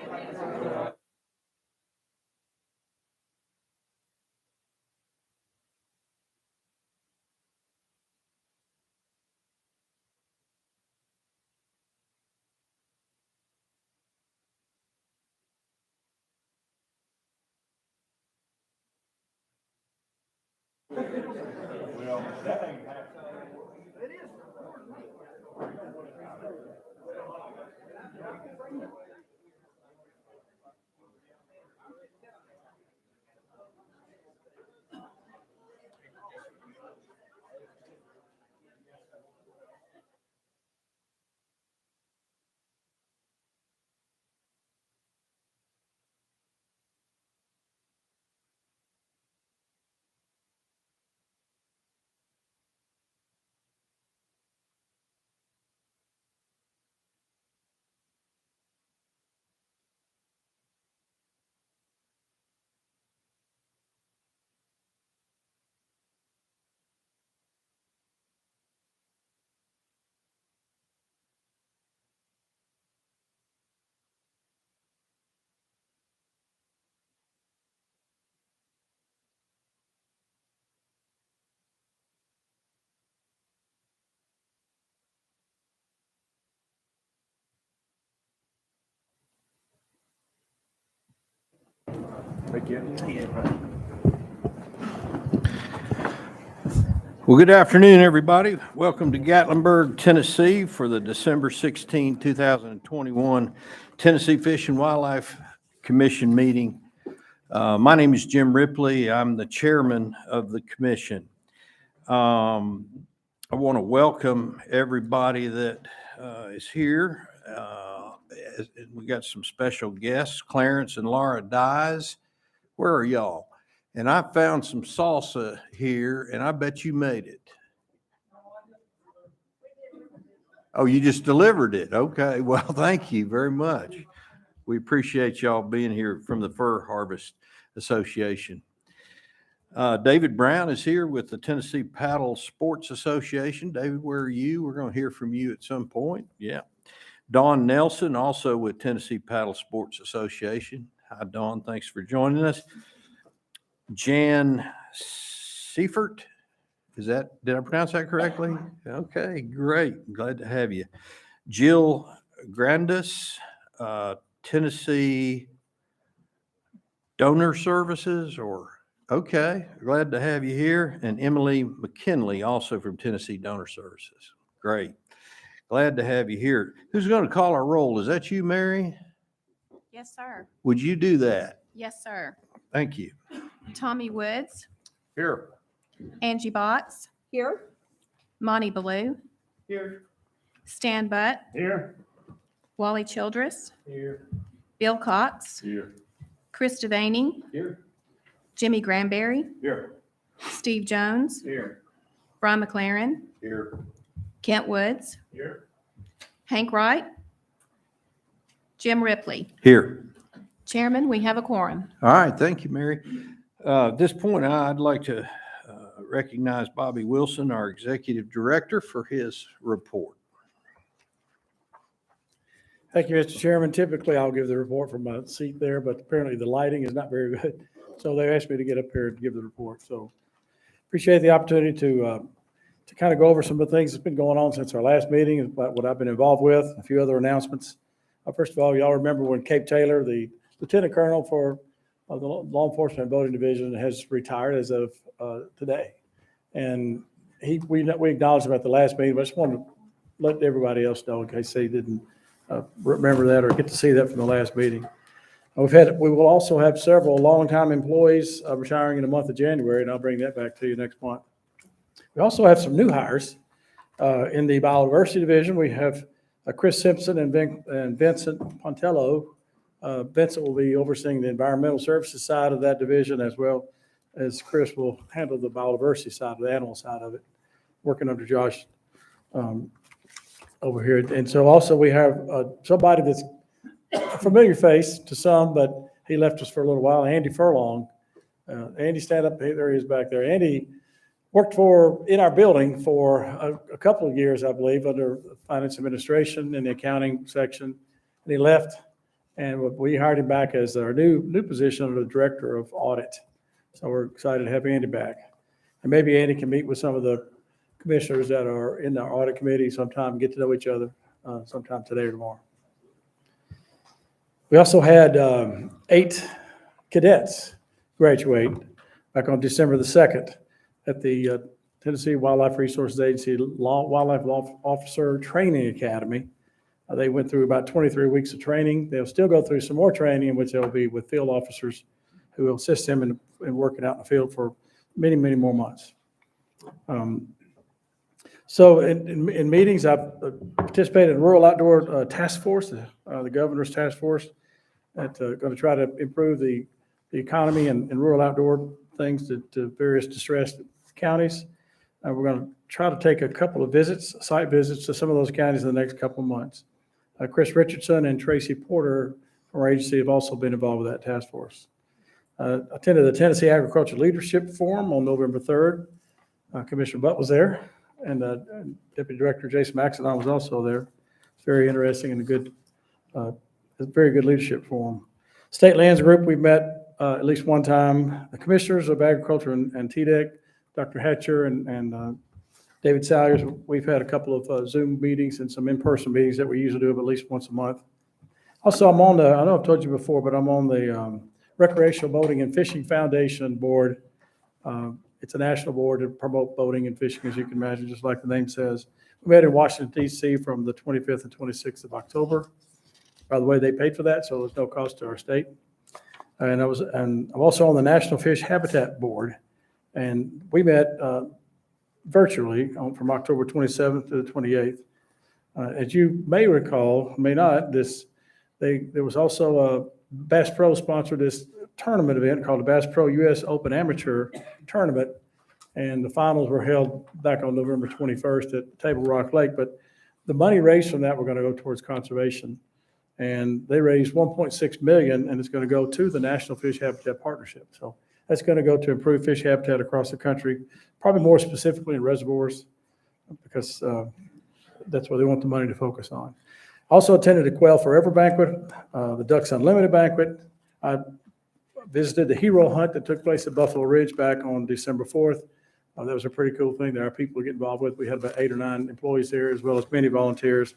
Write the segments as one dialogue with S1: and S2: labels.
S1: Well, that ain't happening. It is. Well, good afternoon, everybody. Welcome to Gatlinburg, Tennessee for the December 16, 2021 Tennessee Fish and Wildlife Commission meeting. My name is Jim Ripley. I'm the chairman of the commission. I want to welcome everybody that is here. We got some special guests, Clarence and Laura Dyes. Where are y'all? And I found some salsa here, and I bet you made it. Oh, you just delivered it. Okay. Well, thank you very much. We appreciate y'all being here from the Fur Harvest Association. David Brown is here with the Tennessee Paddle Sports Association. David, where are you? We're going to hear from you at some point. Yeah. Dawn Nelson, also with Tennessee Paddle Sports Association. Hi, Dawn. Thanks for joining us. Jan Seifert, did I pronounce that correctly? Okay, great. Glad to have you. Jill Grandis, Tennessee Donor Services, okay, glad to have you here. And Emily McKinley, also from Tennessee Donor Services. Great. Glad to have you here. Who's going to call our roll? Is that you, Mary?
S2: Yes, sir.
S1: Would you do that?
S2: Yes, sir.
S1: Thank you.
S2: Tommy Woods,
S1: Here.
S2: Angie Botts,
S3: Here.
S2: Monty Ballou,
S1: Here.
S2: Stan Butt,
S1: Here.
S2: Wally Childress,
S1: Here.
S2: Bill Cox,
S1: Here.
S2: Chris Devaney,
S1: Here.
S2: Jimmy Granberry,
S1: Here.
S2: Steve Jones,
S1: Here.
S2: Brian McLaren,
S1: Here.
S2: Kent Woods,
S1: Here.
S2: Hank Wright, Jim Ripley.
S1: Here.
S2: Chairman, we have a quorum.
S1: All right, thank you, Mary. At this point, I'd like to recognize Bobby Wilson, our executive director, for his report.
S4: Thank you, Mr. Chairman. Typically, I'll give the report from my seat there, but apparently the lighting is not very good. So they asked me to get up here and give the report. So appreciate the opportunity to kind of go over some of the things that's been going on since our last meeting, about what I've been involved with, a few other announcements. First of all, y'all remember when Cape Taylor, the lieutenant colonel for the Law Enforcement and Boating Division, has retired as of today. And we acknowledged him at the last meeting, but I just wanted to let everybody else know in case they didn't remember that or get to see that from the last meeting. We will also have several longtime employees retiring in the month of January, and I'll bring that back to you next month. We also have some new hires in the Biodiversity Division. We have Chris Simpson and Vincent Pontello. Vincent will be overseeing the environmental services side of that division, as well as Chris will handle the biodiversity side, the animal side of it, working under Josh over here. And so also we have somebody that's a familiar face to some, but he left us for a little while, Andy Furlong. Andy, stand up. There he is back there. Andy worked in our building for a couple of years, I believe, under finance administration in the accounting section. And he left And we hired him back as our new position of the Director of Audit. So we're excited to have Andy back. And maybe Andy can meet with some of the commissioners that are in the audit committee sometime, get to know each other sometime today or tomorrow. We also had 8 cadets graduate back on December the 2nd at the Tennessee Wildlife Resources Agency Wildlife Officer Training Academy. They went through about 23 weeks of training. They'll still go through some more training in which they'll be with field officers who will assist them in working out in the field for many, many more months. So in meetings, I've participated in Rural Outdoor Task Force, the governor's task force, that's going to try to improve the economy and rural outdoor things to various distressed counties. We're going to try to take a couple of site visits to some of those counties in the next couple of months. Chris Richardson and Tracy Porter from our agency have also been involved with that task force. Attended the Tennessee Agriculture Leadership Forum on November 3rd. Commissioner Butt was there, and Deputy Director Jason Maxidon was also there. It's very interesting and a very good leadership forum. State Lands Group, we've met at least one time. The Commissioners of Agriculture and TDEC, Dr. Hatcher and David Salyers, we've had a couple of Zoom meetings and some in-person meetings that we usually do at least once a month. Also, I know I've told you before, but I'm on the Recreational Boating and Fishing Foundation board. It's a national board to promote boating and fishing, as you can imagine, just like the name says. We met in Washington, D.C. from the 25th and 26th of October. By the way, they paid for that, so there's no cost to our state. And I'm also on the National Fish Habitat Board, and we met virtually from October 27th to the 28th. As you may recall, may not, there was also a Bass Pro sponsored this tournament event called the Bass Pro U.S. Open Amateur Tournament, and the finals were held back on November 21st at Table Rock Lake. But the money raised from that, we're going to go towards conservation, and they raised $1.6 million, and it's going to go to the National Fish Habitat Partnership. So that's going to go to improve fish habitat across the country, probably more specifically in reservoirs, because that's where they want the money to focus on. Also attended the Quail Forever Banquet, the Ducks Unlimited Banquet. I visited the Hero Hunt that took place at Buffalo Ridge back on December 4th. That was a pretty cool thing that our people get involved with. We had about 8 or 9 employees there, as well as many volunteers.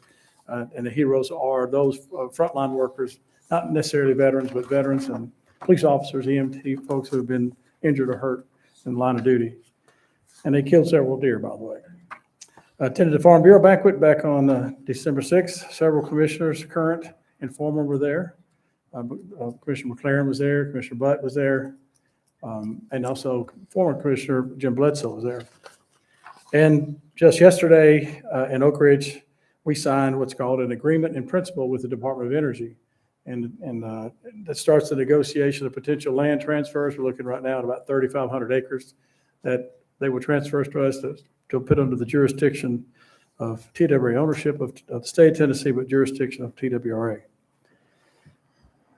S4: And the heroes are those frontline workers, not necessarily veterans, but veterans and police officers, EMT folks who have been injured or hurt in the line of duty. And they killed several deer, by the way. I attended the Farm Bureau banquet back on December 6th. Several commissioners, current and former, were there. Commissioner McLaren was there, Commissioner Butt was there, and also former Commissioner Jim Bledsoe was there. And just yesterday in Oak Ridge, we signed what's called an agreement in principle with the Department of Energy. And that starts the negotiation of potential land transfers. We're looking right now at about 3,500 acres that they will transfer to us to put under the jurisdiction of TWRA, ownership of the state of Tennessee, but jurisdiction of TWRA.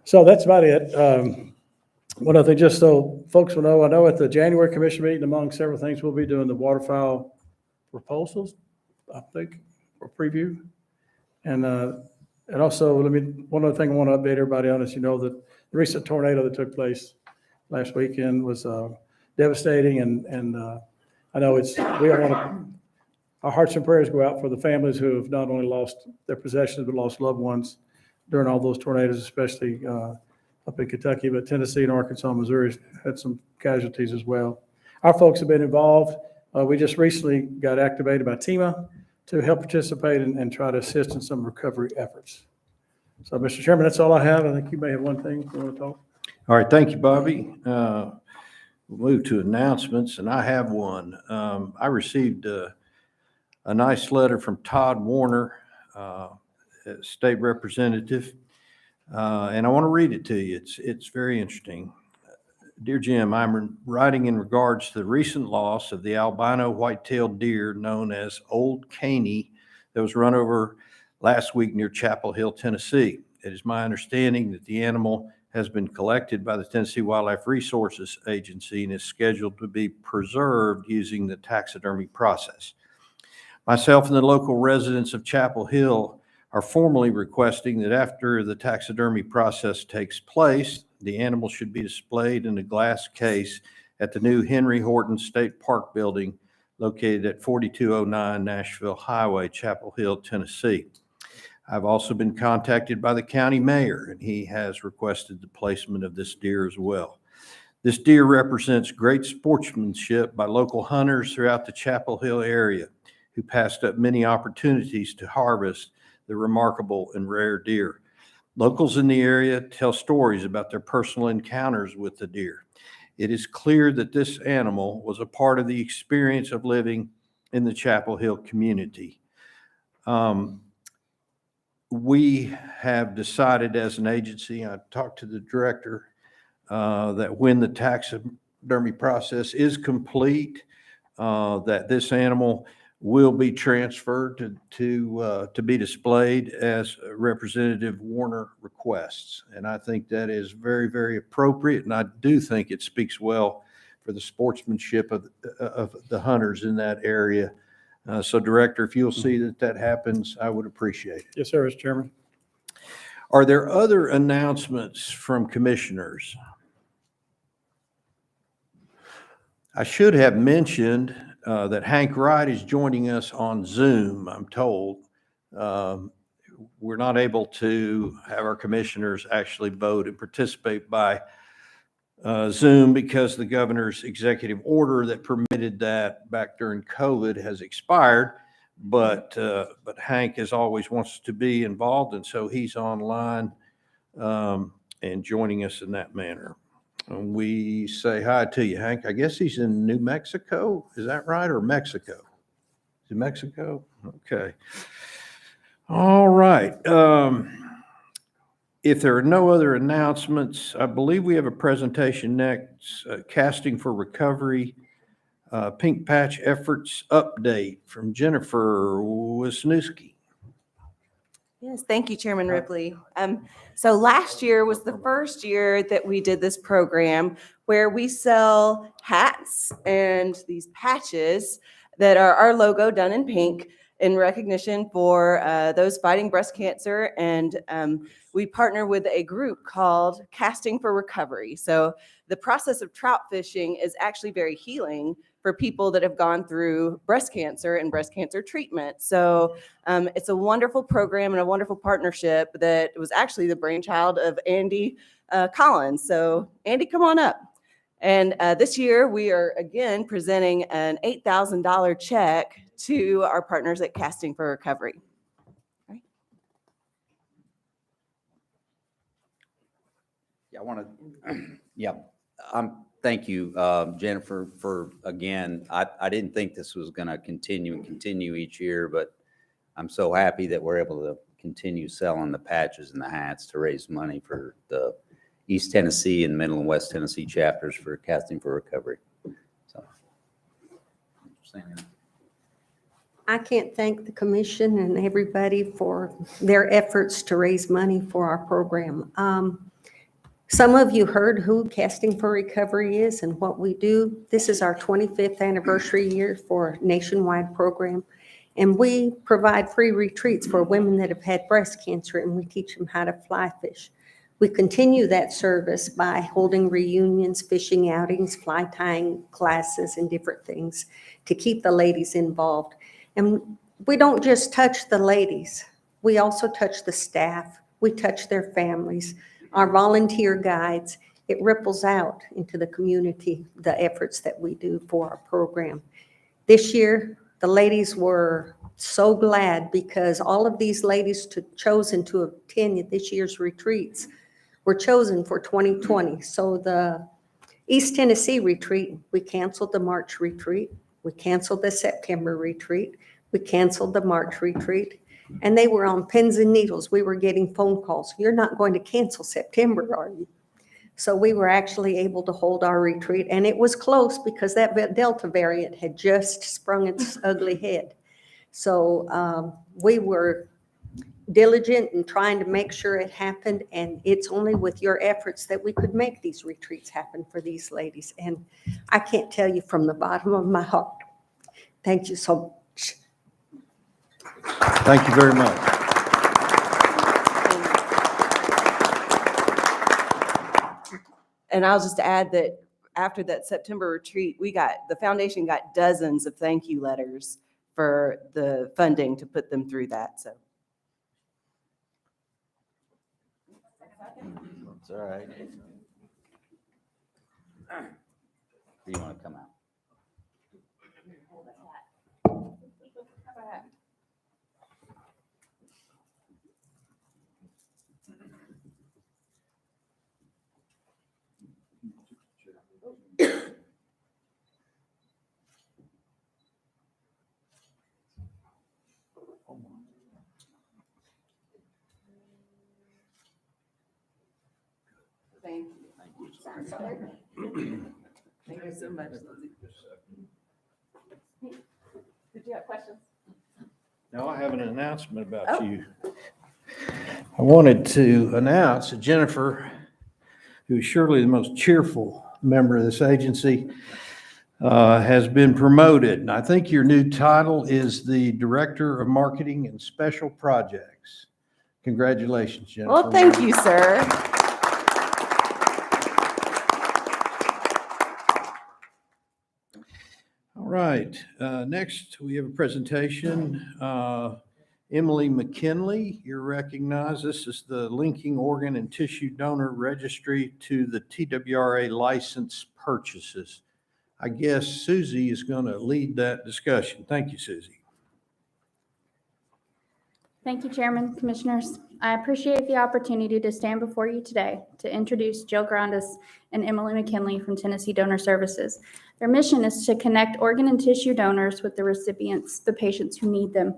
S4: So that's about it. One other thing, just so folks will know, I know at the January commission meeting, among several things, we'll be doing the waterfowl proposals, I think, or preview. And also, one other thing I want to update everybody on is, that the recent tornado that took place last weekend was devastating. And I know our hearts and prayers go out for the families who have not only lost their possessions, but lost loved ones during all those tornadoes, especially up in Kentucky, but Tennessee and Arkansas, Missouri had some casualties as well. Our folks have been involved. We just recently got activated by TEMA to help participate and try to assist in some recovery efforts. So, Mr. Chairman, that's all I have. I think you may have one thing you want to talk.
S1: All right, thank you, Bobby. We'll move to announcements, and I have one. I received a nice letter from Todd Warner, state representative, and I want to read it to you. It's very interesting. Dear Jim, I'm writing in regards to the recent loss of the albino white-tailed deer known as Old Caney that was run over last week near Chapel Hill, Tennessee. It is my understanding that the animal has been collected by the Tennessee Wildlife Resources Agency and is scheduled to be preserved using the taxidermy process. Myself and the local residents of Chapel Hill are formally requesting that after the taxidermy process takes place, the animal should be displayed in a glass case at the new Henry Horton State Park building located at 4209 Nashville Highway, Chapel Hill, Tennessee. I've also been contacted by the county mayor, and he has requested the placement of this deer as well. This deer represents great sportsmanship by local hunters throughout the Chapel Hill area who passed up many opportunities to harvest the remarkable and rare deer. Locals in the area tell stories about their personal encounters with the deer. It is clear that this animal was a part of the experience of living in the Chapel Hill community. We have decided as an agency, I talked to the director, that when the taxidermy process is complete, that this animal will be transferred to be displayed as Representative Warner requests. And I think that is very, very appropriate. And I do think it speaks well for the sportsmanship of the hunters in that area. So Director, if you'll see that happens, I would appreciate it.
S4: Yes, sir, Mr. Chairman.
S1: Are there other announcements from commissioners? I should have mentioned that Hank Wright is joining us on Zoom, I'm told. We're not able to have our commissioners actually vote and participate by Zoom because the governor's executive order that permitted that back during COVID has expired. But Hank, as always, wants to be involved, and so he's online and joining us in that manner. And we say hi to you, Hank. I guess he's in New Mexico. Is that right? Or Mexico? Is it Mexico? Okay. All right. If there are no other announcements, I believe we have a presentation next, Casting for Recovery, Pink Patch Efforts Update from Jenifer Wisniewski.
S3: Yes, thank you, Chairman Ripley. So last year was the first year that we did this program where we sell hats and these patches that are our logo done in pink in recognition for those fighting breast cancer. And we partner with a group called Casting for Recovery. So the process of trout fishing is actually very healing for people that have gone through breast cancer and breast cancer treatment. So it's a wonderful program and a wonderful partnership that was actually the brainchild of Andy Collins. So Andy, come on up. And this year we are again presenting an $8,000 check to our partners at Casting for Recovery. All right.
S5: Thank you, Jenifer, for, again, I didn't think this was going to continue each year, but I'm so happy that we're able to continue selling the patches and the hats to raise money for the East Tennessee and Middle and West Tennessee chapters for Casting for Recovery. So,
S6: I can't thank the commission and everybody for their efforts to raise money for our program. Some of you heard who Casting for Recovery is and what we do. This is our 25th anniversary year for a nationwide program. And we provide free retreats for women that have had breast cancer, and we teach them how to fly fish. We continue that service by holding reunions, fishing outings, fly tying classes, and different things to keep the ladies involved. And we don't just touch the ladies. We also touch the staff. We touch their families. Our volunteer guides, it ripples out into the community, the efforts that we do for our program. This year, the ladies were so glad because all of these ladies chosen to attend this year's retreats were chosen for 2020. So the East Tennessee retreat, we canceled the March retreat. We canceled the September retreat. We canceled the March retreat. And they were on pins and needles. We were getting phone calls. You're not going to cancel September, are you? So we were actually able to hold our retreat. And it was close because that Delta variant had just sprung its ugly head. So we were diligent in trying to make sure it happened. And it's only with your efforts that we could make these retreats happen for these ladies. And I can't tell you from the bottom of my heart, thank you so much.
S1: Thank you very much.
S3: And I'll just add that after that September retreat, the foundation got dozens of thank you letters for the funding to put them through that, so.
S5: It's all right. Do you want to come out?
S3: Thank you. Thank you so much, Lizzie. Did you have questions?
S1: Now I have an announcement about
S3: Oh.
S1: you. I wanted to announce that Jenifer, who is surely the most cheerful member of this agency, has been promoted. And I think your new title is the Director of Marketing and Special Projects. Congratulations, Jenifer.
S3: Well, thank you, sir.
S1: All right, next we have a presentation. Emily McKinley, you're recognized. This is the Linking Organ and Tissue Donor Registry to the TWRA license purchases. I guess Susie is going to lead that discussion. Thank you, Susie.
S7: Thank you, Chairman, Commissioners. I appreciate the opportunity to stand before you today to introduce Jill Grandis and Emily McKinley from Tennessee Donor Services. Their mission is to connect organ and tissue donors with the recipients, the patients who need them.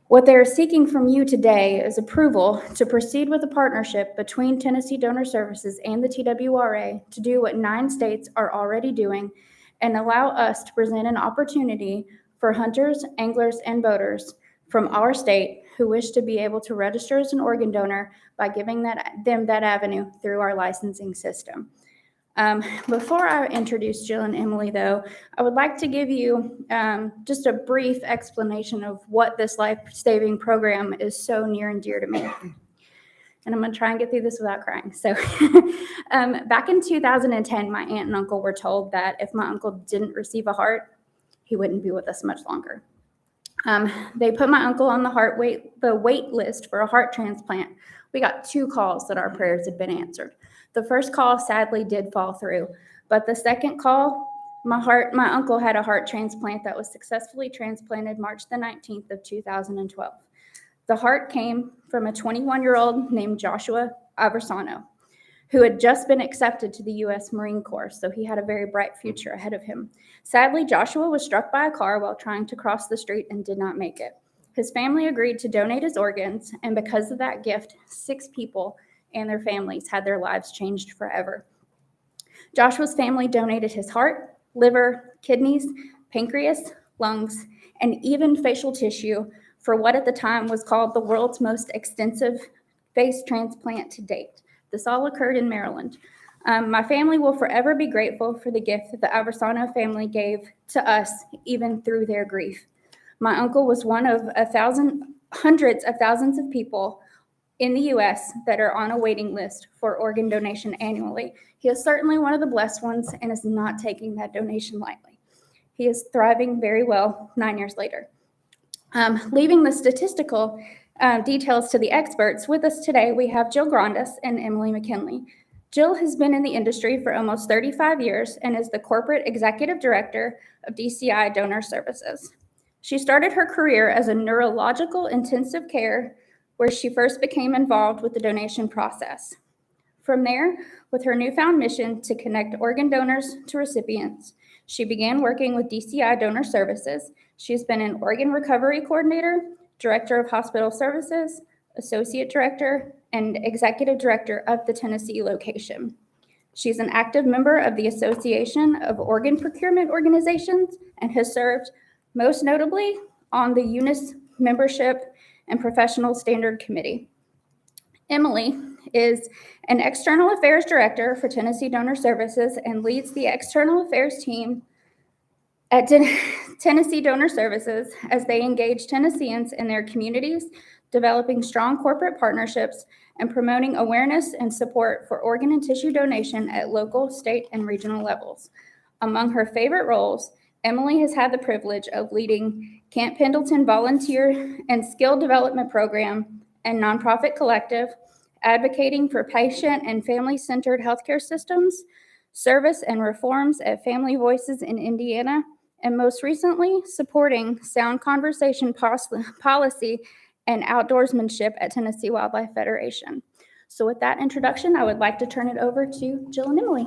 S7: What they are seeking from you today is approval to proceed with a partnership between Tennessee Donor Services and the TWRA to do what 9 states are already doing and allow us to present an opportunity for hunters, anglers, and boaters from our state who wish to be able to register as an organ donor by giving them that avenue through our licensing system. Before I introduce Jill and Emily, though, I would like to give you just a brief explanation of what this life-saving program is so near and dear to me. And I'm going to try and get through this without crying. So back in 2010, my aunt and uncle were told that if my uncle didn't receive a heart, he wouldn't be with us much longer. They put my uncle on the wait list for a heart transplant. We got 2 calls that our prayers had been answered. The first call sadly did fall through, but the second call, my uncle had a heart transplant that was successfully transplanted March the 19th of 2012. The heart came from a 21-year-old named Joshua Aversano, who had just been accepted to the U.S. Marine Corps, so he had a very bright future ahead of him. Sadly, Joshua was struck by a car while trying to cross the street and did not make it. His family agreed to donate his organs, and because of that gift, 6 people and their families had their lives changed forever. Joshua's family donated his heart, liver, kidneys, pancreas, lungs, and even facial tissue for what at the time was called the world's most extensive face transplant to date. This all occurred in Maryland. My family will forever be grateful for the gift that the Aversano family gave to us, even through their grief. My uncle was one of hundreds of thousands of people in the U.S. that are on a waiting list for organ donation annually. He is certainly one of the blessed ones and is not taking that donation lightly. He is thriving very well 9 years later. Leaving the statistical details to the experts, with us today we have Jill Grandis and Emily McKinley. Jill has been in the industry for almost 35 years and is the Corporate Executive Director of DCI Donor Services. She started her career as a neurological intensive care, where she first became involved with the donation process. From there, with her newfound mission to connect organ donors to recipients, she began working with DCI Donor Services. She's been an organ recovery coordinator, director of hospital services, associate director, and executive director of the Tennessee location. She's an active member of the Association of Organ Procurement Organizations and has served most notably on the UNIS membership and Professional Standard Committee. Emily is an External Affairs Director for Tennessee Donor Services and leads the External Affairs team at Tennessee Donor Services as they engage Tennesseans in their communities, developing strong corporate partnerships, and promoting awareness and support for organ and tissue donation at local, state, and regional levels. Among her favorite roles, Emily has had the privilege of leading Camp Pendleton Volunteer and Skill Development Program and nonprofit collective, advocating for patient and family-centered healthcare systems, service and reforms at Family Voices in Indiana, and most recently, supporting sound conversation policy and outdoorsmanship at Tennessee Wildlife Federation. So with that introduction, I would like to turn it over to Jill and Emily.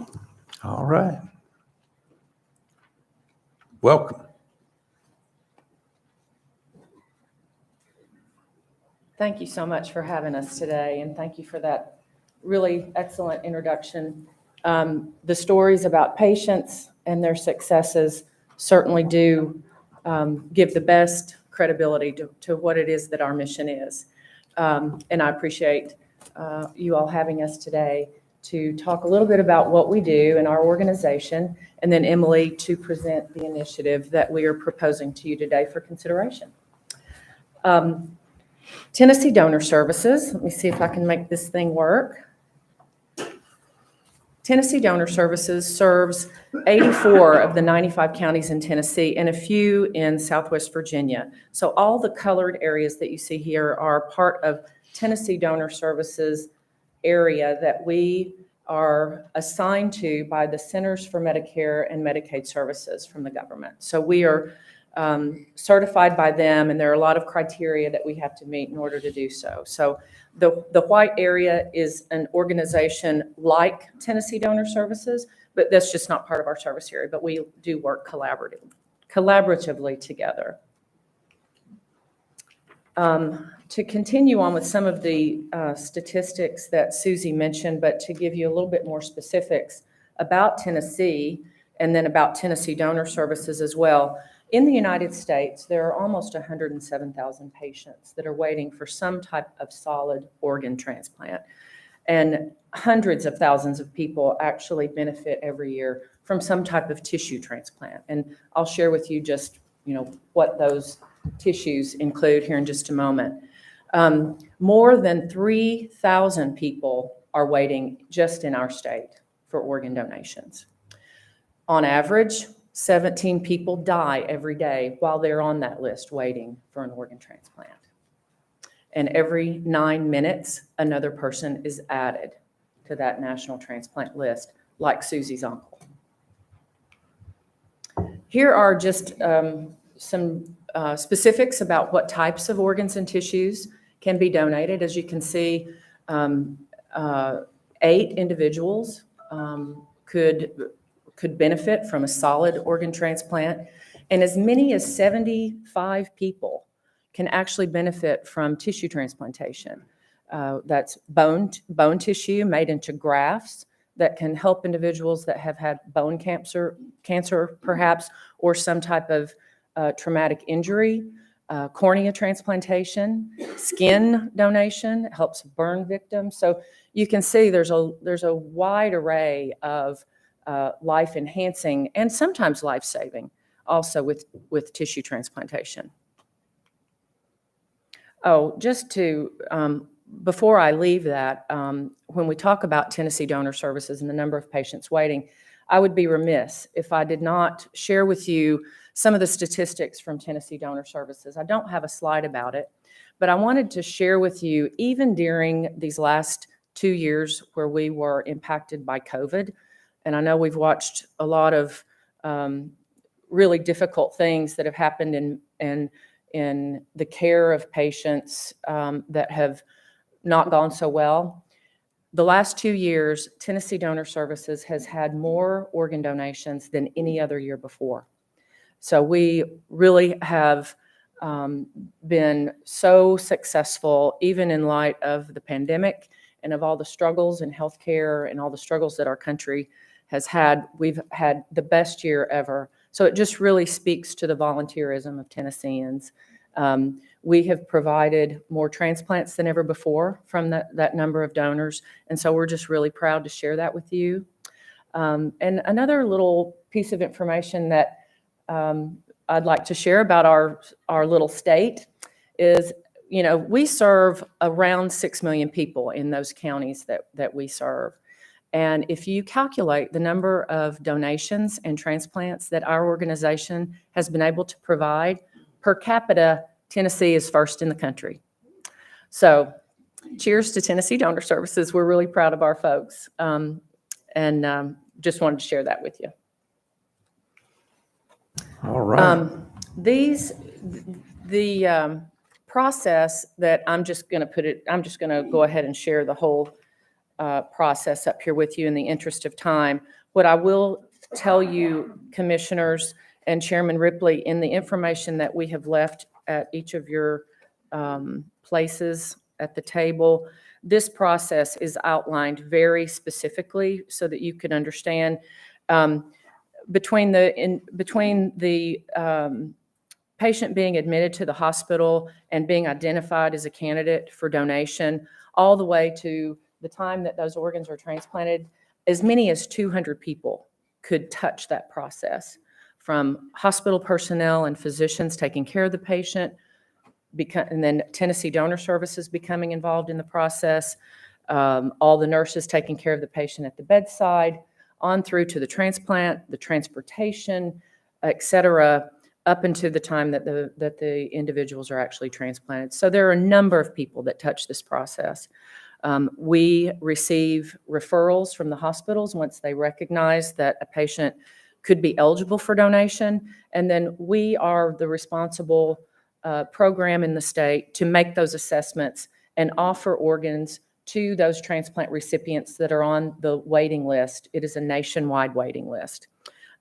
S1: All right. Welcome.
S8: Thank you so much for having us today, and thank you for that really excellent introduction. The stories about patients and their successes certainly do give the best credibility to what it is that our mission is. And I appreciate you all having us today to talk a little bit about what we do in our organization, and then Emily to present the initiative that we are proposing to you today for consideration. Tennessee Donor Services, let me see if I can make this thing work. Tennessee Donor Services serves 84 of the 95 counties in Tennessee and a few in Southwest Virginia. So all the colored areas that you see here are part of Tennessee Donor Services area that we are assigned to by the Centers for Medicare and Medicaid Services from the government. So we are certified by them, and there are a lot of criteria that we have to meet in order to do so. So the white area is an organization like Tennessee Donor Services, but that's just not part of our service area, but we do work collaboratively together. To continue on with some of the statistics that Susie mentioned, but to give you a little bit more specifics about Tennessee and then about Tennessee Donor Services as well. In the United States, there are almost 107,000 patients that are waiting for some type of solid organ transplant. And hundreds of thousands of people actually benefit every year from some type of tissue transplant. And I'll share with you just, what those tissues include here in just a moment. More than 3,000 people are waiting just in our state for organ donations. On average, 17 people die every day while they're on that list waiting for an organ transplant. And every 9 minutes, another person is added to that national transplant list, like Susie's uncle. Here are just some specifics about what types of organs and tissues can be donated. As you can see, 8 individuals could benefit from a solid organ transplant, and as many as 75 people can actually benefit from tissue transplantation. That's bone tissue made into grafts that can help individuals that have had bone cancer perhaps, or some type of traumatic injury, cornea transplantation, skin donation, helps burn victims. So you can see there's a wide array of life-enhancing and sometimes life-saving also with tissue transplantation. Oh, just to, before I leave that, when we talk about Tennessee Donor Services and the number of patients waiting, I would be remiss if I did not share with you some of the statistics from Tennessee Donor Services. I don't have a slide about it, but I wanted to share with you, even during these last 2 years where we were impacted by COVID, and I know we've watched a lot of really difficult things that have happened in the care of patients that have not gone so well. The last 2 years, Tennessee Donor Services has had more organ donations than any other year before. So we really have been so successful, even in light of the pandemic and of all the struggles in healthcare and all the struggles that our country has had. We've had the best year ever. So it just really speaks to the volunteerism of Tennesseans. We have provided more transplants than ever before from that number of donors. And so we're just really proud to share that with you. And another little piece of information that I'd like to share about our little state is we serve around 6 million people in those counties that we serve. And if you calculate the number of donations and transplants that our organization has been able to provide, per capita, Tennessee is first in the country. So cheers to Tennessee Donor Services. We're really proud of our folks. And just wanted to share that with you.
S1: All right.
S8: The process that I'm just going to go ahead and share the whole process up here with you in the interest of time. What I will tell you, commissioners and Chairman Ripley, in the information that we have left at each of your places at the table, this process is outlined very specifically so that you can understand between the patient being admitted to the hospital and being identified as a candidate for donation, all the way to the time that those organs are transplanted, as many as 200 people could touch that process, from hospital personnel and physicians taking care of the patient, and then Tennessee Donor Services becoming involved in the process, all the nurses taking care of the patient at the bedside, on through to the transplant, the transportation, et cetera, up until the time that the individuals are actually transplanted. So there are a number of people that touch this process. We receive referrals from the hospitals once they recognize that a patient could be eligible for donation, and then we are the responsible program in the state to make those assessments and offer organs to those transplant recipients that are on the waiting list. It is a nationwide waiting list.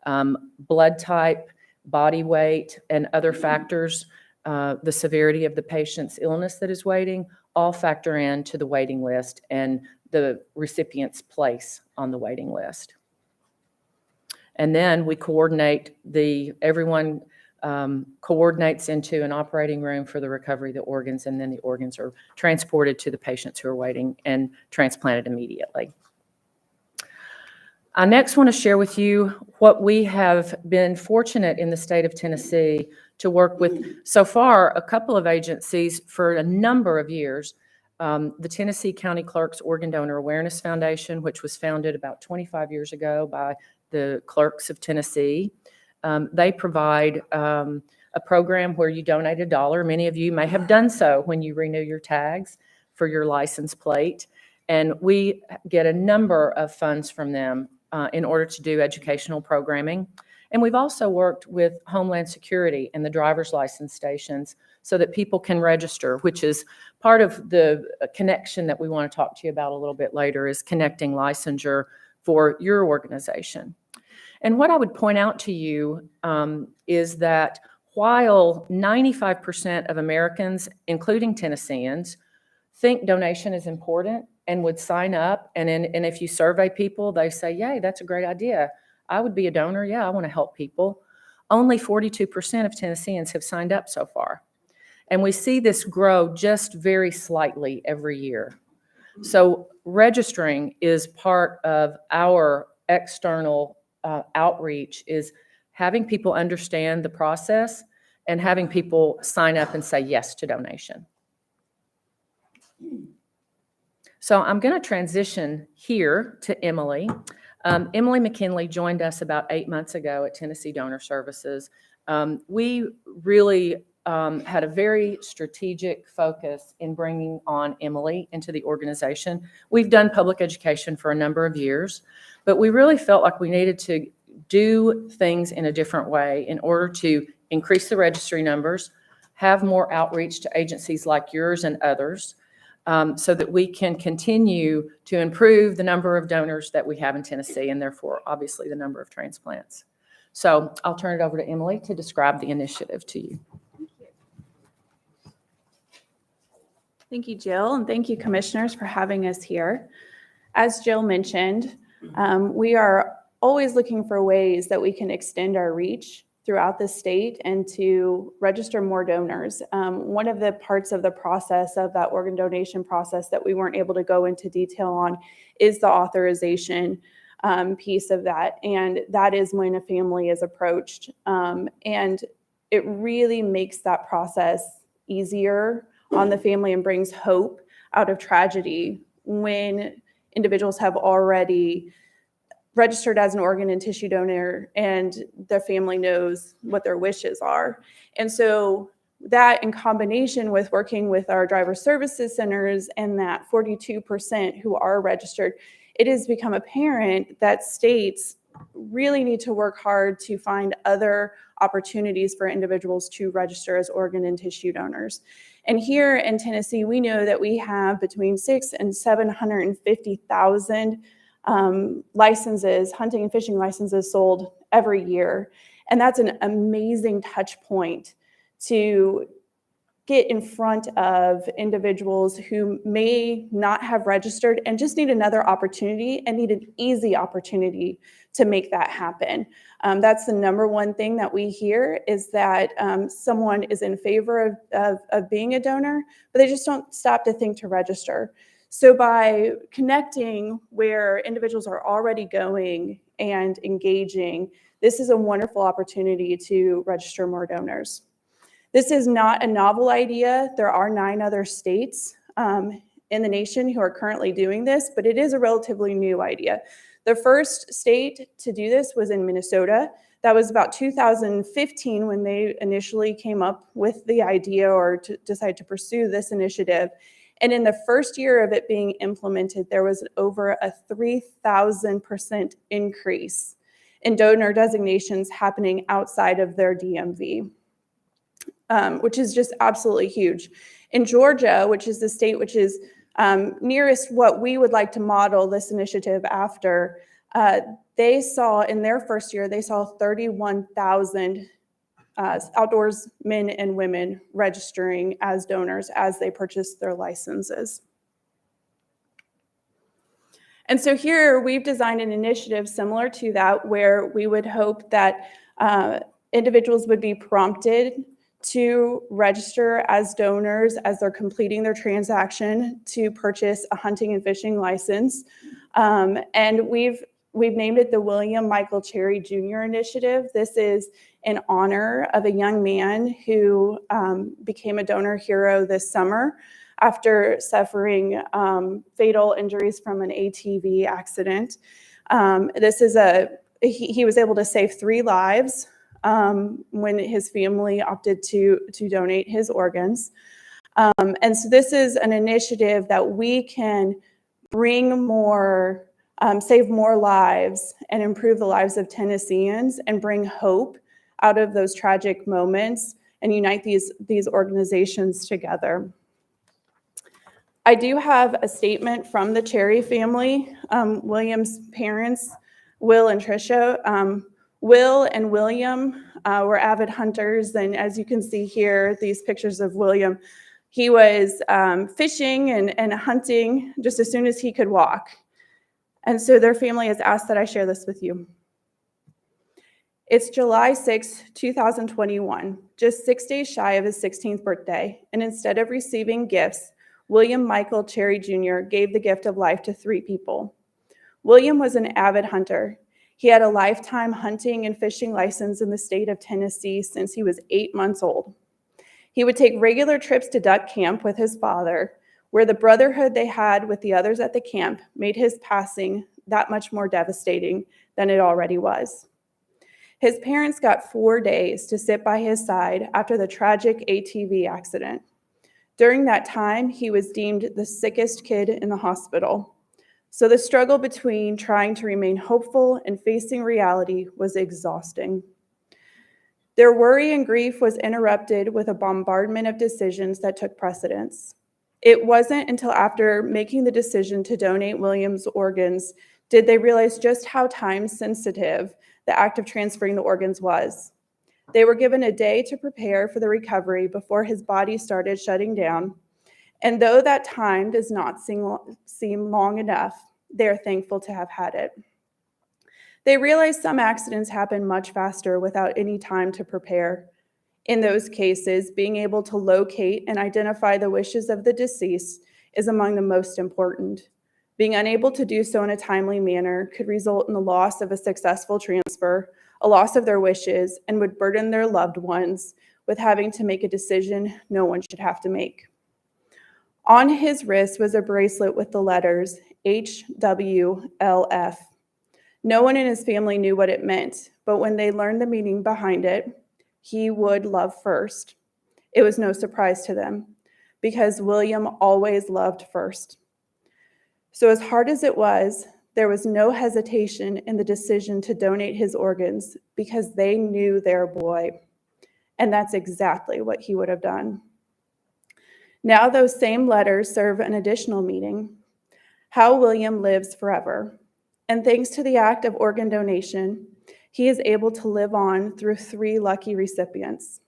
S8: Blood type, body weight, and other factors, the severity of the patient's illness that is waiting, all factor into the waiting list and the recipient's place on the waiting list. And then we coordinate everyone coordinates into an operating room for the recovery of the organs, and then the organs are transported to the patients who are waiting and transplanted immediately. I next want to share with you what we have been fortunate in the state of Tennessee to work with so far a couple of agencies for a number of years. The Tennessee County Clerks Organ Donor Awareness Foundation, which was founded about 25 years ago by the clerks of Tennessee. They provide a program where you donate $1. Many of you may have done so when you renew your tags for your license plate. And we get a number of funds from them in order to do educational programming. And we've also worked with Homeland Security and the driver's license stations so that people can register, which is part of the connection that we want to talk to you about a little bit later, is connecting licensure for your organization. And what I would point out to you is that while 95% of Americans, including Tennesseans, think donation is important and would sign up, and if you survey people, they say, yay, that's a great idea. I would be a donor. Yeah, I want to help people. Only 42% of Tennesseans have signed up so far. And we see this grow just very slightly every year. So registering is part of our external outreach, is having people understand the process and having people sign up and say yes to donation. So I'm going to transition here to Emily. Emily McKinley joined us about 8 months ago at Tennessee Donor Services. We really had a very strategic focus in bringing on Emily into the organization. We've done public education for a number of years, but we really felt like we needed to do things in a different way in order to increase the registry numbers, have more outreach to agencies like yours and others, so that we can continue to improve the number of donors that we have in Tennessee, and therefore, obviously, the number of transplants. So I'll turn it over to Emily to describe the initiative to you.
S9: Thank you, Jill, and thank you, commissioners, for having us here. As Jill mentioned, we are always looking for ways that we can extend our reach throughout the state and to register more donors. One of the parts of the process of that organ donation process that we weren't able to go into detail on is the authorization piece of that. And that is when a family is approached. And it really makes that process easier on the family and brings hope out of tragedy when individuals have already registered as an organ and tissue donor and their family knows what their wishes are. And so that, in combination with working with our driver services centers and that 42% who are registered, it has become apparent that states really need to work hard to find other opportunities for individuals to register as organ and tissue donors. And here in Tennessee, we know that we have between 600,000 and 750,000 licenses, hunting and fishing licenses sold every year. And that's an amazing touch point to get in front of individuals who may not have registered and just need another opportunity and need an easy opportunity to make that happen. That's the number one thing that we hear is that someone is in favor of being a donor, but they just don't stop to think to register. So by connecting where individuals are already going and engaging, this is a wonderful opportunity to register more donors. This is not a novel idea. There are 9 other states in the nation who are currently doing this, but it is a relatively new idea. The first state to do this was in Minnesota. That was about 2015 when they initially came up with the idea or decided to pursue this initiative. And in the first year of it being implemented, there was over a 3,000% increase in donor designations happening outside of their DMV. Which is just absolutely huge. In Georgia, which is the state which is nearest what we would like to model this initiative after, they saw in their first year, they saw 31,000 outdoors men and women registering as donors as they purchased their licenses. And so here we've designed an initiative similar to that where we would hope that individuals would be prompted to register as donors as they're completing their transaction to purchase a hunting and fishing license. And we've named it the William Michael Cherry Jr. Initiative. This is in honor of a young man who became a donor hero this summer after suffering fatal injuries from an ATV accident. He was able to save 3 lives when his family opted to donate his organs. And so this is an initiative that we can bring more, save more lives and improve the lives of Tennesseans and bring hope out of those tragic moments and unite these organizations together. I do have a statement from the Cherry family, William's parents, Will and Tricia. Will and William were avid hunters, and as you can see here, these pictures of William, he was fishing and hunting just as soon as he could walk. And so their family has asked that I share this with you. It's July 6, 2021, just 6 days shy of his 16th birthday, and instead of receiving gifts, William Michael Cherry Jr. gave the gift of life to 3 people. William was an avid hunter. He had a lifetime hunting and fishing license in the state of Tennessee since he was 8 months old. He would take regular trips to duck camp with his father, where the brotherhood they had with the others at the camp made his passing that much more devastating than it already was. His parents got 4 days to sit by his side after the tragic ATV accident. During that time, he was deemed the sickest kid in the hospital. So the struggle between trying to remain hopeful and facing reality was exhausting. Their worry and grief was interrupted with a bombardment of decisions that took precedence. It wasn't until after making the decision to donate William's organs did they realize just how time-sensitive the act of transferring the organs was. They were given a day to prepare for the recovery before his body started shutting down. And though that time does not seem long enough, they're thankful to have had it. They realize some accidents happen much faster without any time to prepare. In those cases, being able to locate and identify the wishes of the deceased is among the most important. Being unable to do so in a timely manner could result in the loss of a successful transfer, a loss of their wishes, and would burden their loved ones with having to make a decision no one should have to make. On his wrist was a bracelet with the letters HWLF. No one in his family knew what it meant, but when they learned the meaning behind it, he would love first. It was no surprise to them because William always loved first. So as hard as it was, there was no hesitation in the decision to donate his organs because they knew their boy. And that's exactly what he would have done. Now those same letters serve an additional meaning. How William lives forever. And thanks to the act of organ donation, he is able to live on through 3 lucky recipients.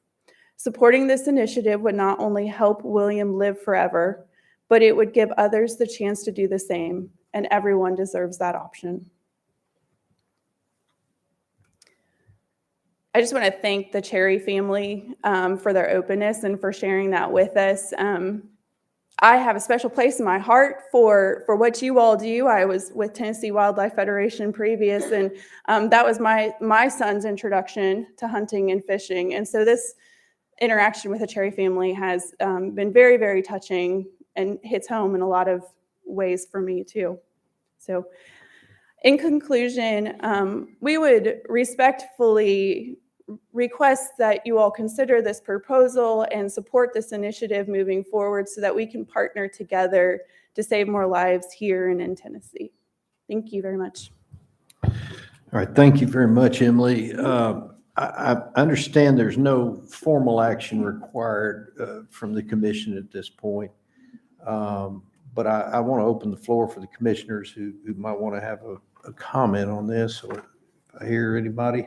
S9: Supporting this initiative would not only help William live forever, but it would give others the chance to do the same, and everyone deserves that option. I just want to thank the Cherry family for their openness and for sharing that with us. I have a special place in my heart for what you all do. I was with Tennessee Wildlife Federation previous, and that was my son's introduction to hunting and fishing. And so this interaction with the Cherry family has been very, very touching and hits home in a lot of ways for me too. So in conclusion, we would respectfully request that you all consider this proposal and support this initiative moving forward so that we can partner together to save more lives here and in Tennessee. Thank you very much.
S1: All right, thank you very much, Emily. I understand there's no formal action required from the commission at this point. But I want to open the floor for the commissioners who might want to have a comment on this, or if I hear anybody.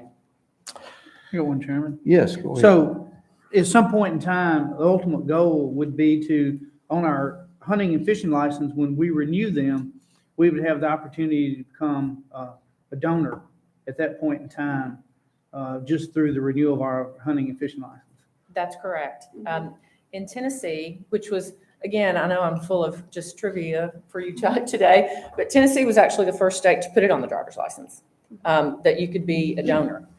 S10: I got one, Chairman.
S1: Yes, go ahead.
S10: So at some point in time, the ultimate goal would be to, on our hunting and fishing license, when we renew them, we would have the opportunity to become a donor at that point in time, just through the renewal of our hunting and fishing license.
S8: That's correct. In Tennessee, which was, again, I know I'm full of just trivia for you today, but Tennessee was actually the first state to put it on the driver's license, that you could be a donor.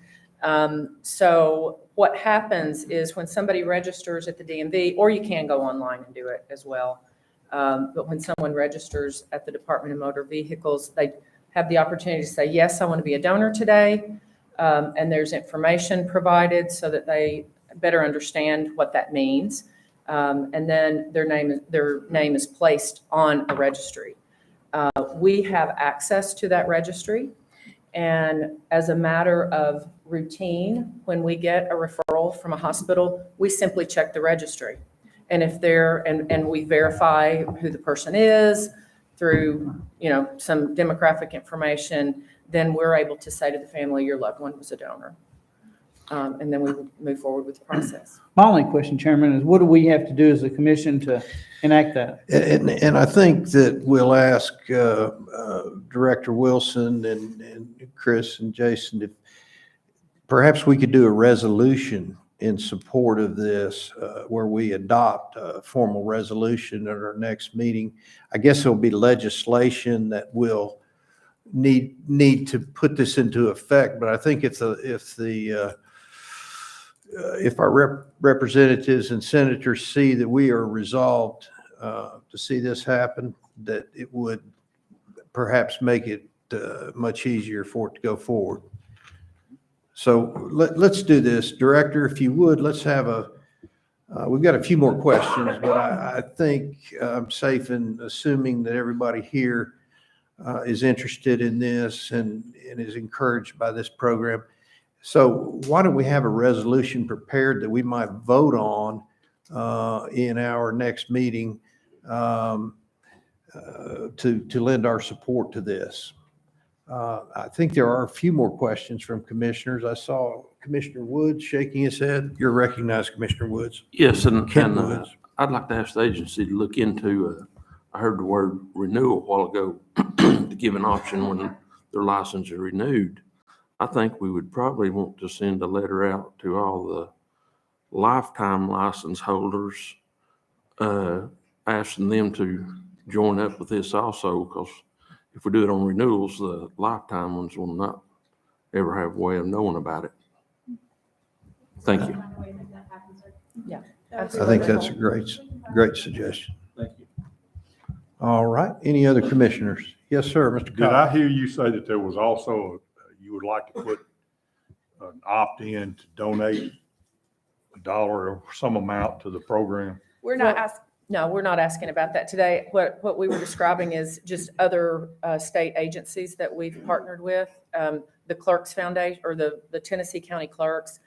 S8: So what happens is when somebody registers at the DMV, or you can go online and do it as well, but when someone registers at the Department of Motor Vehicles, they have the opportunity to say, yes, I want to be a donor today, and there's information provided so that they better understand what that means. And then their name is placed on a registry. We have access to that registry, and as a matter of routine, when we get a referral from a hospital, we simply check the registry. And if and we verify who the person is through, some demographic information, then we're able to say to the family, your loved one was a donor. And then we move forward with the process.
S10: My only question, Chairman, is what do we have to do as a commission to enact that?
S1: And I think that we'll ask Director Wilson and Chris and Jason if perhaps we could do a resolution in support of this, where we adopt a formal resolution at our next meeting. I guess there'll be legislation that will need to put this into effect, but I think if our representatives and senators see that we are resolved to see this happen, that it would perhaps make it much easier for it to go forward. So let's do this. Director, if you would, let's have we've got a few more questions, but I think I'm safe in assuming that everybody here is interested in this and is encouraged by this program. So why don't we have a resolution prepared that we might vote on in our next meeting to lend our support to this? I think there are a few more questions from commissioners. I saw Commissioner Woods shaking his head. You're recognized, Commissioner Woods.
S11: Yes, and
S1: Kent Woods.
S11: I'd like to ask the agency to look into, I heard the word renewal a while ago, to give an option when their license is renewed. I think we would probably want to send a letter out to all the lifetime license holders, asking them to join up with this also, because if we do it on renewals, the lifetime ones will not ever have a way of knowing about it. Thank you.
S8: Yeah.
S1: I think that's a great suggestion.
S10: Thank you.
S1: All right, any other commissioners? Yes, sir, Mr.
S12: Did I
S1: Cox.
S12: hear you say that there was also, you would like to put an opt-in to donate $1 or some amount to the program?
S9: We're not
S8: Well,
S9: asking,
S8: No, we're not asking about that today. What we were describing is just other state agencies that we've partnered with. The Clerks Foundation, or the Tennessee County Clerks,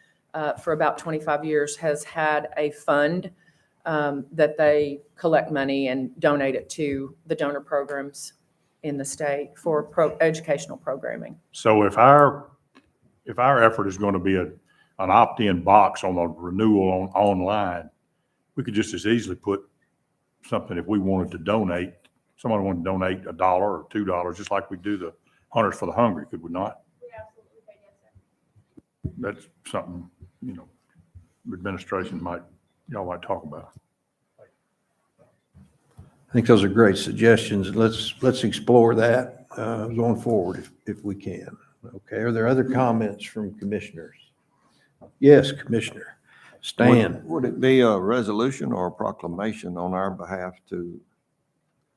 S8: for about 25 years has had a fund that they collect money and donate it to the donor programs in the state for educational programming.
S12: So if our effort is going to be an opt-in box on the renewal online, we could just as easily put something, if we wanted to donate, someone wanted to donate $1 or $2, just like we do the Hunters for the Hungry, could we not? That's something, administration y'all might talk about.
S1: I think those are great suggestions. Let's explore that going forward if we can. Okay, are there other comments from commissioners? Yes, Commissioner Stan.
S13: Would it be a resolution or a proclamation on our behalf to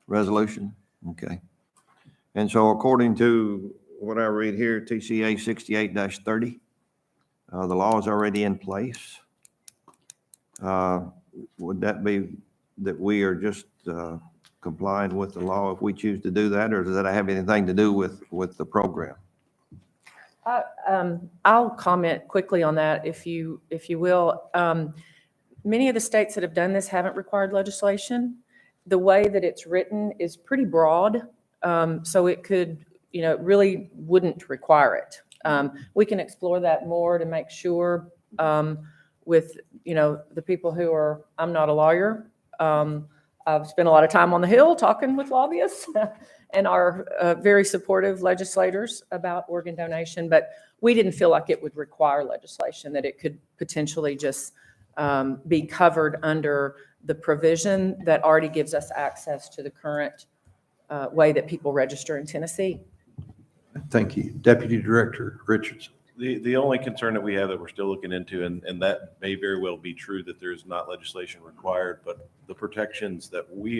S13: resolution? Okay. And so according to what I read here, TCA 68-30, the law is already in place. Would that be that we are just complying with the law if we choose to do that, or does that have anything to do with the program?
S8: I'll comment quickly on that, if you will. Many of the states that have done this haven't required legislation. The way that it's written is pretty broad, so it could, it really wouldn't require it. We can explore that more to make sure with, the people who are, I'm not a lawyer. I've spent a lot of time on the Hill talking with lobbyists and our very supportive legislators about organ donation, but we didn't feel like it would require legislation, that it could potentially just be covered under the provision that already gives us access to the current way that people register in Tennessee.
S1: Thank you. Deputy Director Richardson.
S14: The only concern that we have that we're still looking into, and that may very well be true, that there's not legislation required, but the protections that we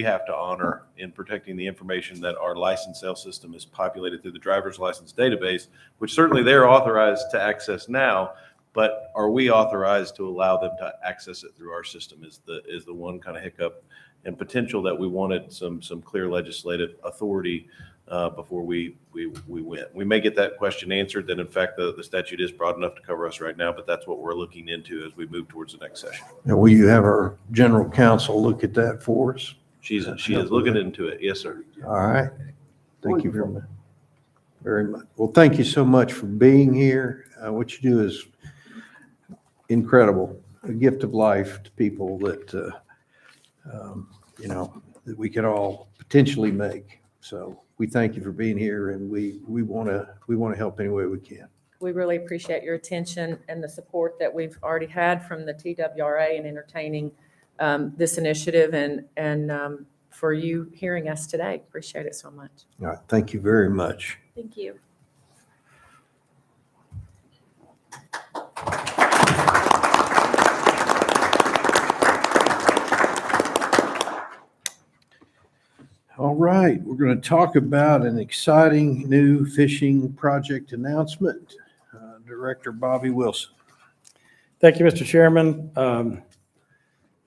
S14: have to honor in protecting the information that our license sales system is populated through the driver's license database, which certainly they're authorized to access now, but are we authorized to allow them to access it through our system is the one kind of hiccup and potential that we wanted some clear legislative authority before we went. We may get that question answered, that in fact the statute is broad enough to cover us right now, but that's what we're looking into as we move towards the next session.
S1: Now, will you have our general counsel look at that for us?
S14: She is looking into it. Yes, sir.
S1: All right. Thank you very much. Very much. Well, thank you so much for being here. What you do is incredible, a gift of life to people that, that we could all potentially make. So we thank you for being here, and we want to help any way we can.
S8: We really appreciate your attention and the support that we've already had from the TWRA in entertaining this initiative, and for you hearing us today. Appreciate it so much.
S1: All right. Thank you very much.
S9: thank you.
S1: All right. We're going to talk about an exciting new fishing project announcement. Director Bobby Wilson.
S4: Thank you, Mr. Chairman.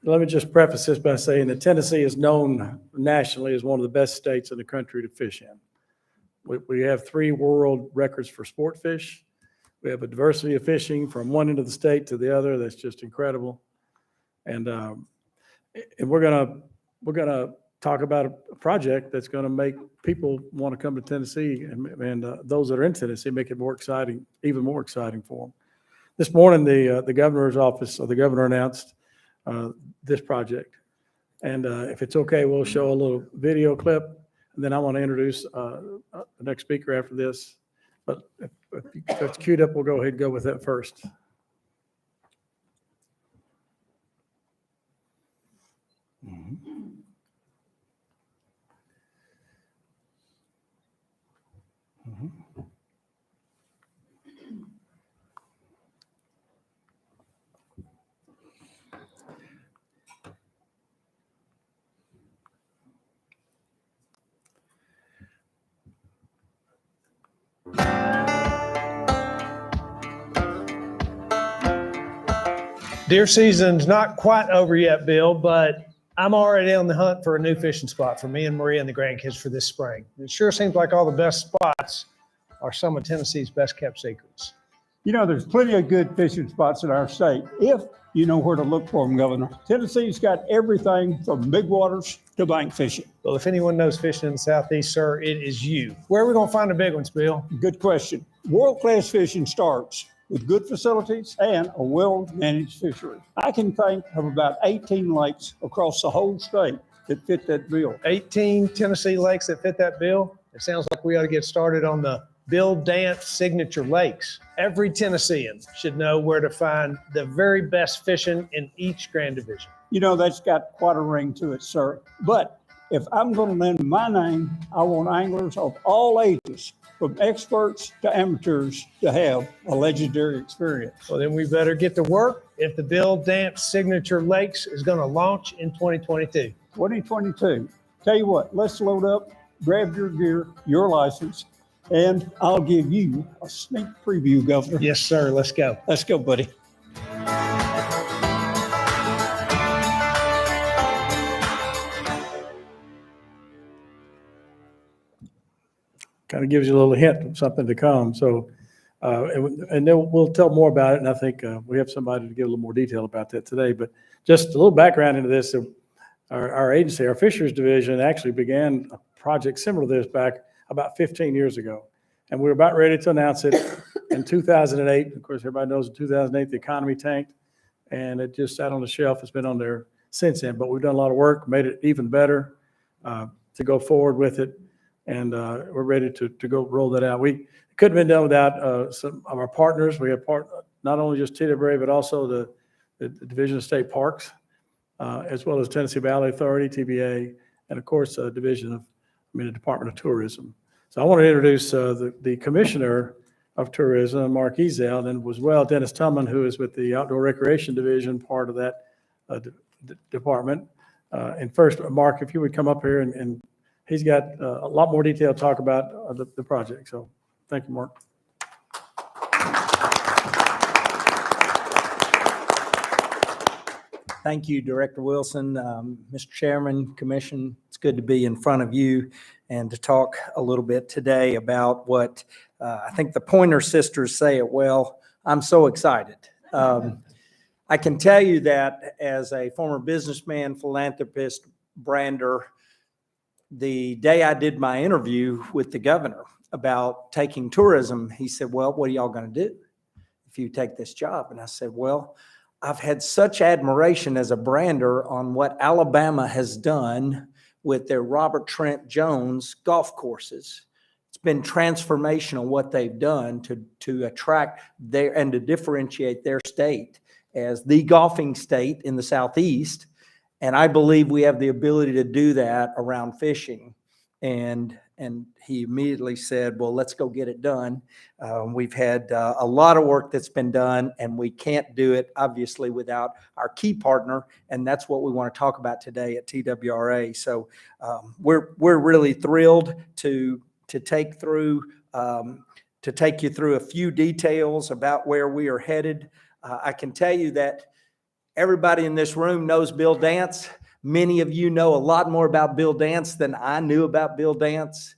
S4: Let me just preface this by saying that Tennessee is known nationally as one of the best states in the country to fish in. We have 3 world records for sport fish. We have a diversity of fishing from one end of the state to the other that's just incredible. And we're gonna talk about a project that's going to make people want to come to Tennessee, and those that are in Tennessee make it more exciting, even more exciting for them. This morning, the governor's office, or the governor, announced this project. And if it's okay, we'll show a little video clip, and then I want to introduce the next speaker after this. But if it's queued up, we'll go ahead and go with that first.
S15: Deer season's not quite over yet, Bill, but I'm already on the hunt for a new fishing spot for me and Maria and the grandkids for this spring. It sure seems like all the best spots are some of Tennessee's best kept secrets.
S16: You know, there's plenty of good fishing spots in our state, if you know where to look for them, Governor. Tennessee's got everything from big waters to bank fishing.
S15: Well, if anyone knows fishing in the Southeast, sir, it is you. Where are we gonna find the big ones, Bill?
S16: Good question. World-class fishing starts with good facilities and a well-managed fishery. I can think of about 18 lakes across the whole state that fit that bill.
S15: 18 Tennessee lakes that fit that bill? It sounds like we ought to get started on the Bill Dance signature lakes. Every Tennessean should know where to find the very best fishing in each Grand Division.
S16: You know, that's got quite a ring to it, sir. But if I'm going to lend my name, I want anglers of all ages, from experts to amateurs, to have a legendary experience.
S15: Well, then we better get to work if the Bill Dance signature lakes is going to launch in 2022.
S16: 2022. Tell you what, let's load up, grab your gear, your license, and I'll give you a sneak preview, Governor.
S15: Yes, sir. Let's go.
S16: Let's go, buddy.
S4: Kind of gives you a little hint of something to come. So, and then we'll tell more about it. And I think we have somebody to give a little more detail about that today. But just a little background into this. Our agency, our Fisheries Division, actually began a project similar to this back about 15 years ago. And we were about ready to announce it in 2008. Of course, everybody knows in 2008, the economy tanked and it just sat on the shelf. It's been on there since then, but we've done a lot of work, made it even better to go forward with it. And we're ready to go roll that out. We couldn't have been done without some of our partners. We have not only just TWA, but also the Division of State Parks, as well as Tennessee Valley Authority, TBA, and of course, the Department of Tourism. So I want to introduce the Commissioner of Tourism, Mark Ezell, and as well Dennis Tumman, who is with the Outdoor Recreation Division, part of that department. And first, Mark, if you would come up here, and he's got a lot more detail to talk about the project. So thank you, Mark.
S17: Thank you, Director Wilson, Mr. Chairman, Commission. It's good to be in front of you and to talk a little bit today about what I think the Pointer Sisters say it well. I'm so excited. I can tell you that as a former businessman, philanthropist, brander, the day I did my interview with the governor about taking tourism, he said, well, what are y'all going to do if you take this job? And I said, well, I've had such admiration as a brander on what Alabama has done with their Robert Trent Jones golf courses. It's been transformational what they've done to attract their and to differentiate their state as the golfing state in the Southeast. And I believe we have the ability to do that around fishing. And he immediately said, well, let's go get it done. We've had a lot of work that's been done, and we can't do it, obviously, without our key partner, and that's what we want to talk about today at TWRA. So we're really thrilled to take you through a few details about where we are headed. I can tell you that everybody in this room knows Bill Dance. Many of you know a lot more about Bill Dance than I knew about Bill Dance.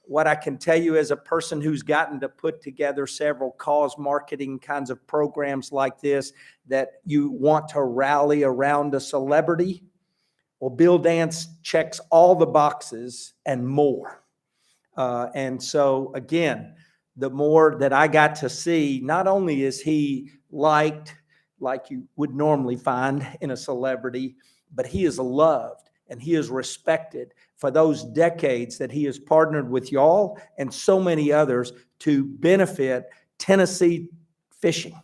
S17: What I can tell you as a person who's gotten to put together several cause marketing kinds of programs like this, that you want to rally around a celebrity. Well, Bill Dance checks all the boxes and more. And so again, the more that I got to see, not only is he liked like you would normally find in a celebrity, but he is loved and he is respected for those decades that he has partnered with y'all and so many others to benefit Tennessee fishing.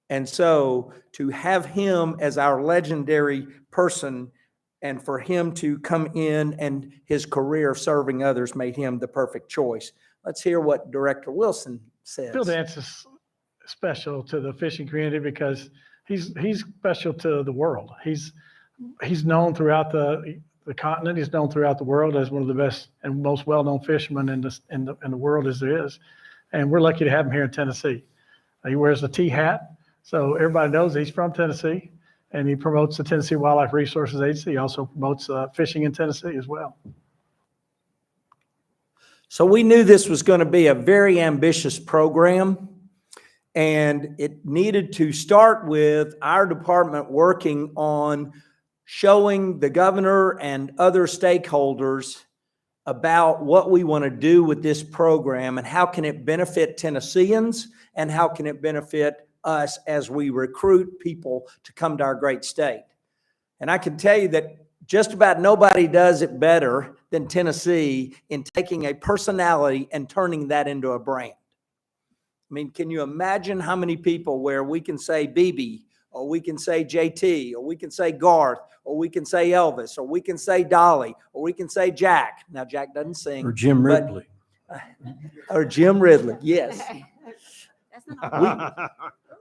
S17: And so to have him as our legendary person and for him to come in and his career serving others made him the perfect choice. Let's hear what Director Wilson says.
S15: Bill Dance is special to the fishing community because he's special to the world. He's known throughout the continent. He's known throughout the world as one of the best and most well-known fishermen in the world as there is. And we're lucky to have him here in Tennessee. He wears a T hat, so everybody knows he's from Tennessee. and he promotes the Tennessee Wildlife Resources Agency. He also promotes fishing in Tennessee as well.
S17: So we knew this was going to be a very ambitious program, and it needed to start with our department working on showing the governor and other stakeholders about what we want to do with this program and how can it benefit Tennesseans and how can it benefit us as we recruit people to come to our great state. And I can tell you that just about nobody does it better than Tennessee in taking a personality and turning that into a brand. I mean, can you imagine how many people where we can say BB, or we can say JT, or we can say Garth, or we can say Elvis, or we can say Dolly, or we can say Jack. Now, Jack doesn't sing.
S1: Or Jim
S17: but-
S1: Ripley.
S17: Or Jim Ripley, yes.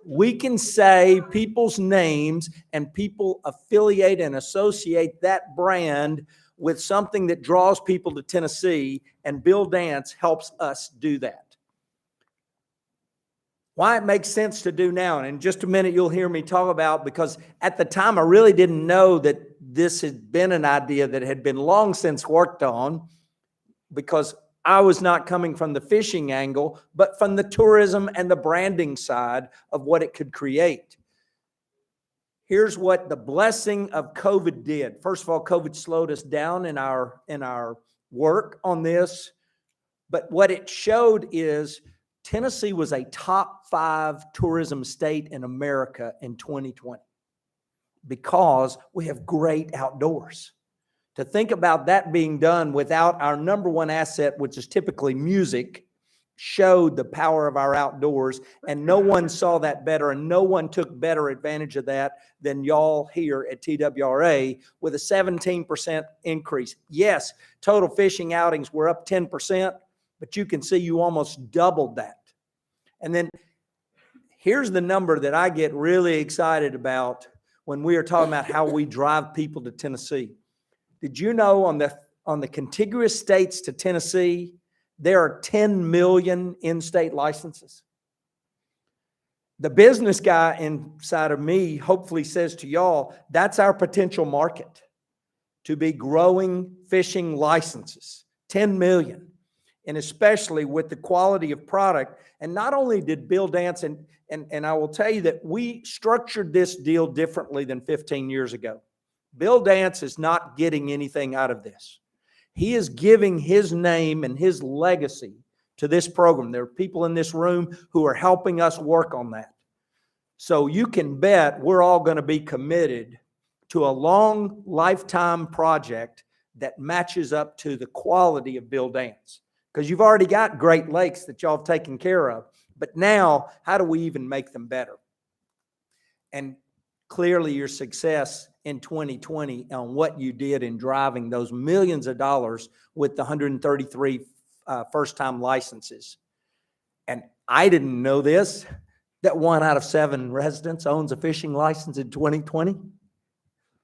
S17: We can say people's names and people affiliate and associate that brand with something that draws people to Tennessee, and Bill Dance helps us do that. Why it makes sense to do now, and in just a minute you'll hear me talk about, because at the time I really didn't know that this had been an idea that had been long since worked on, because I was not coming from the fishing angle, but from the tourism and the branding side of what it could create. Here's what the blessing of COVID did. First of all, COVID slowed us down in our work on this, but what it showed is Tennessee was a top 5 tourism state in America in 2020 because we have great outdoors. To think about that being done without our number one asset, which is typically music, showed the power of our outdoors, and no one saw that better, and no one took better advantage of that than y'all here at TWRA with a 17% increase. Yes, total fishing outings were up 10%, but you can see you almost doubled that. And then here's the number that I get really excited about when we are talking about how we drive people to Tennessee. Did you know on the contiguous states to Tennessee, there are 10 million in-state licenses? The business guy inside of me hopefully says to y'all, that's our potential market, to be growing fishing licenses, 10 million. And especially with the quality of product. And not only did Bill Dance, and I will tell you that we structured this deal differently than 15 years ago. Bill Dance is not getting anything out of this. He is giving his name and his legacy to this program. There are people in this room who are helping us work on that. So you can bet we're all going to be committed to a long lifetime project that matches up to the quality of Bill Dance. Because you've already got Great Lakes that y'all have taken care of. But now, how do we even make them better? And clearly your success in 2020 on what you did in driving those millions of dollars with the 133 first-time licenses. And I didn't know this, that 1 out of 7 residents owns a fishing license in 2020.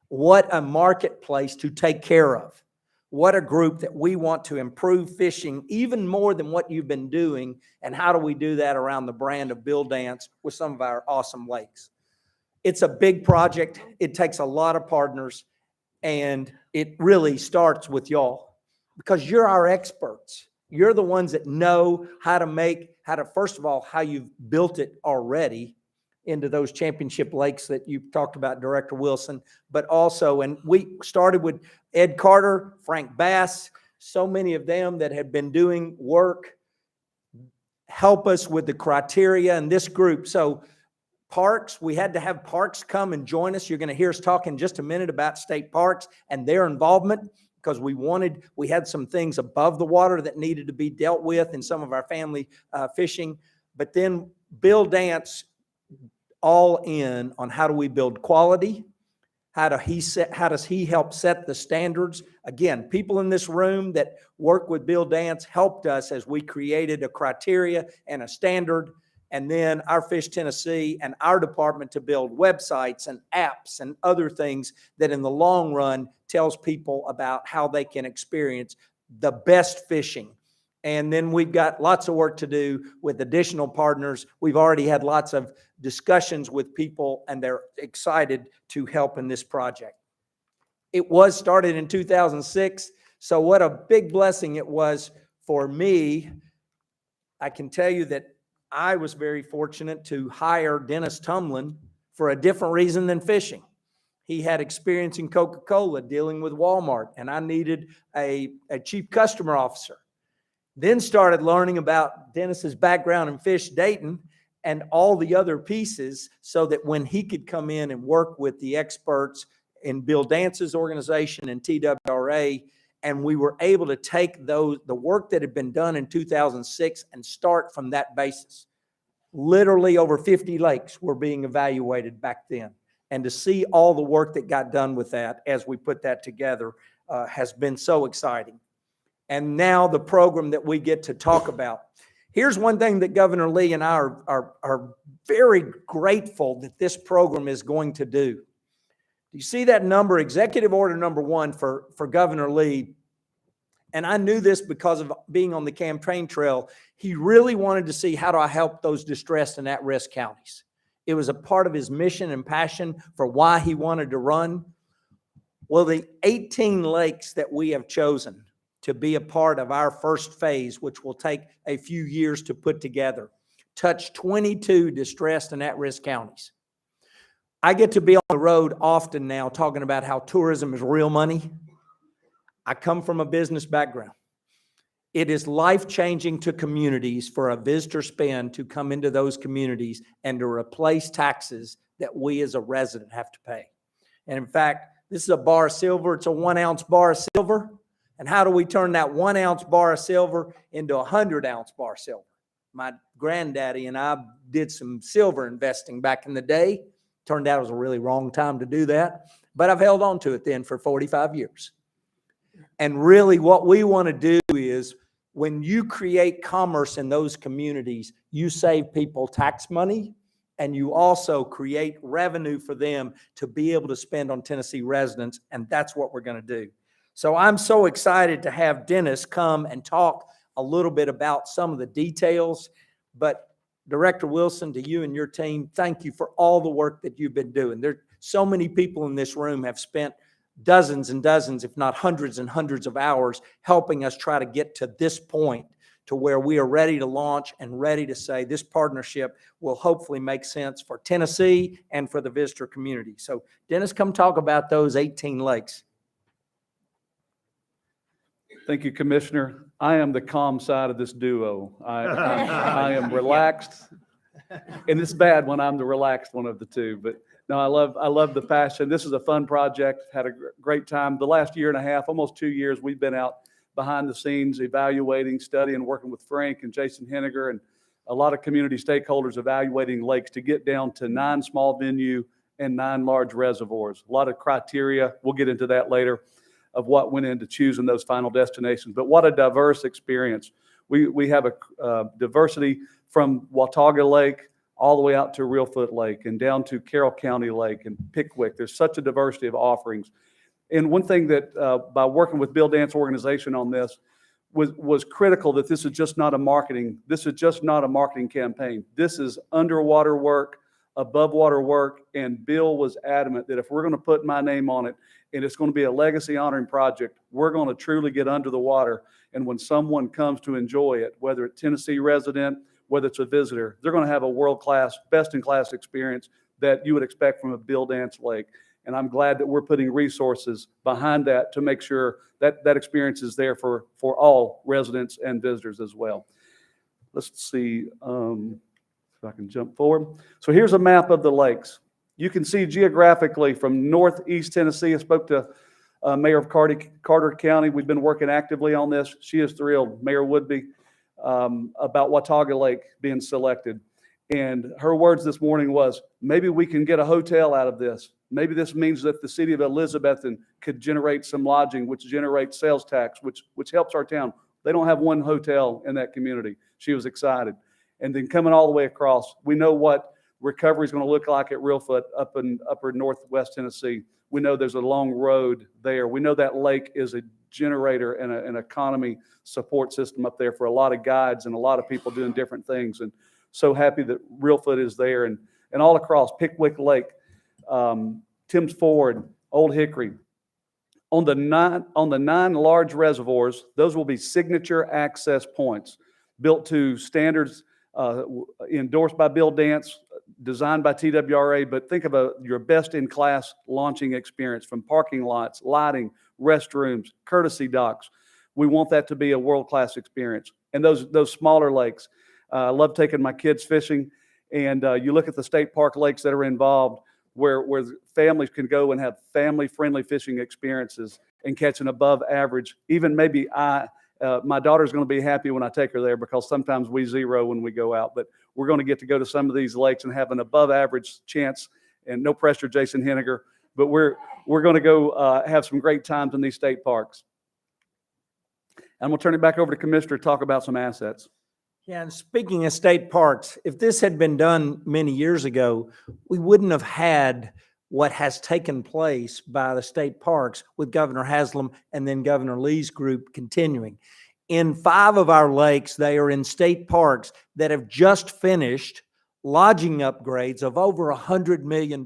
S17: What a marketplace to take care of. What a group that we want to improve fishing even more than what you've been doing. And how do we do that around the brand of Bill Dance with some of our awesome lakes? It's a big project. It takes a lot of partners, and it really starts with y'all because you're our experts. You're the ones that know how to first of all, how you've built it already into those championship lakes that you talked about, Director Wilson, but also, and we started with Ed Carter, Frank Bass, so many of them that have been doing work, help us with the criteria and this group. So parks, we had to have parks come and join us. You're going to hear us talk in just a minute about state parks and their involvement because we had some things above the water that needed to be dealt with in some of our family fishing. But then Bill Dance all in on how do we build quality? How does he help set the standards? Again, people in this room that work with Bill Dance helped us as we created a criteria and a standard. And then our Fish Tennessee and our department to build websites and apps and other things that in the long run tells people about how they can experience the best fishing. And then we've got lots of work to do with additional partners. We've already had lots of discussions with people, and they're excited to help in this project. It was started in 2006, so what a big blessing it was for me. I can tell you that I was very fortunate to hire Dennis Tumlin for a different reason than fishing. He had experience in Coca-Cola dealing with Walmart, and I needed a chief customer officer. Then started learning about Dennis's background in fish Dayton and all the other pieces so that when he could come in and work with the experts in Bill Dance's organization and TWRA, and we were able to take the work that had been done in 2006 and start from that basis. Literally over 50 lakes were being evaluated back then. And to see all the work that got done with that as we put that together has been so exciting. And now the program that we get to talk about. Here's one thing that Governor Lee and I are very grateful that this program is going to do. You see that number, Executive Order number 1 for Governor Lee. And I knew this because of being on the campaign trail. He really wanted to see, how do I help those distressed and at-risk counties? It was a part of his mission and passion for why he wanted to run. Well, the 18 lakes that we have chosen to be a part of our first phase, which will take a few years to put together, touch 22 distressed and at-risk counties. I get to be on the road often now talking about how tourism is real money. I come from a business background. It is life-changing to communities for a visitor spend to come into those communities and to replace taxes that we as a resident have to pay. And in fact, this is a bar of silver. It's a 1 ounce bar of silver. And how do we turn that 1 ounce bar of silver into a 100 ounce bar of silver? My granddaddy and I did some silver investing back in the day. Turned out it was a really wrong time to do that, but I've held on to it then for 45 years. And really what we want to do is, when you create commerce in those communities, you save people tax money, and you also create revenue for them to be able to spend on Tennessee residents, and that's what we're going to do. So I'm so excited to have Dennis come and talk a little bit about some of the details. But Director Wilson, to you and your team, thank you for all the work that you've been doing. There, so many people in this room have spent dozens and dozens, if not hundreds and hundreds of hours helping us try to get to this point, to where we are ready to launch and ready to say this partnership will hopefully make sense for Tennessee and for the visitor community. So Dennis, come talk about those 18 lakes.
S18: Thank you, Commissioner. I am the calm side of this duo. I am relaxed, and it's bad when I'm the relaxed one of the two. But no, I love the passion. This is a fun project. Had a great time. The last year and a half, almost 2 years, we've been out behind the scenes, evaluating, studying, working with Frank and Jason Henniger and a lot of community stakeholders, evaluating lakes to get down to 9 small venue and 9 large reservoirs. A lot of criteria. We'll get into that later, of what went into choosing those final destinations. But what a diverse experience. We have a diversity from Watauga Lake all the way out to Reelfoot Lake and down to Carroll County Lake and Pickwick. There's such a diversity of offerings. And one thing that by working with Bill Dance organization on this was critical, that this is just not a marketing campaign. This is underwater work, above water work, and Bill was adamant that if we're going to put my name on it, and it's going to be a legacy honoring project, we're going to truly get under the water. And when someone comes to enjoy it, whether it's Tennessee resident, whether it's a visitor, they're going to have a world-class, best-in-class experience that you would expect from a Bill Dance Lake. And I'm glad that we're putting resources behind that to make sure that that experience is there for all residents and visitors as well. Let's see if I can jump forward. So here's a map of the lakes. You can see geographically from northeast Tennessee. I spoke to Mayor of Carter County. We've been working actively on this. She is thrilled, Mayor Woodby, about Watauga Lake being selected. And her words this morning was, maybe we can get a hotel out of this. Maybe this means that the city of Elizabethton could generate some lodging, which generates sales tax, which helps our town. They don't have one hotel in that community. She was excited. And then coming all the way across, we know what recovery is going to look like at Reelfoot up in upper northwest Tennessee. We know there's a long road there. We know that lake is a generator and an economy support system up there for a lot of guides and a lot of people doing different things. And so happy that Reelfoot is there and all across Pickwick Lake, Timms Ford, Old Hickory. On the nine large reservoirs, those will be signature access points built to standards endorsed by Bill Dance, designed by TWRA, but think of your best-in-class launching experience from parking lots, lighting, restrooms, courtesy docks. We want that to be a world-class experience. And those smaller lakes, I love taking my kids fishing, and you look at the state park lakes that are involved where families can go and have family-friendly fishing experiences and catch an above average. Even maybe my daughter's going to be happy when I take her there because sometimes we zero when we go out, but we're going to get to go to some of these lakes and have an above average chance. And no pressure, Jason Henniger, but we're going to go have some great times in these state parks. I'm going to turn it back over to Commissioner to talk about some assets.
S17: Yeah, and speaking of state parks, if this had been done many years ago, we wouldn't have had what has taken place by the state parks with Governor Haslam and then Governor Lee's group continuing. In 5 of our lakes, they are in state parks that have just finished lodging upgrades of over $100 million.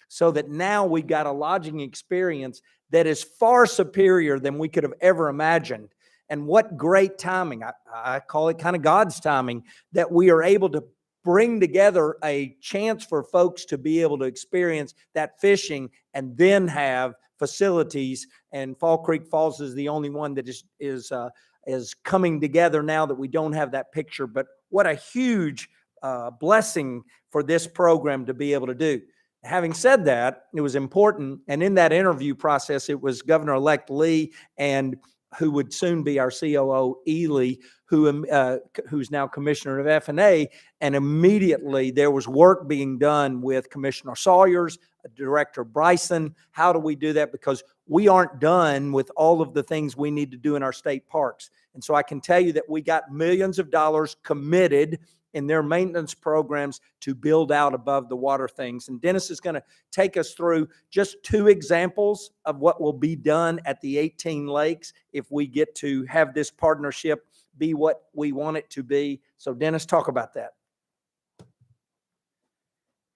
S17: So that now we've got a lodging experience that is far superior than we could have ever imagined. And what great timing, I call it kind of God's timing, that we are able to bring together a chance for folks to be able to experience that fishing and then have facilities. And Fall Creek Falls is the only one that is coming together now that we don't have that picture. But what a huge blessing for this program to be able to do. Having said that, it was important. And in that interview process, it was Governor-elect Lee and who would soon be our COO, Ely, who's now Commissioner of F&A, and immediately there was work being done with Commissioner Sawyers, Director Bryson. How do we do that? Because we aren't done with all of the things we need to do in our state parks. And so I can tell you that we got millions of dollars committed in their maintenance programs to build out above the water things. And Dennis is going to take us through just 2 examples of what will be done at the 18 lakes if we get to have this partnership be what we want it to be. So Dennis, talk about that.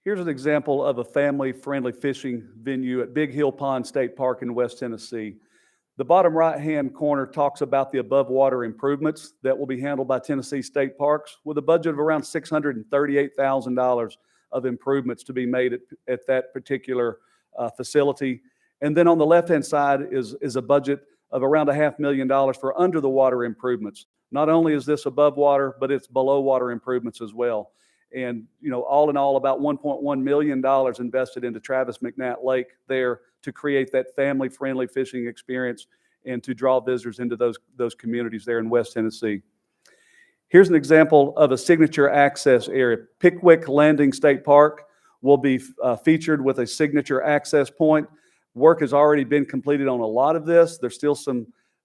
S18: Here's an example of a family-friendly fishing venue at Big Hill Pond State Park in West Tennessee. The bottom right-hand corner talks about the above-water improvements that will be handled by Tennessee State Parks with a budget of around $638,000 of improvements to be made at that particular facility. And then on the left-hand side is a budget of around $500,000 for under-the-water improvements. Not only is this above water, but it's below water improvements as well. And, all in all, about $1.1 million invested into Travis McNatt Lake there to create that family-friendly fishing experience and to draw visitors into those communities there in West Tennessee. Here's an example of a signature access area. Pickwick Landing State Park will be featured with a signature access point. Work has already been completed on a lot of this. There's still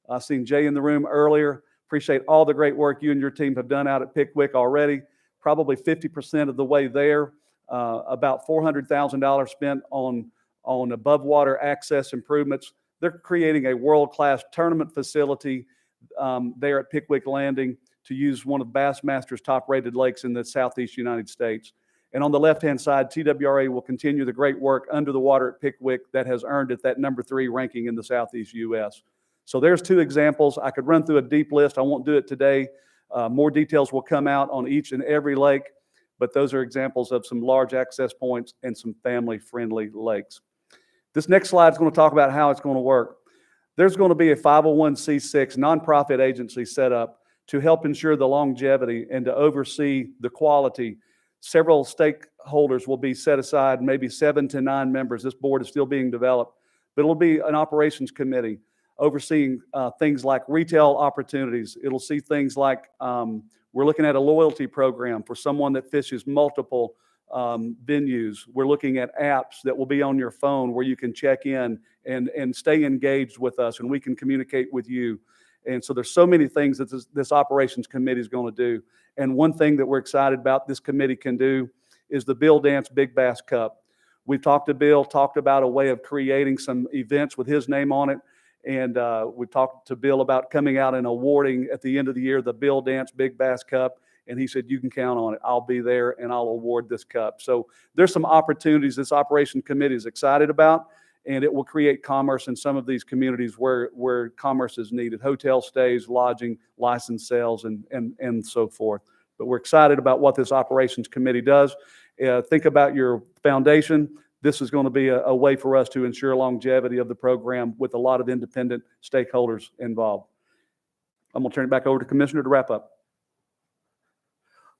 S18: I've seen Jay in the room earlier. Appreciate all the great work you and your team have done out at Pickwick already. Probably 50% of the way there, about $400,000 spent on above water access improvements. They're creating a world-class tournament facility there at Pickwick Landing to use one of Bassmaster's top-rated lakes in the southeast United States. And on the left-hand side, TWRA will continue the great work under the water at Pickwick that has earned it that number 3 ranking in the southeast U.S. So there's 2 examples. I could run through a deep list. I won't do it today. More details will come out on each and every lake, but those are examples of some large access points and some family-friendly lakes. This next slide is going to talk about how it's going to work. There's going to be a 501c6 nonprofit agency set up to help ensure the longevity and to oversee the quality. Several stakeholders will be set aside, maybe 7 to 9 members. This board is still being developed, but it'll be an operations committee overseeing things like retail opportunities. It'll see things like we're looking at a loyalty program for someone that fishes multiple venues. We're looking at apps that will be on your phone where you can check in and stay engaged with us and we can communicate with you. And so there's so many things that this operations committee is going to do. And one thing that we're excited about this committee can do is the Bill Dance Big Bass Cup. We've talked to Bill, talked about a way of creating some events with his name on it. And we talked to Bill about coming out and awarding at the end of the year the Bill Dance Big Bass Cup. And he said, you can count on it. I'll be there and I'll award this cup. So there's some opportunities this operation committee is excited about, and it will create commerce in some of these communities where commerce is needed: hotel stays, lodging, license sales, and so forth. But we're excited about what this operations committee does. Think about your foundation. This is going to be a way for us to ensure longevity of the program with a lot of independent stakeholders involved. I'm going to turn it back over to Commissioner to wrap up.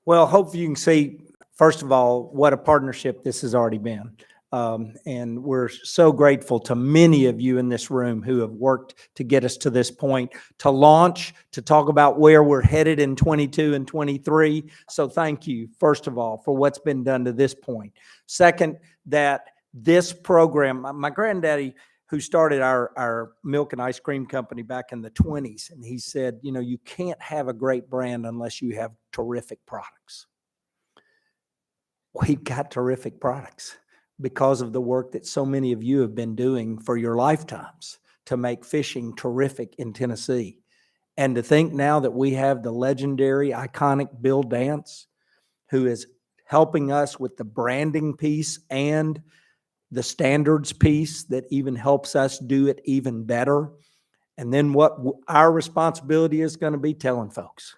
S17: Well, hopefully you can see, first of all, what a partnership this has already been. And we're so grateful to many of you in this room who have worked to get us to this point, to launch, to talk about where we're headed in 22 and 23. So thank you, first of all, for what's been done to this point. Second, that this program, my granddaddy, who started our milk and ice cream company back in the 20s, and he said, you know, you can't have a great brand unless you have terrific products. We've got terrific products because of the work that so many of you have been doing for your lifetimes to make fishing terrific in Tennessee. And to think now that we have the legendary, iconic Bill Dance, who is helping us with the branding piece and the standards piece that even helps us do it even better. And then what our responsibility is going to be, telling folks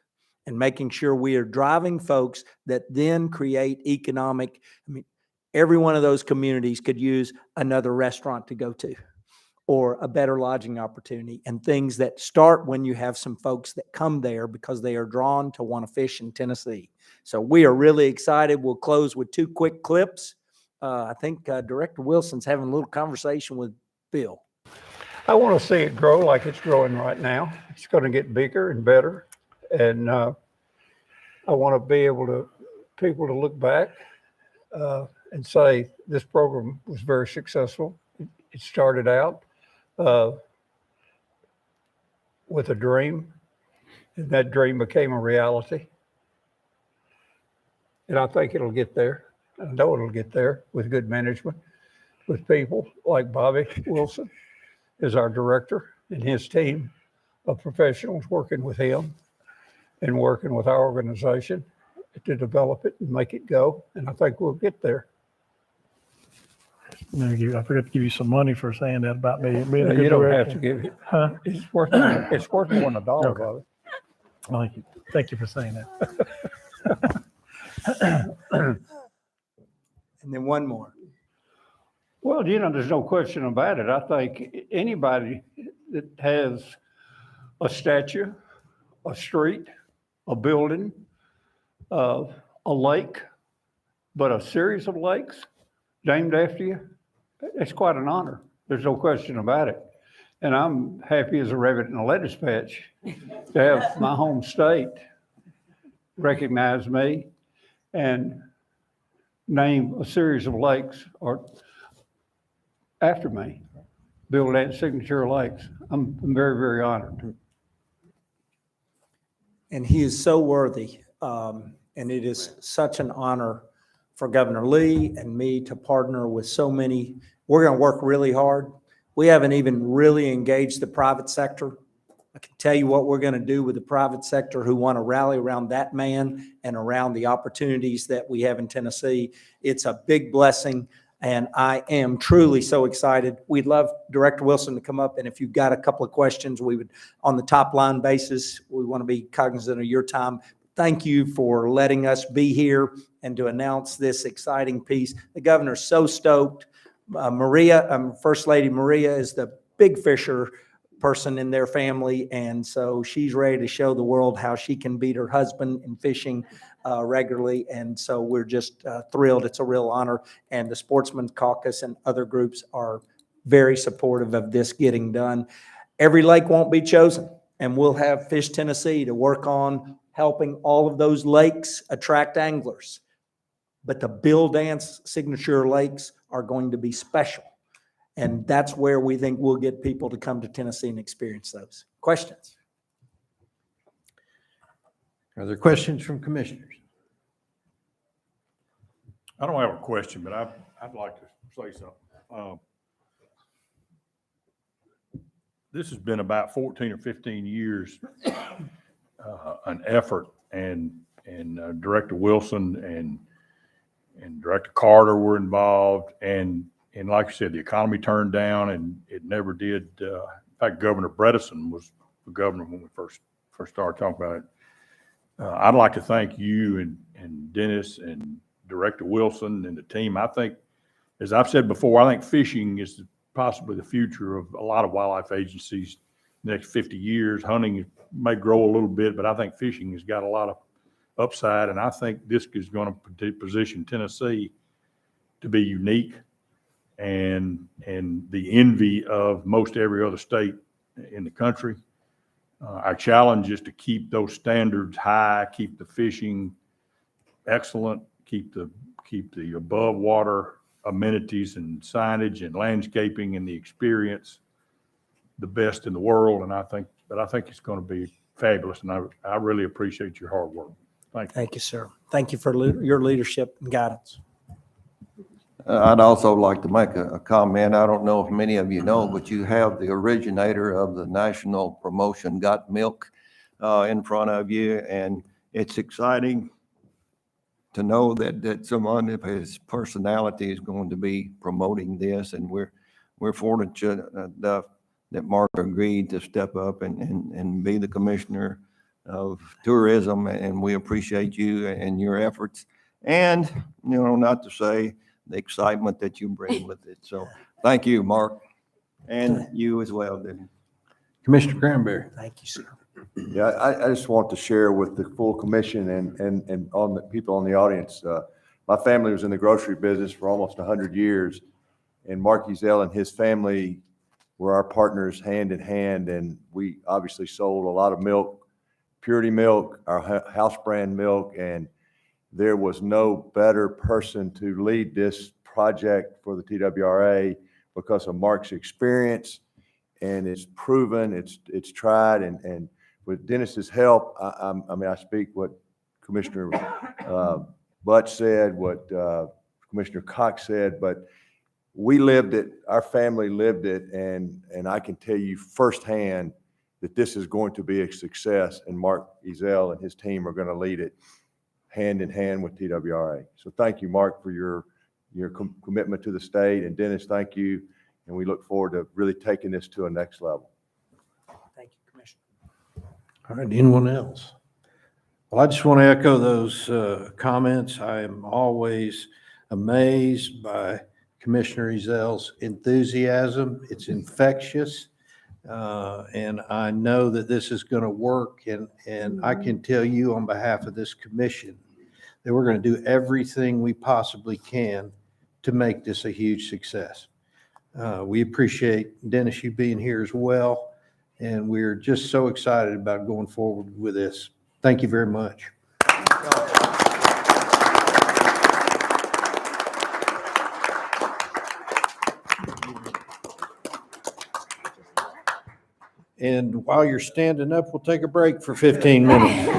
S17: and making sure we are driving folks that then create economic. I mean, every one of those communities could use another restaurant to go to, or a better lodging opportunity, and things that start when you have some folks that come there because they are drawn to want to fish in Tennessee. So we are really excited. We'll close with 2 quick clips. I think Director Wilson's having a little conversation with Bill.
S16: I want to see it grow like it's growing right now. It's going to get bigger and better. And I want to be able to, people to look back and say, this program was very successful. It started out with a dream, and that dream became a reality. And I think it'll get there. I know it'll get there with good management, with people like Bobby Wilson is our director, and his team of professionals working with him and working with our organization to develop it and make it go. And I think we'll get there.
S15: I forgot to give you some money for saying that about me. Being a
S16: No,
S15: good
S16: you don't
S15: director.
S16: have to give it.
S15: Huh?
S16: It's worth more than $1,
S15: Okay.
S16: Bobby.
S15: Thank you. Thank you for saying that.
S17: And then one more.
S16: Well, you know, there's no question about it. I think anybody that has a statue, a street, a building, a lake, but a series of lakes named after you, it's quite an honor. There's no question about it. And I'm happy as a rabbit in a lettuce patch to have my home state recognize me and name a series of lakes or after me, Bill Dance Signature Lakes. I'm very, very honored.
S17: And he is so worthy. And it is such an honor for Governor Lee and me to partner with so many. We're going to work really hard. We haven't even really engaged the private sector. I can tell you what we're going to do with the private sector who want to rally around that man and around the opportunities that we have in Tennessee. It's a big blessing, and I am truly so excited. We'd love Director Wilson to come up, and if you've got a couple of questions, we would, on the top line basis, we want to be cognizant of your time. Thank you for letting us be here and to announce this exciting piece. The governor's so stoked. First Lady Maria is the big fisher person in their family, and so she's ready to show the world how she can beat her husband in fishing regularly, and so we're just thrilled. It's a real honor, and the Sportsman's Caucus and other groups are very supportive of this getting done. Every lake won't be chosen, and we'll have Fish Tennessee to work on helping all of those lakes attract anglers, but the Bill Dance signature lakes are going to be special. And that's where we think we'll get people to come to Tennessee and experience those. Questions?
S1: Are there questions from commissioners?
S12: I don't have a question, but I'd like to say something. this has been about 14 or 15 years, an effort, and Director Wilson and Director Carter were involved, and like I said, the economy turned down, and it never did. In fact, Governor Bredesen was the governor when we first started talking about it. I'd like to thank you and Dennis and Director Wilson and the team. I think, as I've said before, I think fishing is possibly the future of a lot of wildlife agencies the next 50 years. Hunting may grow a little bit, but I think fishing has got a lot of upside, and I think this is going to position Tennessee to be unique and the envy of most every other state in the country. Our challenge is to keep those standards high, keep the fishing excellent, keep the above water amenities and signage and landscaping and the experience the best in the world. And I think it's going to be fabulous. And I really appreciate your hard work. Thank you.
S17: Thank you, sir. Thank you for your leadership and guidance.
S13: I'd also like to make a comment. I don't know if many of you know, but you have the originator of the national promotion, Got Milk, in front of you. And it's exciting to know that someone of his personality is going to be promoting this. And we're fortunate enough that Mark agreed to step up and be the commissioner of tourism. And we appreciate you and your efforts. And, not to say the excitement that you bring with it. So thank you, Mark, and you as well, Dennis.
S1: Commissioner Cranberry.
S17: Thank you, sir.
S19: Yeah, I just want to share with the full commission and on the people in the audience. My family was in the grocery business for almost 100 years, and Mark Ezell and his family were our partners hand in hand, and we obviously sold a lot of milk, purity milk, our house brand milk, and there was no better person to lead this project for the TWRA because of Mark's experience, and it's proven, it's tried, and with Dennis's help, I mean, I speak what Commissioner Butch said, what Commissioner Cox said, but we lived it, our family lived it, and I can tell you firsthand that this is going to be a success, and Mark Ezell and his team are going to lead it hand in hand with TWRA. So thank you, Mark, for your commitment to the state, and Dennis, thank you, and we look forward to really taking this to a next level.
S17: Thank you, Commissioner.
S1: All right, anyone else? Well, I just want to echo those comments. I am always amazed by Commissioner Ezell's enthusiasm. It's infectious, and I know that this is going to work, and I can tell you on behalf of this commission that we're going to do everything we possibly can to make this a huge success. We appreciate, Dennis, you being here as well, and we're just so excited about going forward with this. Thank you very much. And while you're standing up, we'll take a break for 15 minutes.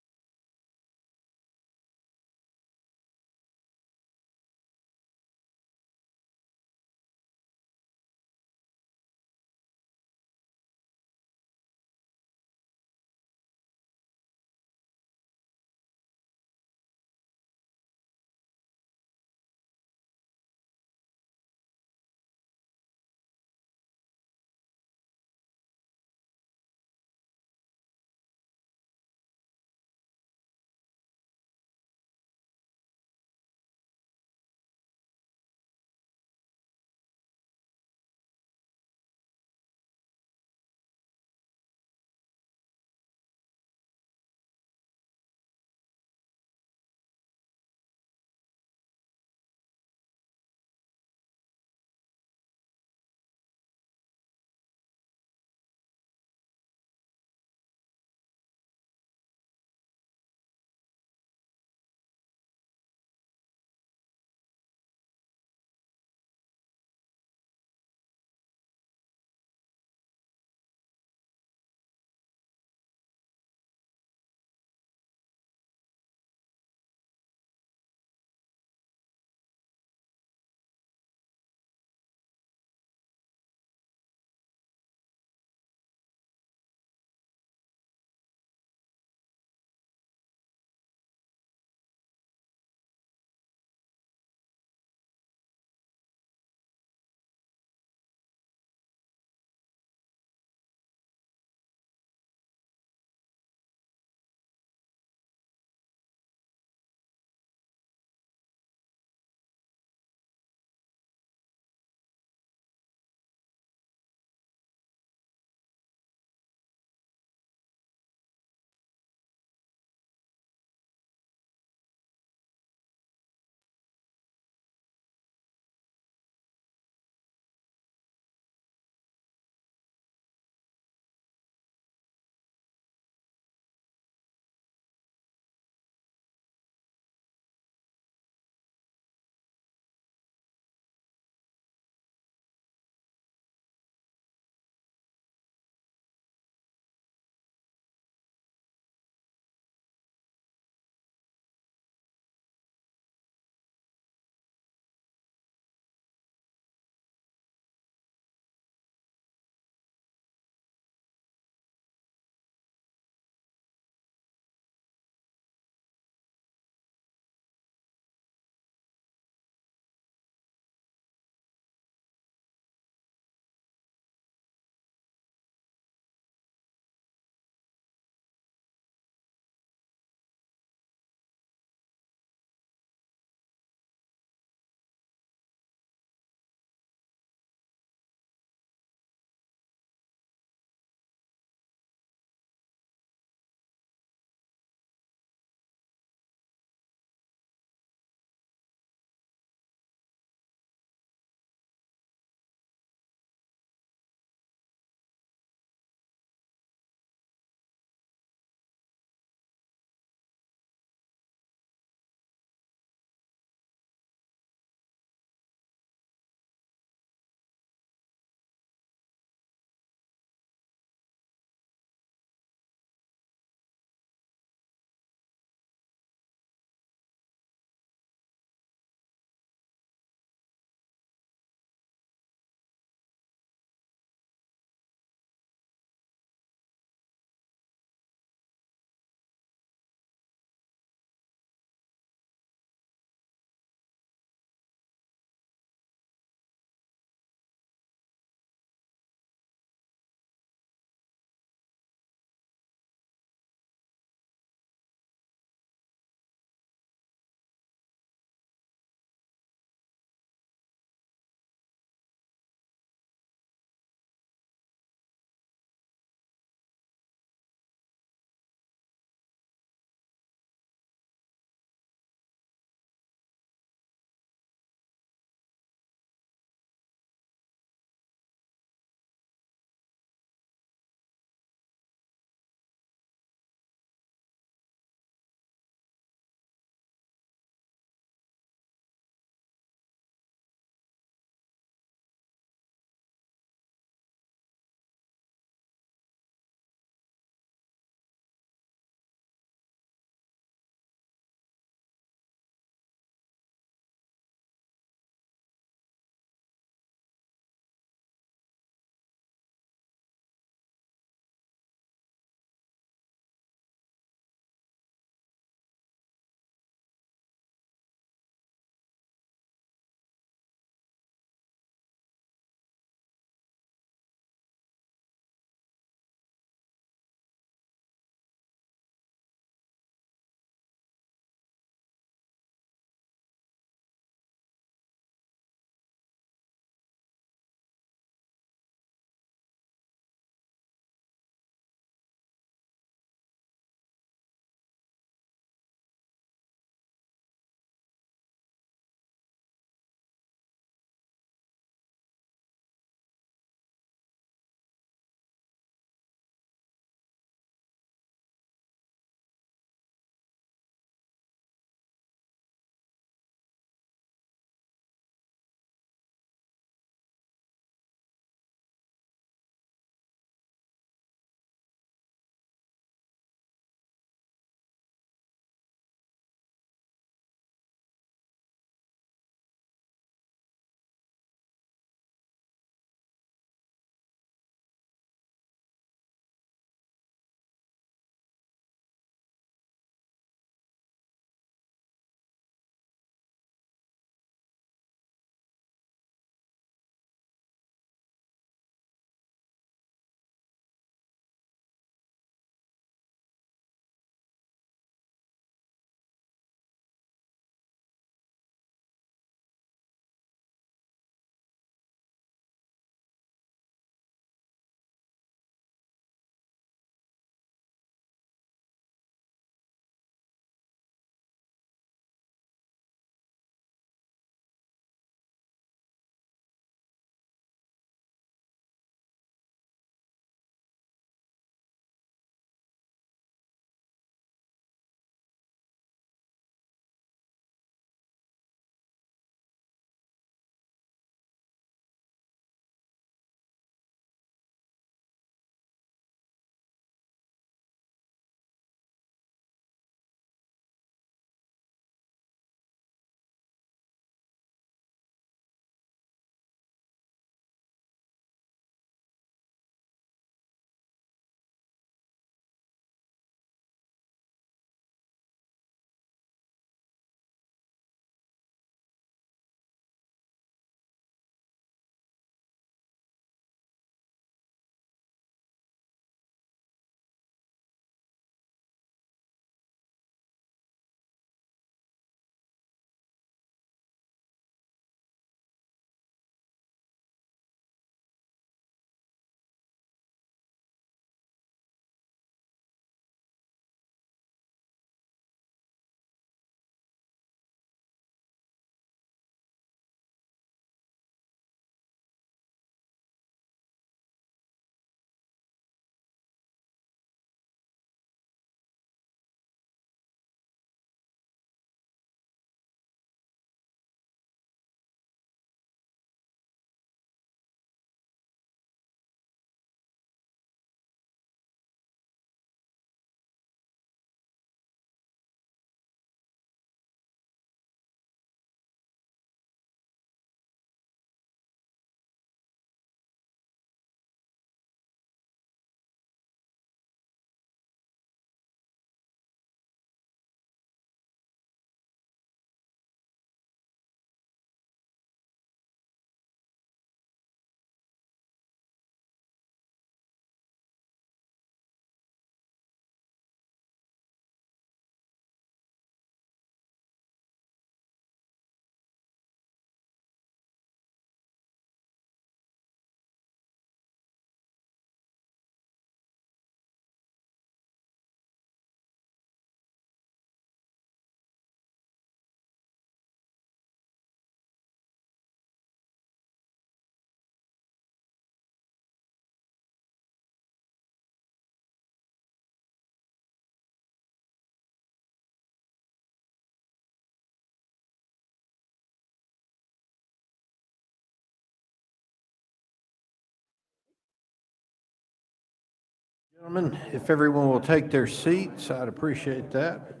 S1: Gentlemen, if everyone will take their seats, I'd appreciate that.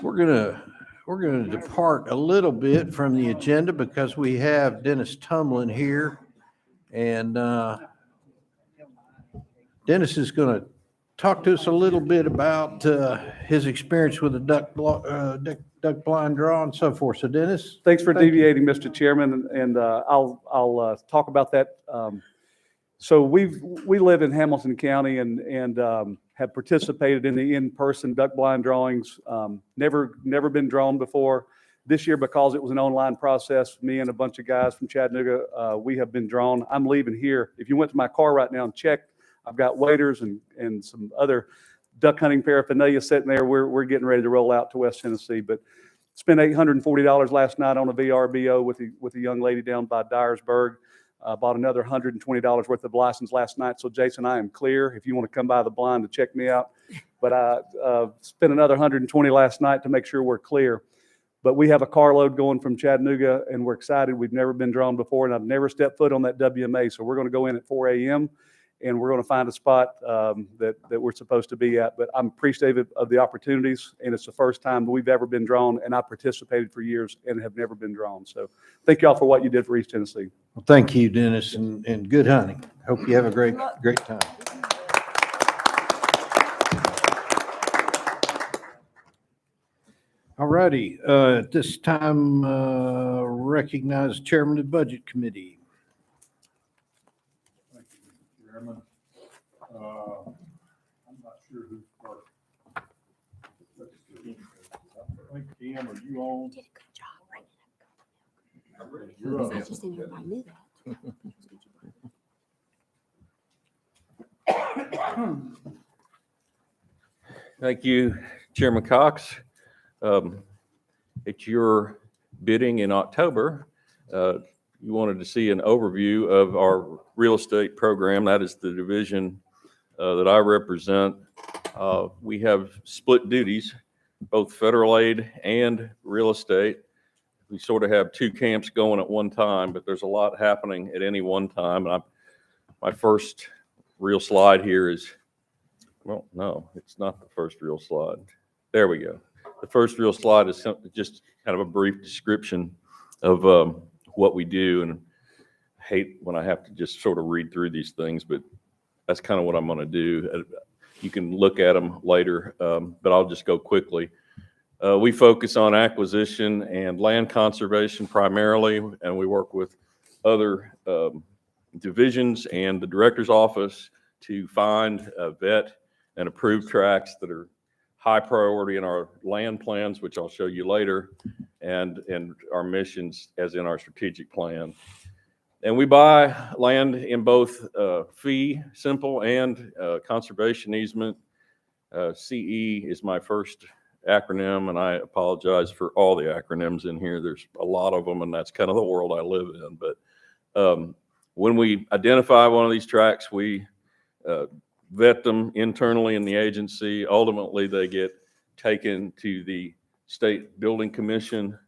S1: We're gonna depart a little bit from the agenda because we have Dennis Tumlin here. And Dennis is gonna talk to us a little bit about his experience with the duck blind draw and so forth. So Dennis?
S18: Thanks for
S1: thank you.
S18: deviating, Mr. Chairman, and I'll talk about that. So we live in Hamilton County and have participated in the in-person duck blind drawings. Never been drawn before. This year, because it was an online process, me and a bunch of guys from Chattanooga, we have been drawn. I'm leaving here. If you went to my car right now and checked, I've got waders and some other duck hunting paraphernalia sitting there. We're getting ready to roll out to West Tennessee, but spent $840 last night on a VRBO with a young lady down by Dyersburg. Bought another $120 worth of license last night. So Jason, I am clear if you want to come by the blind to check me out. But I spent another $120 last night to make sure we're clear. But we have a carload going from Chattanooga and we're excited. We've never been drawn before and I've never stepped foot on that WMA. So we're going to go in at 4 a.m. and we're going to find a spot that we're supposed to be at. But I'm appreciative of the opportunities, and it's the first time that we've ever been drawn, and I participated for years and have never been drawn. So thank y'all for what you did for East Tennessee.
S1: Well, thank you, Dennis, and good hunting. Hope you have a great time. All righty, at this time, recognize Chairman of the Budget Committee.
S12: Thank you, Mr. Chairman. I'm not sure who's first. I think, Tim, are you on?
S6: You did a good job bringing it up. I just didn't everybody knew that.
S20: Thank you, Chairman Cox. At your bidding in October, you wanted to see an overview of our real estate program. That is the division that I represent. We have split duties, both federal aid and real estate. We sort of have two camps going at one time, but there's a lot happening at any one time. And my first real slide here is, well, no, it's not the first real slide. There we go. The first real slide is just kind of a brief description of what we do. And I hate when I have to just sort of read through these things, but that's kind of what I'm going to do. You can look at them later, but I'll just go quickly. We focus on acquisition and land conservation primarily, and we work with other divisions and the director's office to find, vet, and approve tracts that are high priority in our land plans, which I'll show you later, and our missions as in our strategic plan. And we buy land in both fee simple and conservation easement. CE is my first acronym, and I apologize for all the acronyms in here. There's a lot of them, and that's kind of the world I live in. But when we identify one of these tracts, we vet them internally in the agency. Ultimately, they get taken to the State Building Commission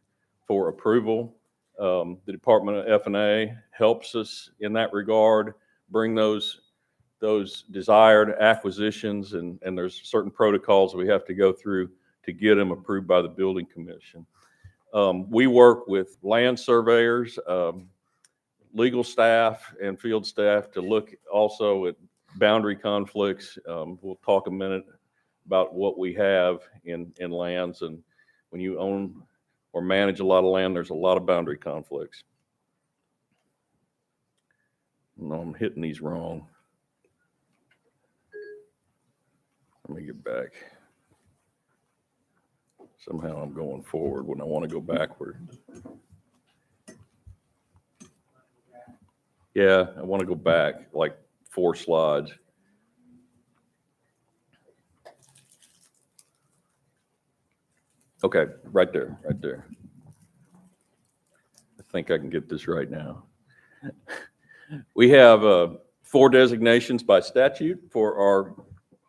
S20: for approval. The Department of F&A helps us in that regard, bring those desired acquisitions, and there's certain protocols we have to go through to get them approved by the Building Commission. We work with land surveyors, legal staff, and field staff to look also at boundary conflicts. We'll talk a minute about what we have in lands, and when you own or manage a lot of land, there's a lot of boundary conflicts. No, I'm hitting these wrong. Let me get back. Somehow I'm going forward when I want to go backward. Yeah, I want to go back like 4 slides. Okay, right there, right there. I think I can get this right now. We have 4 designations by statute for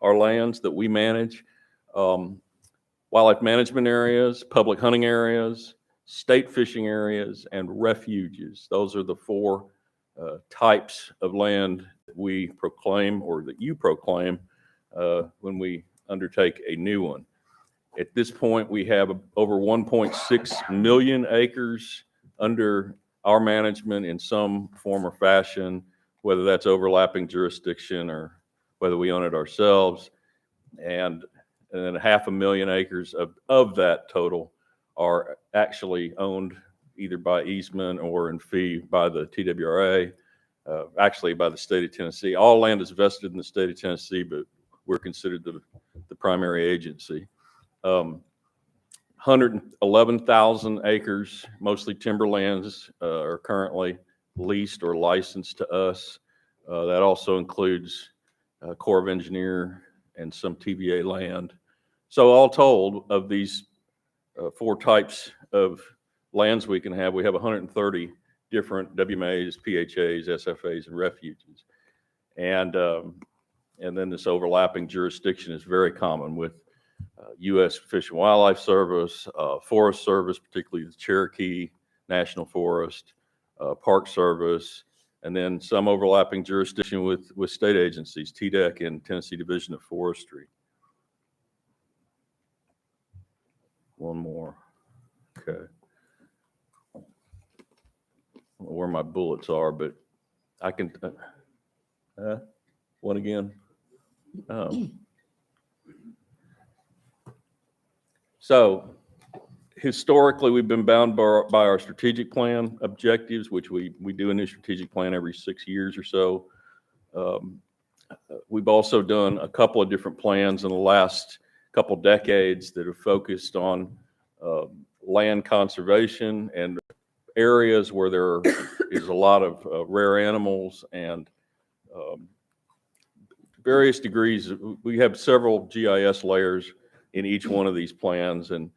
S20: our lands that we manage. While wildlife management areas, public hunting areas, state fishing areas, and refuges. Those are the four types of land that we proclaim, or that you proclaim, when we undertake a new one. At this point, we have over 1.6 million acres under our management in some form or fashion, whether that's overlapping jurisdiction or whether we own it ourselves. And then 500,000 acres of that total are actually owned either by easement or in fee by the TWRA, actually by the state of Tennessee. All land is vested in the state of Tennessee, but we're considered the primary agency. 111,000 acres, mostly timberlands, are currently leased or licensed to us. That also includes Corps of Engineer and some TVA land. So all told, of these four types of lands we can have, we have 130 different WMAs, PHAs, SFAs, and refuges. And then this overlapping jurisdiction is very common with U.S. Fish and Wildlife Service, Forest Service, particularly the Cherokee National Forest, Park Service, and then some overlapping jurisdiction with state agencies, TDEC and Tennessee Division of Forestry. One more. Okay. I don't know where my bullets are, but I can, one again. So historically, we've been bound by our strategic plan objectives, which we do a new strategic plan every 6 years or so. We've also done a couple of different plans in the last couple decades that have focused on land conservation and areas where there is a lot of rare animals and various degrees. We have several GIS layers in each one of these plans, and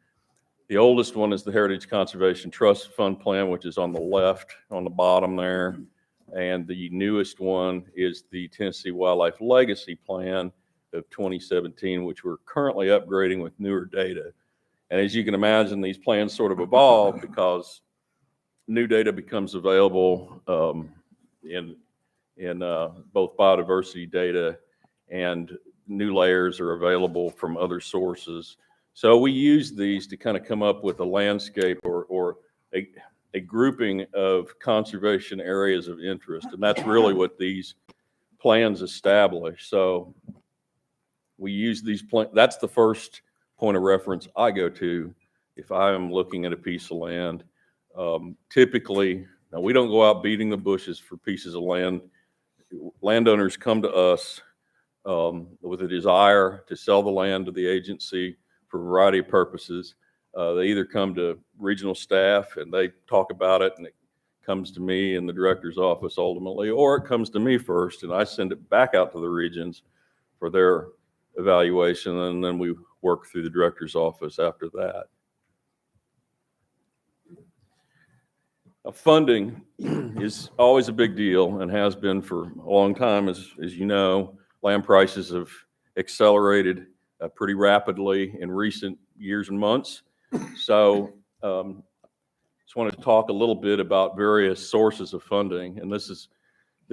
S20: the oldest one is the Heritage Conservation Trust Fund Plan, which is on the left, on the bottom there. And the newest one is the Tennessee Wildlife Legacy Plan of 2017, which we're currently upgrading with newer data. And as you can imagine, these plans sort of evolve because new data becomes available in both biodiversity data, and new layers are available from other sources. So we use these to kind of come up with a landscape or a grouping of conservation areas of interest. And that's really what these plans establish. So we use these plans. That's the first point of reference I go to if I am looking at a piece of land. Typically, now we don't go out beating the bushes for pieces of land. Landowners come to us with a desire to sell the land to the agency for a variety of purposes. They either come to regional staff and they talk about it, and it comes to me in the director's office ultimately, or it comes to me first and I send it back out to the regions for their evaluation, and then we work through the director's office after that. Funding is always a big deal and has been for a long time. As you know, land prices have accelerated pretty rapidly in recent years and months. So just wanted to talk a little bit about various sources of funding. And this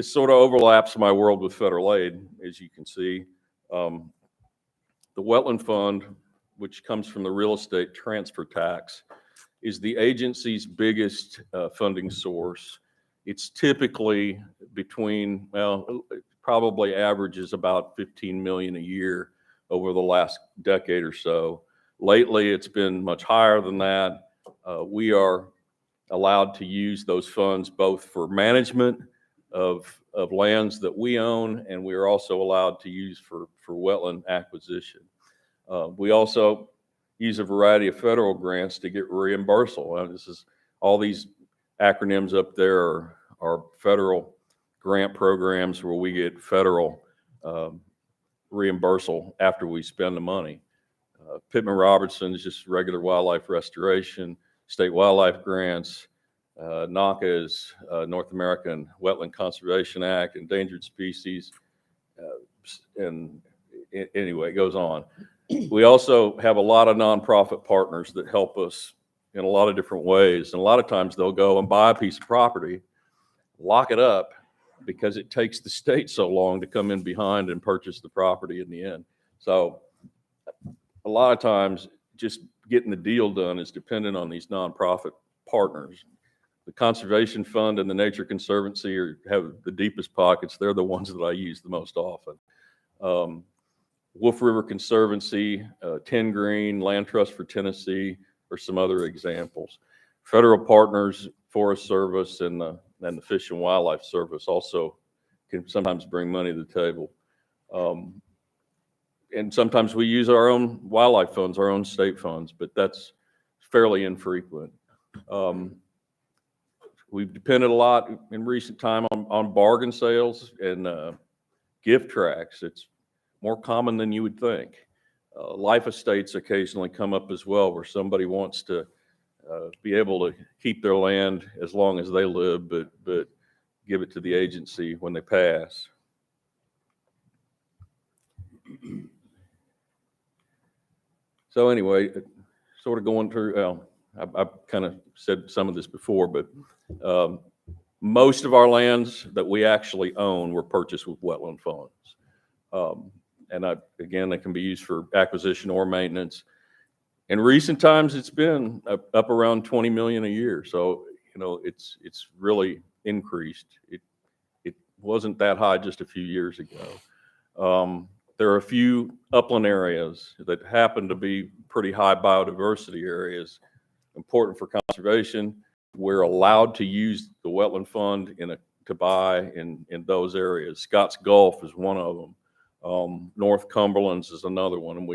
S20: sort of overlaps my world with federal aid, as you can see. The Wetland Fund, which comes from the real estate transfer tax, is the agency's biggest funding source. It's typically between, well, it probably averages about $15 million a year over the last decade or so. Lately, it's been much higher than that. We are allowed to use those funds both for management of lands that we own, and we are also allowed to use for wetland acquisition. We also use a variety of federal grants to get reimbursable. This is all these acronyms up there are federal grant programs where we get federal reimbursal after we spend the money. Pittman-Robertson is just regular wildlife restoration, state wildlife grants. NACA is North American Wetland Conservation Act, endangered species, and anyway, it goes on. We also have a lot of nonprofit partners that help us in a lot of different ways. And a lot of times they'll go and buy a piece of property, lock it up, because it takes the state so long to come in behind and purchase the property in the end. So a lot of times just getting the deal done is dependent on these nonprofit partners. The Conservation Fund and the Nature Conservancy have the deepest pockets. They're the ones that I use the most often. Wolf River Conservancy, 10 Green, Land Trust for Tennessee are some other examples. Federal partners, Forest Service and the Fish and Wildlife Service also can sometimes bring money to the table. And sometimes we use our own wildlife funds, our own state funds, but that's fairly infrequent. We've depended a lot in recent time on bargain sales and gift tracts. It's more common than you would think. Life estates occasionally come up as well, where somebody wants to be able to keep their land as long as they live, but give it to the agency when they pass. So anyway, sort of going through, I've kind of said some of this before, but most of our lands that we actually own were purchased with wetland funds. And again, they can be used for acquisition or maintenance. In recent times, it's been up around 20 million a year. So, you know, it's really increased. It wasn't that high just a few years ago. There are a few upland areas that happen to be pretty high biodiversity areas, important for conservation. We're allowed to use the wetland fund to buy in those areas. Scotts Gulf is one of them. North Cumberland's is another one.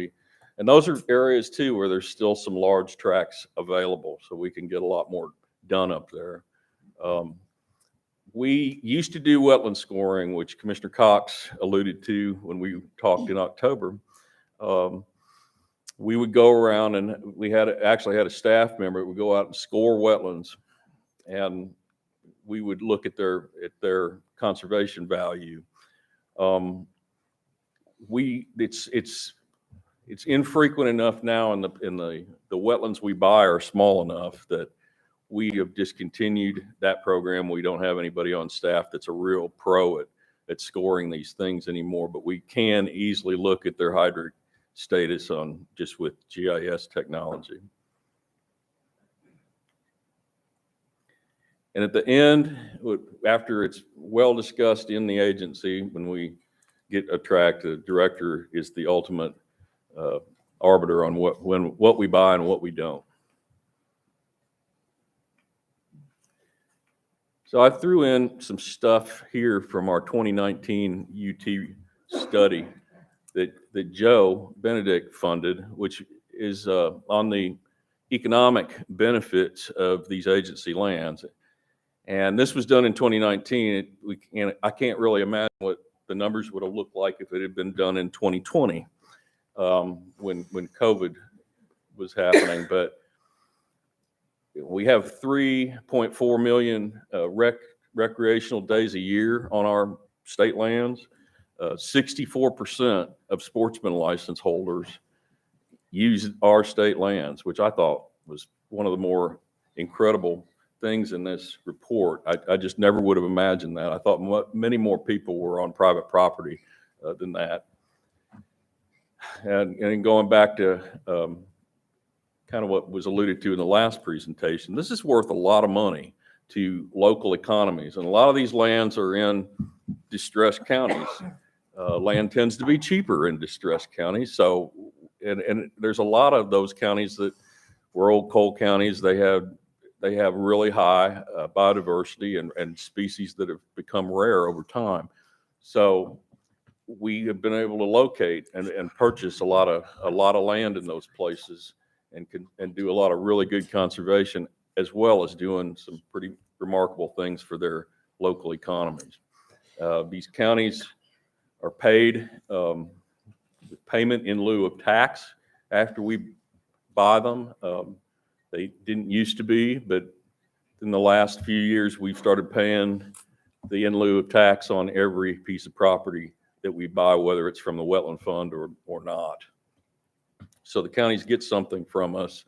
S20: And those are areas too where there's still some large tracts available, so we can get a lot more done up there. We used to do wetland scoring, which Commissioner Cox alluded to when we talked in October. We would go around, and we actually had a staff member that would go out and score wetlands, and we would look at their conservation value. It's infrequent enough now, and the wetlands we buy are small enough that we have discontinued that program. We don't have anybody on staff that's a real pro at scoring these things anymore, but we can easily look at their hydric status just with GIS technology. And at the end, after it's well discussed in the agency, when we get a tract, the director is the ultimate arbiter on what we buy and what we don't. So I threw in some stuff here from our 2019 UT study that Joe Benedict funded, which is on the economic benefits of these agency lands. And this was done in 2019. I can't really imagine what the numbers would have looked like if it had been done in 2020 when COVID was happening. But we have 3.4 million recreational days a year on our state lands. 64% of sportsman license holders use our state lands, which I thought was one of the more incredible things in this report. I just never would have imagined that. I thought many more people were on private property than that. And going back to kind of what was alluded to in the last presentation, this is worth a lot of money to local economies. And a lot of these lands are in distressed counties. Land tends to be cheaper in distressed counties. So, and there's a lot of those counties that were old coal counties. They have really high biodiversity and species that have become rare over time. So we have been able to locate and purchase a lot of land in those places and do a lot of really good conservation, as well as doing some pretty remarkable things for their local economies. These counties are paid with payment in lieu of tax after we buy them. They didn't used to be, but in the last few years, we've started paying the in lieu of tax on every piece of property that we buy, whether it's from the wetland fund or not. So the counties get something from us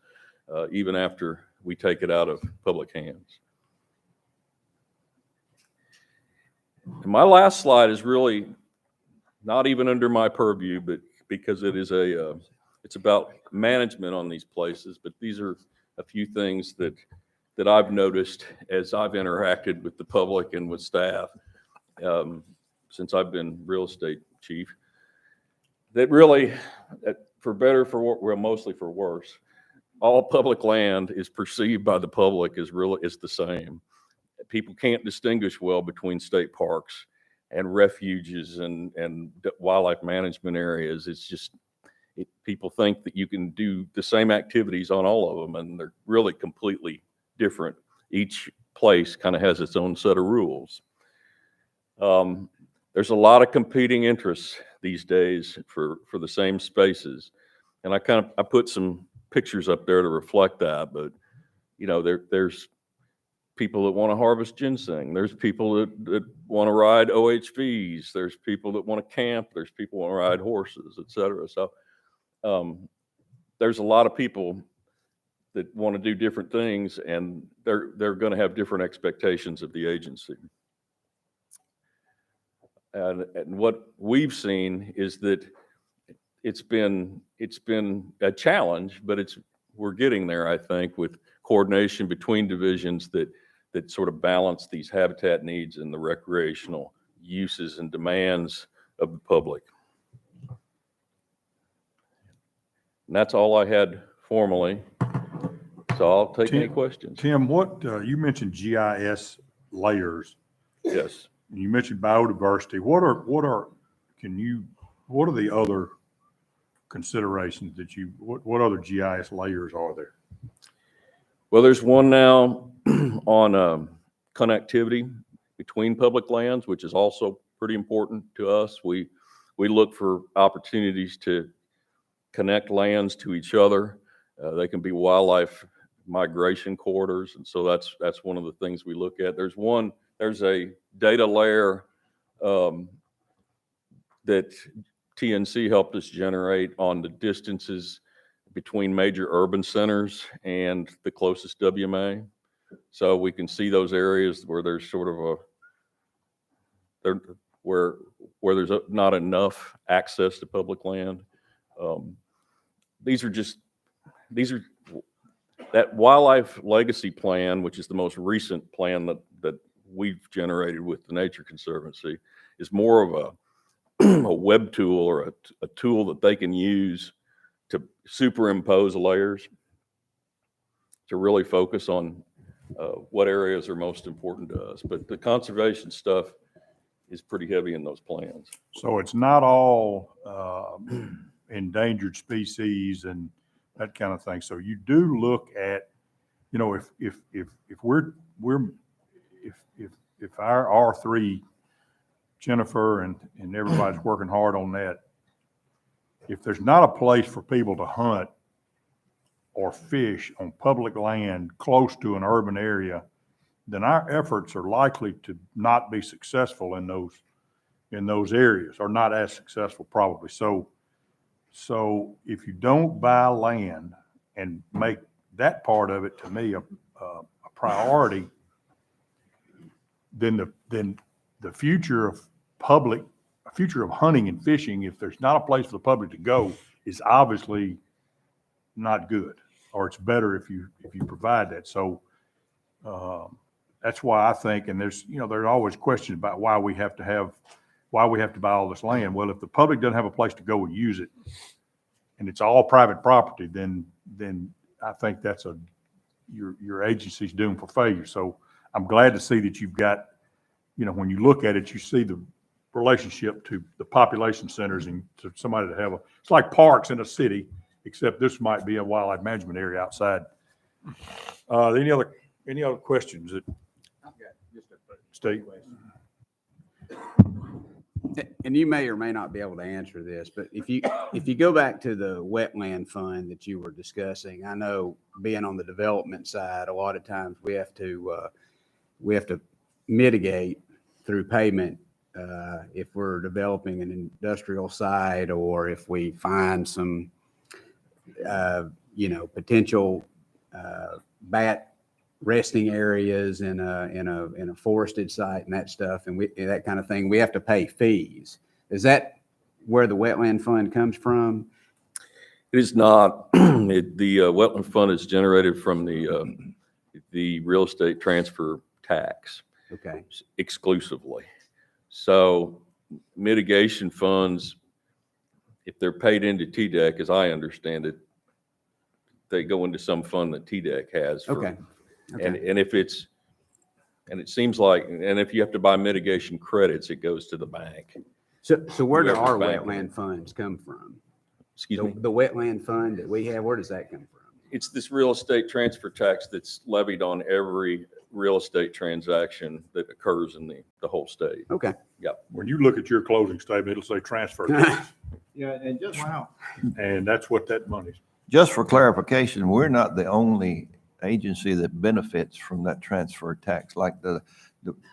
S20: even after we take it out of public hands. And my last slide is really not even under my purview, but because it is it's about management on these places. But these are a few things that I've noticed as I've interacted with the public and with staff since I've been real estate chief. That really, for better, for well, mostly for worse, all public land is perceived by the public as the same. People can't distinguish well between state parks and refuges and wildlife management areas. It's just, people think that you can do the same activities on all of them, and they're really completely different. Each place kind of has its own set of rules. There's a lot of competing interests these days for the same spaces. And I put some pictures up there to reflect that, but you know, there's people that want to harvest ginseng. There's people that want to ride OHVs. There's people that want to camp. There's people who want to ride horses, et cetera. So there's a lot of people that want to do different things, and they're going to have different expectations of the agency. And what we've seen is that it's been a challenge, but we're getting there, I think, with coordination between divisions that sort of balance these habitat needs and the recreational uses and demands of the public. And that's all I had formally. So I'll take any questions.
S12: Tim, what you mentioned GIS layers.
S20: Yes.
S12: You mentioned biodiversity. What are the other considerations that what other GIS layers are there?
S20: Well, there's one now on connectivity between public lands, which is also pretty important to us. We look for opportunities to connect lands to each other. They can be wildlife migration corridors, and so that's one of the things we look at. There's a data layer that TNC helped us generate on the distances between major urban centers and the closest WMA. So we can see those areas where there's sort of where there's not enough access to public land. These are that wildlife legacy plan, which is the most recent plan that we've generated with the Nature Conservancy, is more of a web tool or a tool that they can use to superimpose layers to really focus on what areas are most important to us. But the conservation stuff is pretty heavy in those plans.
S12: So it's not all endangered species and that kind of thing. So you do look at, you know, if our R3, Jenifer and everybody's working hard on that, if there's not a place for people to hunt or fish on public land close to an urban area, then our efforts are likely to not be successful in those areas, or not as successful probably. So if you don't buy land and make that part of it, to me, a priority, then the future of hunting and fishing, if there's not a place for the public to go, is obviously not good, or it's better if you provide that. So that's why I think, and there's always questions about why we have to buy all this land. Well, if the public doesn't have a place to go and use it, and it's all private property, then I think that's your agency's doomed for failure. So I'm glad to see that you've got, when you look at it, you see the relationship to the population centers and to somebody to have it's like parks in a city, except this might be a wildlife management area outside. Any other questions that Steve?
S21: And you may or may not be able to answer this, but if you go back to the wetland fund that you were discussing, I know being on the development side, a lot of times we have to mitigate through payment if we're developing an industrial site, or if we find some potential bat resting areas in a forested site and that stuff, and that kind of thing, we have to pay fees. Is that where the wetland fund comes from?
S20: It is not. The wetland fund is generated from the real estate transfer tax.
S21: Okay.
S20: Exclusively. So mitigation funds, if they're paid into TDEC, as I understand it, they go into some fund that TDEC has.
S21: Okay.
S20: And if it's, and it seems like, and if you have to buy mitigation credits, it goes to the bank.
S21: So where do
S20: Whoever's
S21: our
S20: banking
S21: wetland funds come from?
S20: Excuse me?
S21: The wetland fund that we have, where does that come from?
S20: It's this real estate transfer tax that's levied on every real estate transaction that occurs in the whole state.
S21: Okay.
S20: Yep.
S12: When you look at your closing statement, it'll say transfer tax,
S13: Yeah, and just,
S12: and that's what that money's.
S13: just for clarification, we're not the only agency that benefits from that transfer tax, like the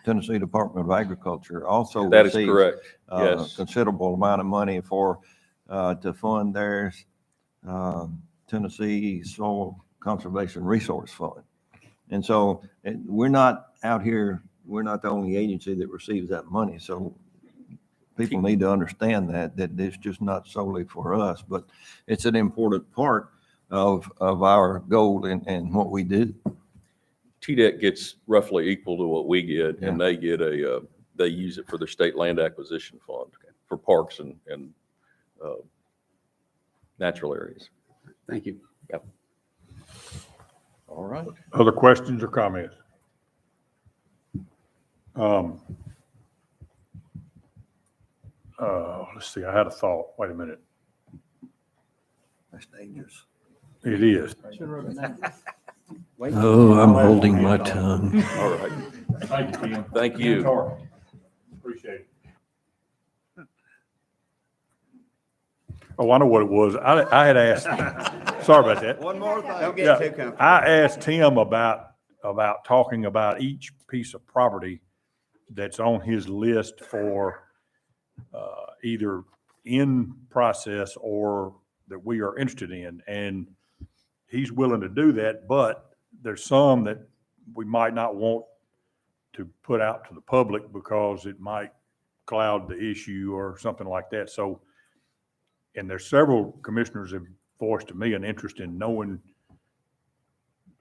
S13: Tennessee Department of Agriculture also
S20: That is
S13: receives,
S20: correct. Yes.
S13: considerable amount of money to fund their Tennessee Soil Conservation Resource Fund. And so we're not out here, we're not the only agency that receives that money. So people need to understand that it's just not solely for us, but it's an important part of our goal and what we do.
S20: TDEC gets roughly equal to what we get, and they get they use it for their state land acquisition fund for parks and natural areas.
S21: Thank you.
S20: Yep.
S1: All right.
S12: Other questions or comments? Let's see, I had a thought. Wait a minute.
S13: That's dangerous.
S12: It is.
S1: Oh, I'm holding my tongue.
S20: All right.
S12: Thank you, Tim.
S20: Thank you.
S12: Appreciate it. Oh, I know what it was. I had asked, sorry about that.
S21: One more thing. Don't get
S12: Yeah,
S21: too comfortable.
S12: I asked Tim about talking about each piece of property that's on his list for either in process or that we are interested in. And he's willing to do that, but there's some that we might not want to put out to the public because it might cloud the issue or something like that. So, and there's several commissioners have voiced to me an interest in knowing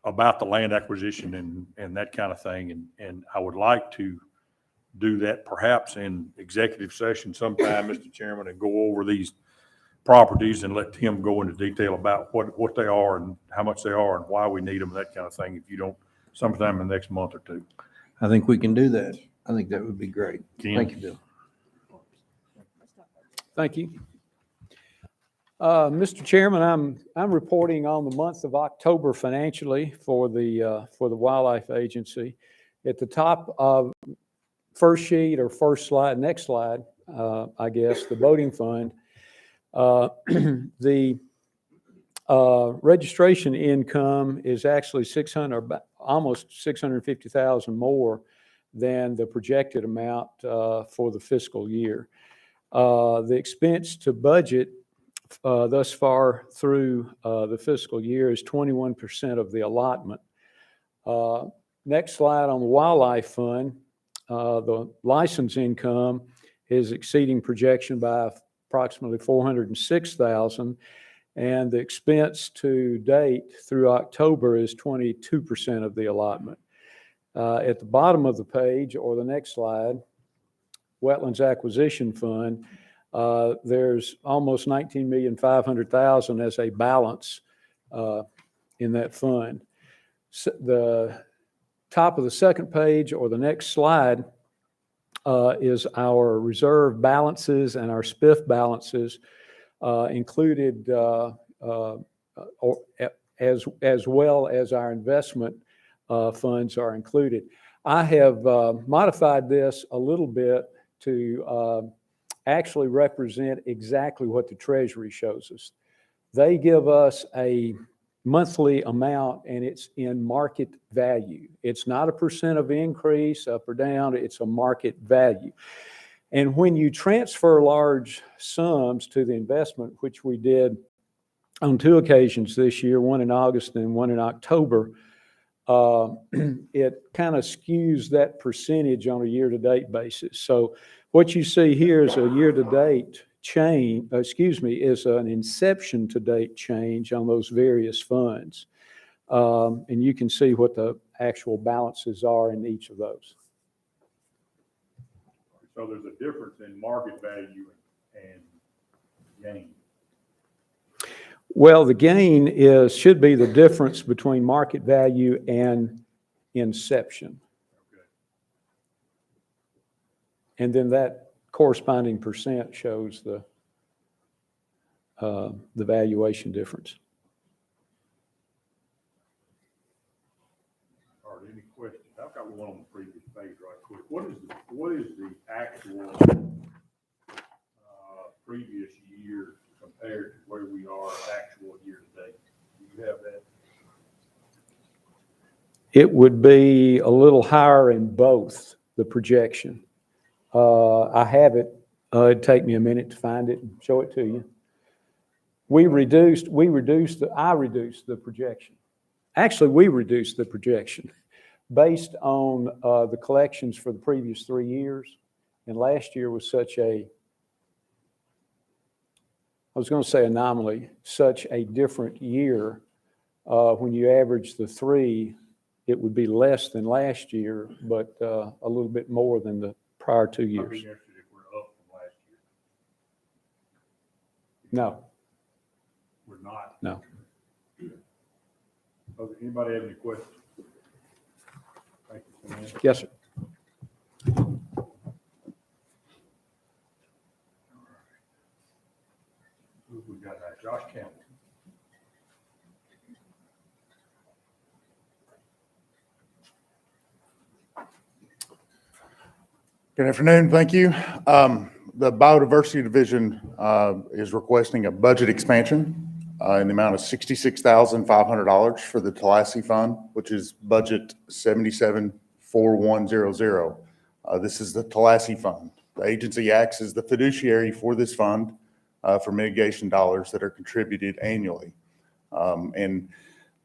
S12: about the land acquisition and that kind of thing. And I would like to do that perhaps in executive session sometime, Mr. Chairman, and go over these properties and let Tim go into detail about what they are and how much they are and why we need them, that kind of thing, if you don't, sometime in the next month or two.
S1: I think we can do that. I think that would be great.
S12: Ken?
S1: Thank you, Bill.
S15: Thank you. Mr. Chairman, I'm reporting on the month of October financially for the Wildlife Agency. At the top of first sheet or first slide, next slide, I guess, the boating fund, the registration income is actually almost $650,000 more than the projected amount for the fiscal year. The expense to budget thus far through the fiscal year is 21% of the allotment. Next slide on the Wildlife Fund, the license income is exceeding projection by approximately $406,000, and the expense to date through October is 22% of the allotment. At the bottom of the page, or the next slide, Wetlands Acquisition Fund, there's almost $19,500,000 as a balance in that fund. So the top of the second page, or the next slide, is our reserve balances and our SPIF balances included, as well as our investment funds are included. I have modified this a little bit to actually represent exactly what the Treasury shows us. They give us a monthly amount and it's in market value. It's not a percent of increase up or down, it's a market value. And when you transfer large sums to the investment, which we did
S16: on 2 occasions this year, one in August and one in October, it kind of skews that percentage on a year-to-date basis. So what you see here is a year-to-date change, is an inception-to-date change on those various funds. And you can see what the actual balances are in each of those.
S12: So there's a difference in market value and gain.
S16: Well, the gain should be the difference between market value and inception. And then that corresponding percent shows the valuation difference.
S12: All right, any questions? I've got one on the previous page right quick. What is the actual previous year compared to where we are actual year to date? Do you have that?
S16: It would be a little higher in both the projection. I have it. It'd take me a minute to find it and show it to you. I reduced the projection. Actually, we reduced the projection based on the collections for the previous 3 years. And last year was such a anomaly, such a different year. When you average the 3, it would be less than last year, but a little bit more than the prior 2 years.
S12: I'd be interested if we're up from last year.
S16: No.
S12: We're not.
S16: No.
S12: Okay, anybody have any questions? Thank you, Sam.
S16: Yes, sir.
S12: Who we got now? Josh Campbell.
S2: Good afternoon, thank you. The Biodiversity Division is requesting a budget expansion in the amount of $66,500 for the Tallassee Fund, which is budget 774100. This is the Tallassee Fund. The agency acts as the fiduciary for this fund for mitigation dollars that are contributed annually. And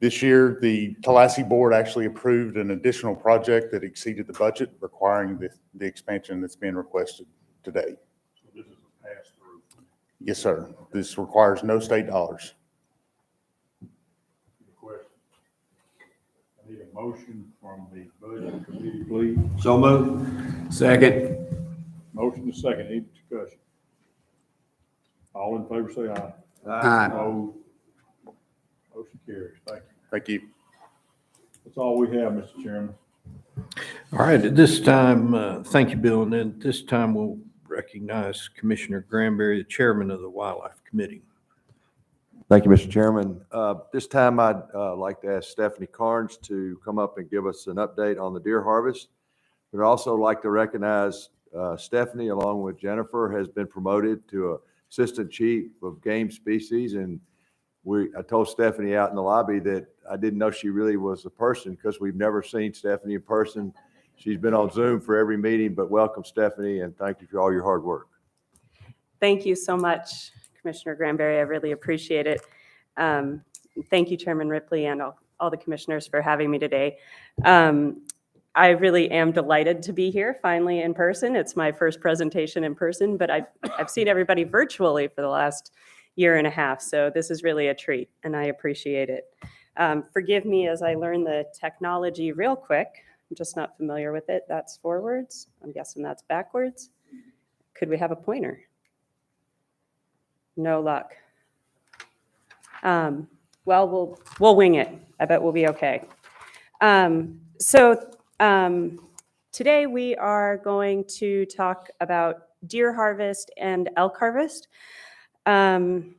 S2: this year, the Tallassee Board actually approved an additional project that exceeded the budget, requiring the expansion that's being requested today.
S12: So this is a pass-through.
S2: Yes, sir. This requires no state dollars.
S12: Any questions? I need a motion from the Budget Committee, please.
S5: So moved. Second.
S12: Motion to second, any discussion? All in favor say aye.
S5: Aye.
S12: Opposed? Motion carries. Thank you.
S2: Thank you.
S12: That's all we have, Mr. Chairman.
S1: All right, at this time, thank you, Bill. And then at this time, we'll recognize Commissioner Granberry, the Chairman of the Wildlife Committee.
S19: Thank you, Mr. Chairman. This time I'd like to ask Stephanie Karns to come up and give us an update on the deer harvest. We'd also like to recognize Stephanie, along with Jenifer, has been promoted to Assistant Chief of Game Species. And I told Stephanie out in the lobby that I didn't know she really was a person because we've never seen Stephanie in person. She's been on Zoom for every meeting, but welcome, Stephanie, and thank you for all your hard work.
S22: Thank you so much, Commissioner Granberry. I really appreciate it. Thank you, Chairman Ripley, and all the commissioners for having me today. I really am delighted to be here finally in person. It's my first presentation in person, but I've seen everybody virtually for the last year and a half, so this is really a treat, and I appreciate it. Forgive me as I learn the technology real quick. I'm just not familiar with it. That's forwards. I'm guessing that's backwards. Could we have a pointer? No luck. Well, we'll wing it. I bet we'll be okay. Today we are going to talk about deer harvest and elk harvest. And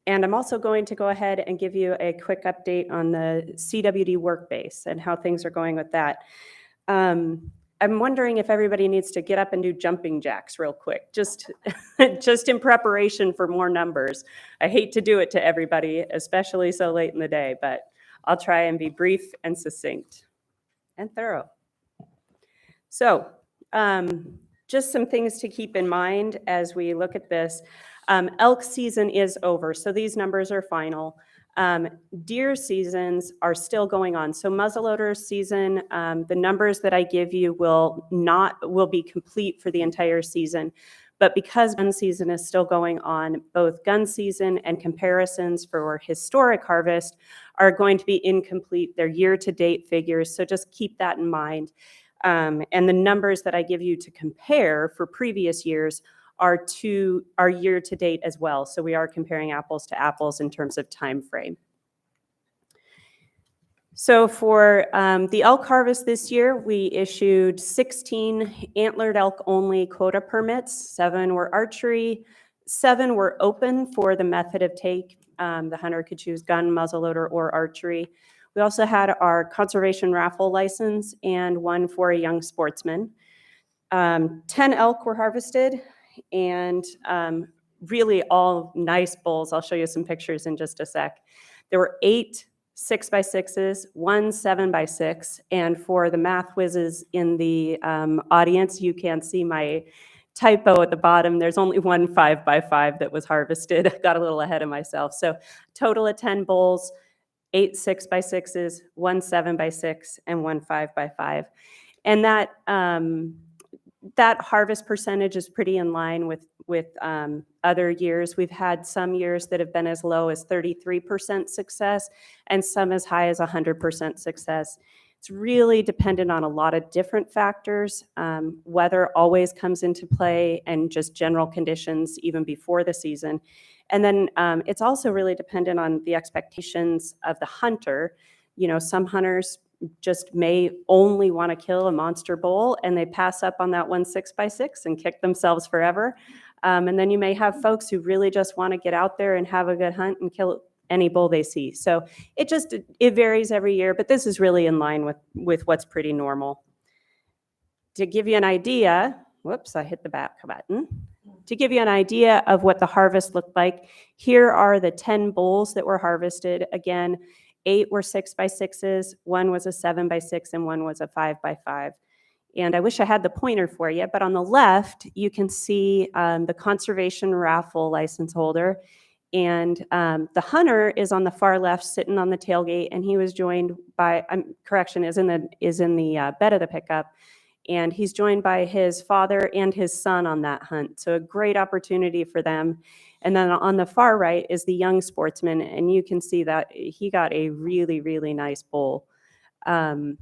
S22: I'm also going to go ahead and give you a quick update on the CWD work base and how things are going with that. I'm wondering if everybody needs to get up and do jumping jacks real quick, just in preparation for more numbers. I hate to do it to everybody, especially so late in the day, but I'll try and be brief and succinct and thorough. So just some things to keep in mind as we look at this. Elk season is over, so these numbers are final. Deer seasons are still going on. So muzzleloader season, the numbers that I give you will be complete for the entire season. But because gun season is still going on, both gun season and comparisons for historic harvest are going to be incomplete. They're year-to-date figures, so just keep that in mind. And the numbers that I give you to compare for previous years are year-to-date as well. So we are comparing apples to apples in terms of time frame. So for the elk harvest this year, we issued 16 antlered elk only quota permits. 7 were archery, 7 were open for the method of take. The hunter could choose gun, muzzleloader, or archery. We also had our conservation raffle license and 1 for a young sportsman. 10 elk were harvested, and really all nice bulls. I'll show you some pictures in just a sec. There were 8 6x6s, 1 7x6, and for the math whizzes in the audience, you can't see my typo at the bottom. There's only 1 5x5 that was harvested. I got a little ahead of myself. So total of 10 bulls, 8 6x6s, 1 7x6, and 1 5x5. And that harvest percentage is pretty in line with other years. We've had some years that have been as low as 33% success and some as high as 100% success. It's really dependent on a lot of different factors. Weather always comes into play, and just general conditions even before the season. And then it's also really dependent on the expectations of the hunter. You know, some hunters just may only want to kill a monster bull, and they pass up on that 1 6x6 and kick themselves forever. And then you may have folks who really just want to get out there and have a good hunt and kill any bull they see. So it varies every year, but this is really in line with what's pretty normal. To give you an idea, whoops, I hit the back button. To give you an idea of what the harvest looked like, here are the 10 bulls that were harvested. Again, 8 were 6x6s, 1 was a 7x6, and 1 was a 5x5. And I wish I had the pointer for you, but on the left, you can see the conservation raffle license holder. And the hunter is on the far left, sitting on the tailgate, and he was joined by, is in the bed of the pickup. And he's joined by his father and his son on that hunt. So a great opportunity for them. And then on the far right is the young sportsman, and you can see that he got a really, really nice bull. And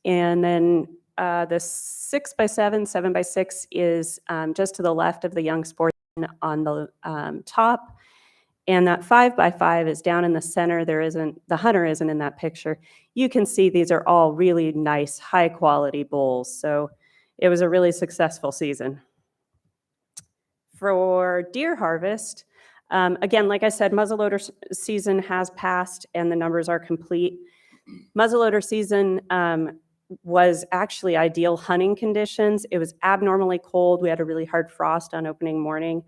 S22: then the 6x7, 7x6 is just to the left of the young sportsman on the top. And that 5x5 is down in the center. The hunter isn't in that picture. You can see these are all really nice, high quality bulls. So it was a really successful season. For deer harvest, again, like I said, muzzleloader season has passed and the numbers are complete. Muzzleloader season was actually ideal hunting conditions. It was abnormally cold. We had a really hard frost on opening morning.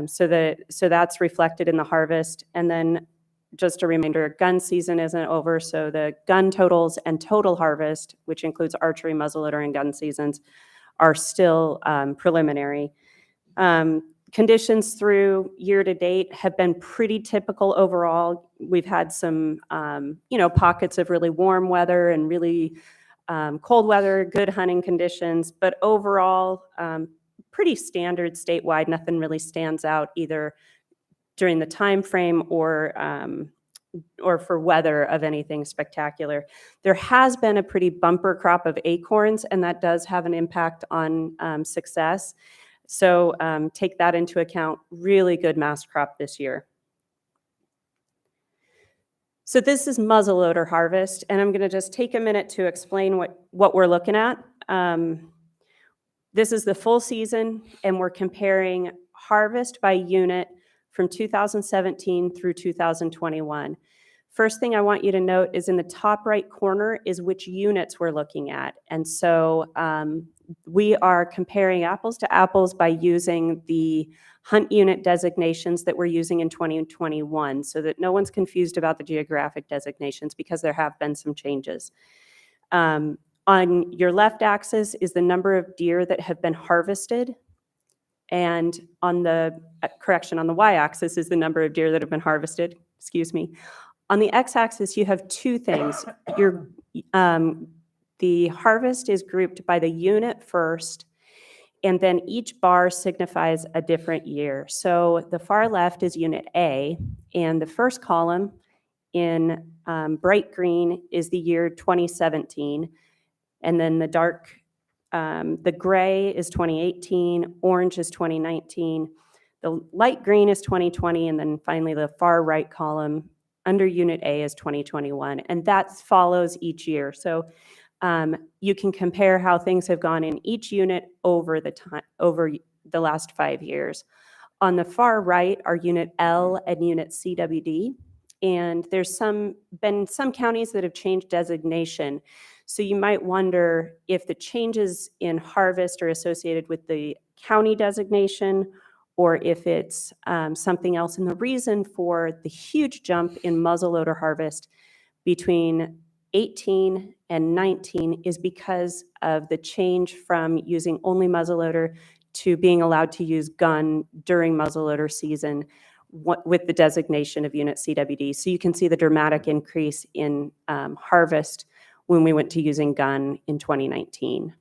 S22: So that's reflected in the harvest. And then just a reminder, gun season isn't over. So the gun totals and total harvest, which includes archery, muzzleloader, and gun seasons, are still preliminary. Conditions through year to date have been pretty typical overall. We've had some, pockets of really warm weather and really cold weather, good hunting conditions, but overall, pretty standard statewide. Nothing really stands out either during the time frame or for weather of anything spectacular. There has been a pretty bumper crop of acorns, and that does have an impact on success. So take that into account. Really good mass crop this year. So this is muzzleloader harvest, and I'm going to just take a minute to explain what we're looking at. This is the full season, and we're comparing harvest by unit from 2017 through 2021. First thing I want you to note is in the top right corner is which units we're looking at. And so we are comparing apples to apples by using the hunt unit designations that we're using in 2021 so that no one's confused about the geographic designations because there have been some changes. On your left axis is the number of deer that have been harvested. And on the, on the y-axis is the number of deer that have been harvested, excuse me. On the x-axis, you have two things. The harvest is grouped by the unit first, and then each bar signifies a different year. So the far left is unit A, and the first column in bright green is the year 2017, and then the gray is 2018, orange is 2019, the light green is 2020, and then finally the far right column under unit A is 2021, and that follows each year. So you can compare how things have gone in each unit over the last 5 years. On the far right are unit L and unit CWD, and there's been some counties that have changed designation. So you might wonder if the changes in harvest are associated with the county designation or if it's something else. And the reason for the huge jump in muzzleloader harvest between 18 and 19 is because of the change from using only muzzleloader to being allowed to use gun during muzzleloader season with the designation of unit CWD. So you can see the dramatic increase in harvest when we went to using gun in 2019.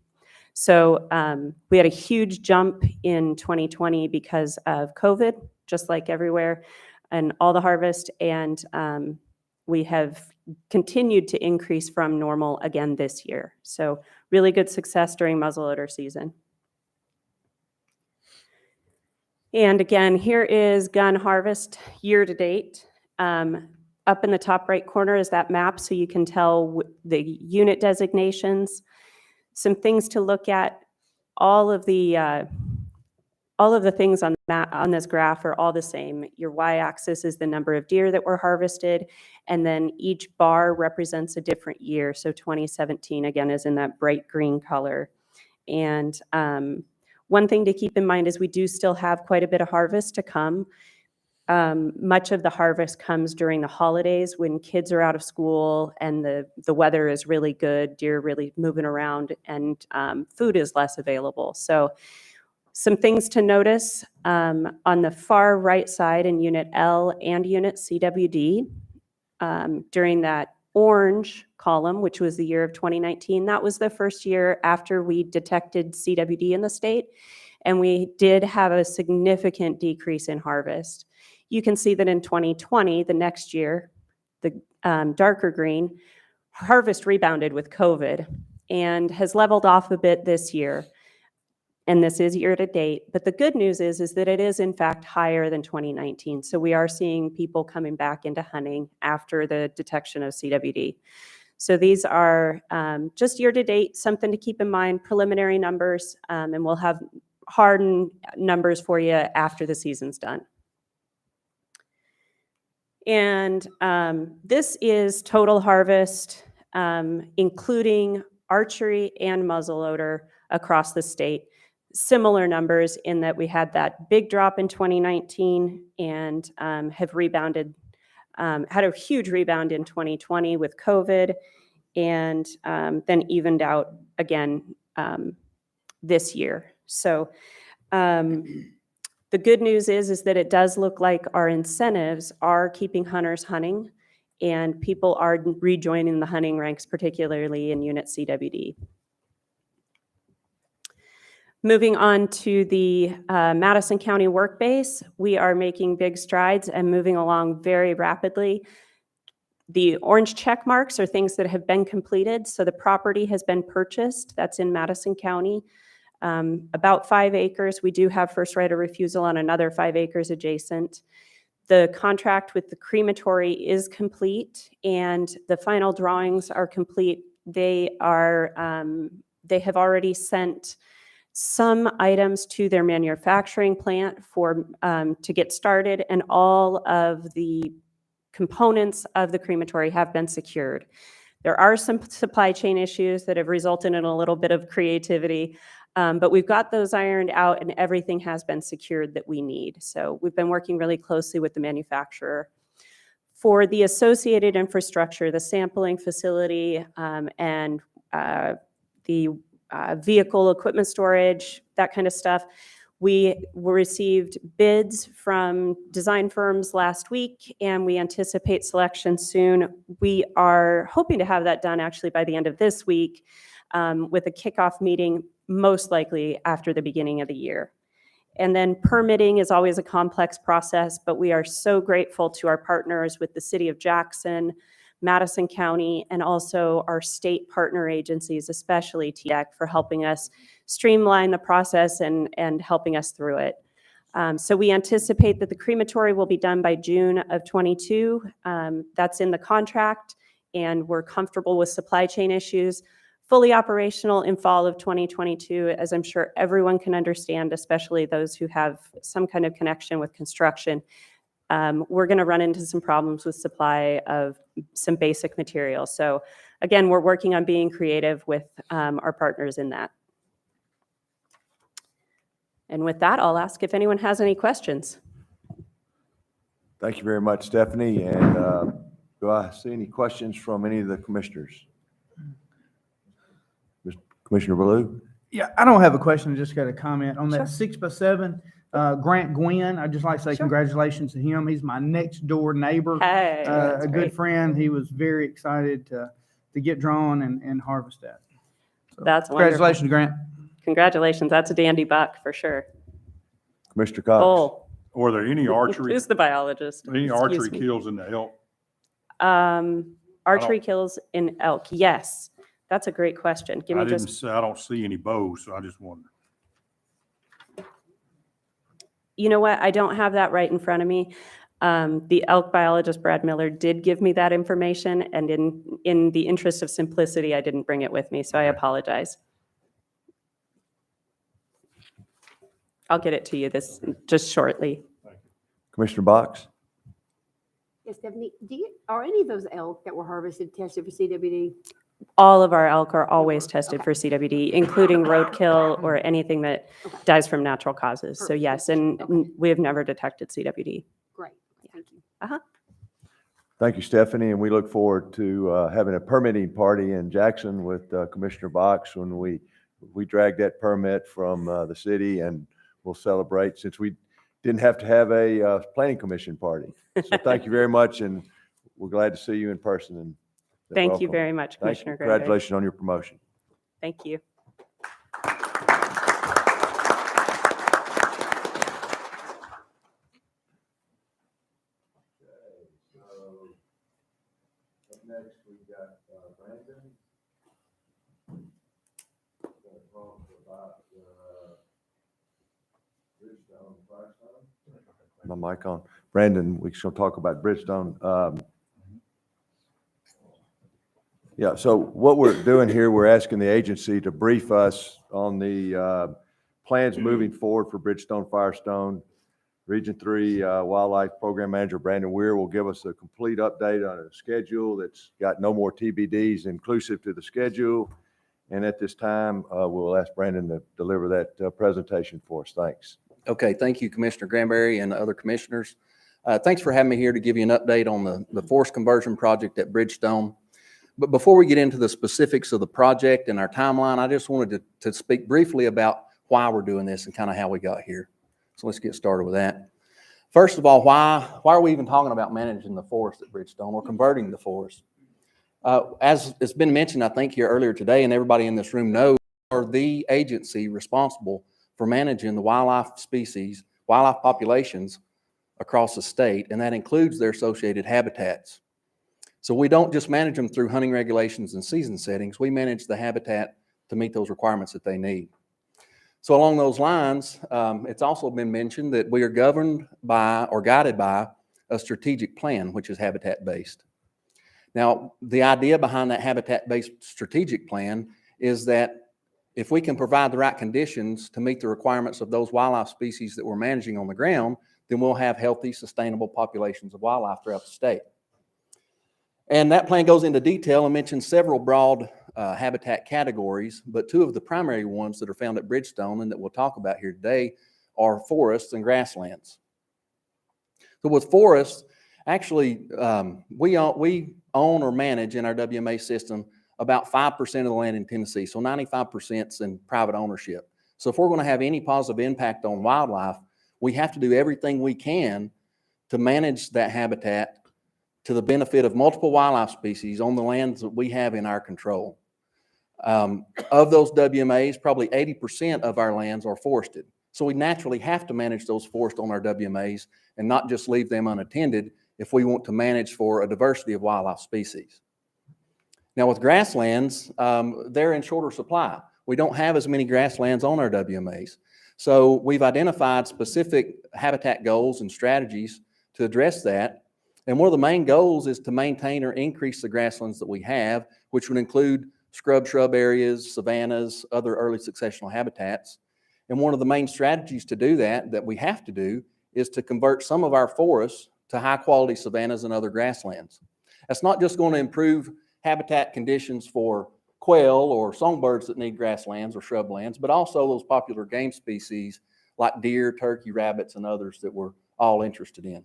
S22: So we had a huge jump in 2020 because of COVID, just like everywhere, and all the harvest, and we have continued to increase from normal again this year. So really good success during muzzleloader season. And again, here is gun harvest year to date. Up in the top right corner is that map, so you can tell the unit designations. Some things to look at, all of the things on this graph are all the same. Your y-axis is the number of deer that were harvested, and then each bar represents a different year. So 2017, again, is in that bright green color. And one thing to keep in mind is we do still have quite a bit of harvest to come. Much of the harvest comes during the holidays when kids are out of school and the weather is really good, deer really moving around, and food is less available. So some things to notice on the far right side in unit L and unit CWD, during that orange column, which was the year of 2019, that was the first year after we detected CWD in the state, and we did have a significant decrease in harvest. You can see that in 2020, the next year, the darker green, harvest rebounded with COVID and has leveled off a bit this year. And this is year to date. But the good news is that it is in fact higher than 2019. So we are seeing people coming back into hunting after the detection of CWD. So these are just year to date, something to keep in mind, preliminary numbers, and we'll have hard numbers for you after the season's done. And this is total harvest, including archery and muzzleloader across the state. Similar numbers in that we had that big drop in 2019 and have rebounded, had a huge rebound in 2020 with COVID, and then evened out again this year. So the good news is that it does look like our incentives are keeping hunters hunting, and people are rejoining the hunting ranks, particularly in Unit CWD. Moving on to the Madison County work base, we are making big strides and moving along very rapidly. The orange check marks are things that have been completed. So the property has been purchased. That's in Madison County, about 5 acres. We do have first right of refusal on another 5 acres adjacent. The contract with the crematory is complete, and the final drawings are complete. They have already sent some items to their manufacturing plant to get started, and all of the components of the crematory have been secured. There are some supply chain issues that have resulted in a little bit of creativity, but we've got those ironed out and everything has been secured that we need. So we've been working really closely with the manufacturer. For the associated infrastructure, the sampling facility and the vehicle equipment storage, that kind of stuff. We received bids from design firms last week, and we anticipate selection soon. We are hoping to have that done actually by the end of this week, with a kickoff meeting most likely after the beginning of the year. And then permitting is always a complex process, but we are so grateful to our partners with the City of Jackson, Madison County, and also our state partner agencies, especially TDEC, for helping us streamline the process and helping us through it. So we anticipate that the crematory will be done by June of 22. That's in the contract, and we're comfortable with supply chain issues. Fully operational in fall of 2022, as I'm sure everyone can understand, especially those who have some kind of connection with construction. We're going to run into some problems with supply of some basic materials. So again, we're working on being creative with our partners in that. And with that, I'll ask if anyone has any questions.
S19: Thank you very much, Stephanie. And do I see any questions from any of the commissioners? Commissioner Baloo?
S10: Yeah, I don't have a question, I just got a comment on that
S22: Sure.
S10: 6x7. Grant Gwynn, I'd just like to say congratulations to him. He's my next door neighbor,
S22: Hey, that's
S10: a good
S22: great.
S10: friend. He was very excited to get drawn and harvest that. So,
S22: That's wonderful.
S10: congratulations, Grant.
S22: Congratulations. That's a dandy buck for sure.
S19: Commissioner Cox?
S22: Oh,
S12: Were there any archery,
S22: who's the biologist?
S12: any
S22: Excuse
S12: archery
S22: me.
S12: kills in the elk?
S22: Archery kills in elk. Yes, that's a great question. Give me just.
S12: I don't see any bows, so I just wondered.
S22: You know what? I don't have that right in front of me. The elk biologist, Brad Miller, did give me that information, and in the interest of simplicity, I didn't bring it with me, so I apologize. I'll get it to you just shortly.
S19: Commissioner Box?
S3: Yes, Stephanie, are any of those elk that were harvested tested for CWD?
S22: All of our elk are always tested for CWD, including roadkill or anything that dies from natural causes. So yes, and we have never detected CWD.
S3: Great, thank you.
S19: Thank you, Stephanie, and we look forward to having a permitting party in Jackson with Commissioner Box when we drag that permit from the city, and we'll celebrate since we didn't have to have a planning commission party. So thank you very much, and we're glad to see you in person. And
S22: Thank you
S19: welcome.
S22: very much,
S19: Thank you.
S22: Commissioner Gregory.
S19: Congratulations on your promotion.
S22: Thank you.
S19: Next, we've got Brandon. My mic on. Brandon, we're going to talk about Bridgestone. Yeah, so what we're doing here, we're asking the agency to brief us on the plans moving forward for Bridgestone-Firestone. Region 3 Wildlife Program Manager Brandon Weir will give us a complete update on a schedule that's got no more TBDs inclusive to the schedule. And at this time, we'll ask Brandon to deliver that presentation for us. Thanks.
S7: Okay, thank you, Commissioner Granberry and other commissioners. Thanks for having me here to give you an update on the forest conversion project at Bridgestone. But before we get into the specifics of the project and our timeline, I just wanted to speak briefly about why we're doing this and kind of how we got here. So let's get started with that. First of all, why are we even talking about managing the forest at Bridgestone or converting the forest? As it's been mentioned, I think here earlier today, and everybody in this room knows, are the agency responsible for managing the wildlife species, wildlife populations across the state, and that includes their associated habitats. So we don't just manage them through hunting regulations and season settings, we manage the habitat to meet those requirements that they need. So along those lines, it's also been mentioned that we are governed by or guided by a strategic plan, which is habitat-based. Now, the idea behind that habitat-based strategic plan is that if we can provide the right conditions to meet the requirements of those wildlife species that we're managing on the ground, then we'll have healthy, sustainable populations of wildlife throughout the state. And that plan goes into detail and mentions several broad habitat categories, but two of the primary ones that are found at Bridgestone and that we'll talk about here today are forests and grasslands. So with forests, actually, we own or manage in our WMA system about 5% of the land in Tennessee. So 95% is in private ownership. So if we're going to have any positive impact on wildlife, we have to do everything we can to manage that habitat to the benefit of multiple wildlife species on the lands that we have in our control. Of those WMAs, probably 80% of our lands are forested. So we naturally have to manage those forests on our WMAs and not just leave them unattended if we want to manage for a diversity of wildlife species. Now with grasslands, they're in shorter supply. We don't have as many grasslands on our WMAs. So we've identified specific habitat goals and strategies to address that. And one of the main goals is to maintain or increase the grasslands that we have, which would include shrub areas, savannas, other early successional habitats. And one of the main strategies to do that we have to do, is to convert some of our forests to high quality savannas and other grasslands. That's not just going to improve habitat conditions for quail or songbirds that need grasslands or shrublands, but also those popular game species like deer, turkey, rabbits, and others that we're all interested in.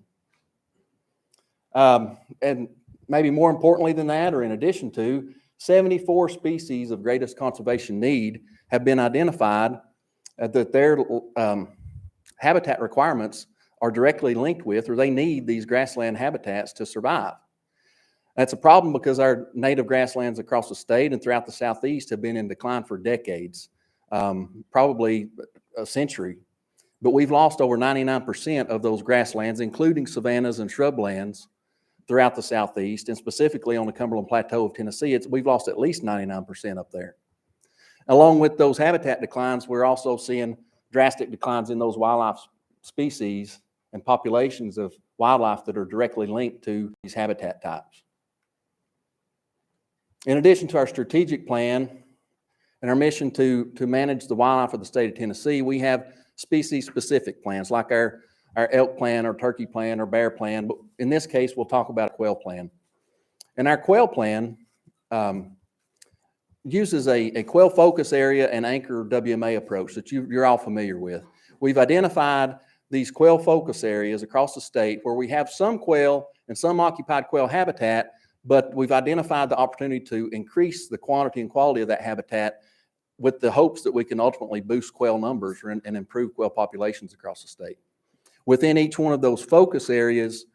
S7: And maybe more importantly than that, or in addition to, 74 species of greatest conservation need have been identified that their habitat requirements are directly linked with, or they need these grassland habitats to survive. That's a problem because our native grasslands across the state and throughout the Southeast have been in decline for decades, probably a century. But we've lost over 99% of those grasslands, including savannas and shrublands, throughout the Southeast, and specifically on the Cumberland Plateau of Tennessee. We've lost at least 99% up there. Along with those habitat declines, we're also seeing drastic declines in those wildlife species and populations of wildlife that are directly linked to these habitat types. In addition to our strategic plan and our mission to manage the wildlife of the state of Tennessee, we have species-specific plans like our elk plan or turkey plan or bear plan, but in this case, we'll talk about a quail plan. And our quail plan uses a quail focus area and anchor WMA approach that you're all familiar with. We've identified these quail focus areas across the state where we have some quail and some occupied quail habitat, but we've identified the opportunity to increase the quantity and quality of that habitat with the hopes that we can ultimately boost quail numbers and improve quail populations across the state. Within each one of those focus areas,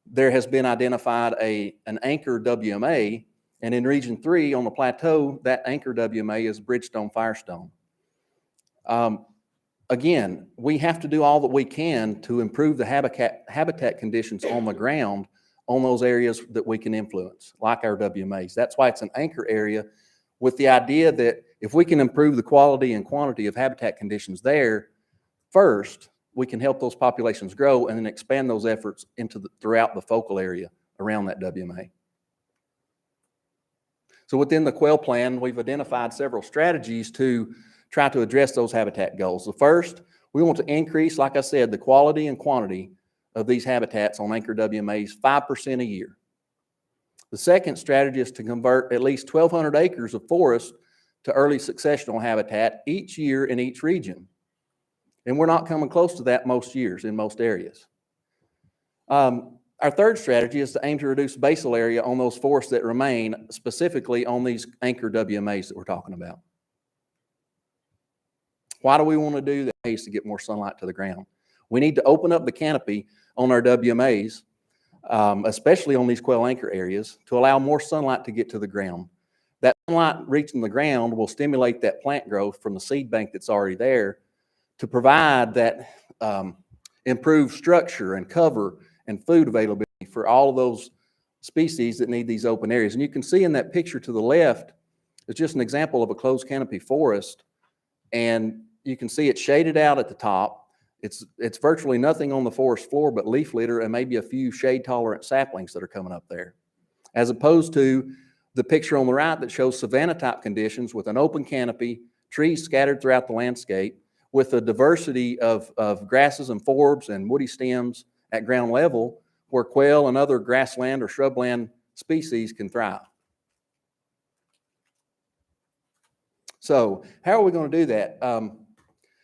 S7: there has been identified an anchor WMA, and in Region 3 on the plateau, that anchor WMA is Bridgestone-Firestone. Again, we have to do all that we can to improve the habitat conditions on the ground on those areas that we can influence, like our WMAs. That's why it's an anchor area, with the idea that if we can improve the quality and quantity of habitat conditions there first, we can help those populations grow and then expand those efforts throughout the focal area around that WMA. So within the quail plan, we've identified several strategies to try to address those habitat goals. The first, we want to increase, like I said, the quality and quantity of these habitats on anchor WMAs 5% a year. The second strategy is to convert at least 1,200 acres of forest to early successional habitat each year in each region. And we're not coming close to that most years in most areas. Our third strategy is to aim to reduce basal area on those forests that remain, specifically on these anchor WMAs that we're talking about. Why do we want to do that? Is to get more sunlight to the ground. We need to open up the canopy on our WMAs, especially on these quail anchor areas, to allow more sunlight to get to the ground. That sunlight reaching the ground will stimulate that plant growth from the seed bank that's already there to provide that improved structure and cover and food availability for all of those species that need these open areas. And you can see in that picture to the left, it's just an example of a closed canopy forest. And you can see it's shaded out at the top. It's virtually nothing on the forest floor but leaf litter and maybe a few shade tolerant saplings that are coming up there. As opposed to the picture on the right that shows savanna type conditions with an open canopy, trees scattered throughout the landscape with a diversity of grasses and forbs and woody stems at ground level where quail and other grassland or shrubland species can thrive. So how are we going to do that?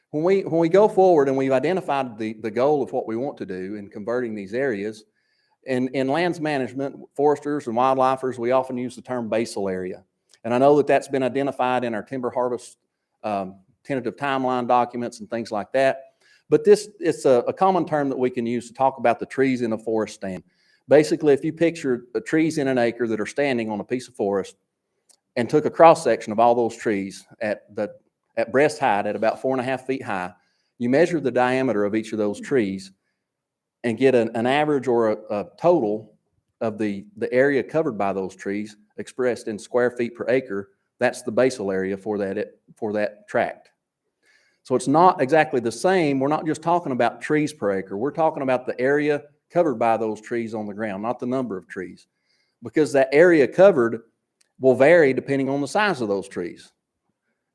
S7: When we go forward and we've identified the goal of what we want to do in converting these areas, in lands management, foresters and wildlifers, we often use the term basal area. And I know that that's been identified in our timber harvest tentative timeline documents and things like that. But it's a common term that we can use to talk about the trees in a forest stand. Basically, if you picture the trees in an acre that are standing on a piece of forest and took a cross section of all those trees at breast height, at about 4.5 feet high, you measure the diameter of each of those trees and get an average or a total of the area covered by those trees expressed in square feet per acre. That's the basal area for that tract. So it's not exactly the same. We're not just talking about trees per acre. We're talking about the area covered by those trees on the ground, not the number of trees, because that area covered will vary depending on the size of those trees.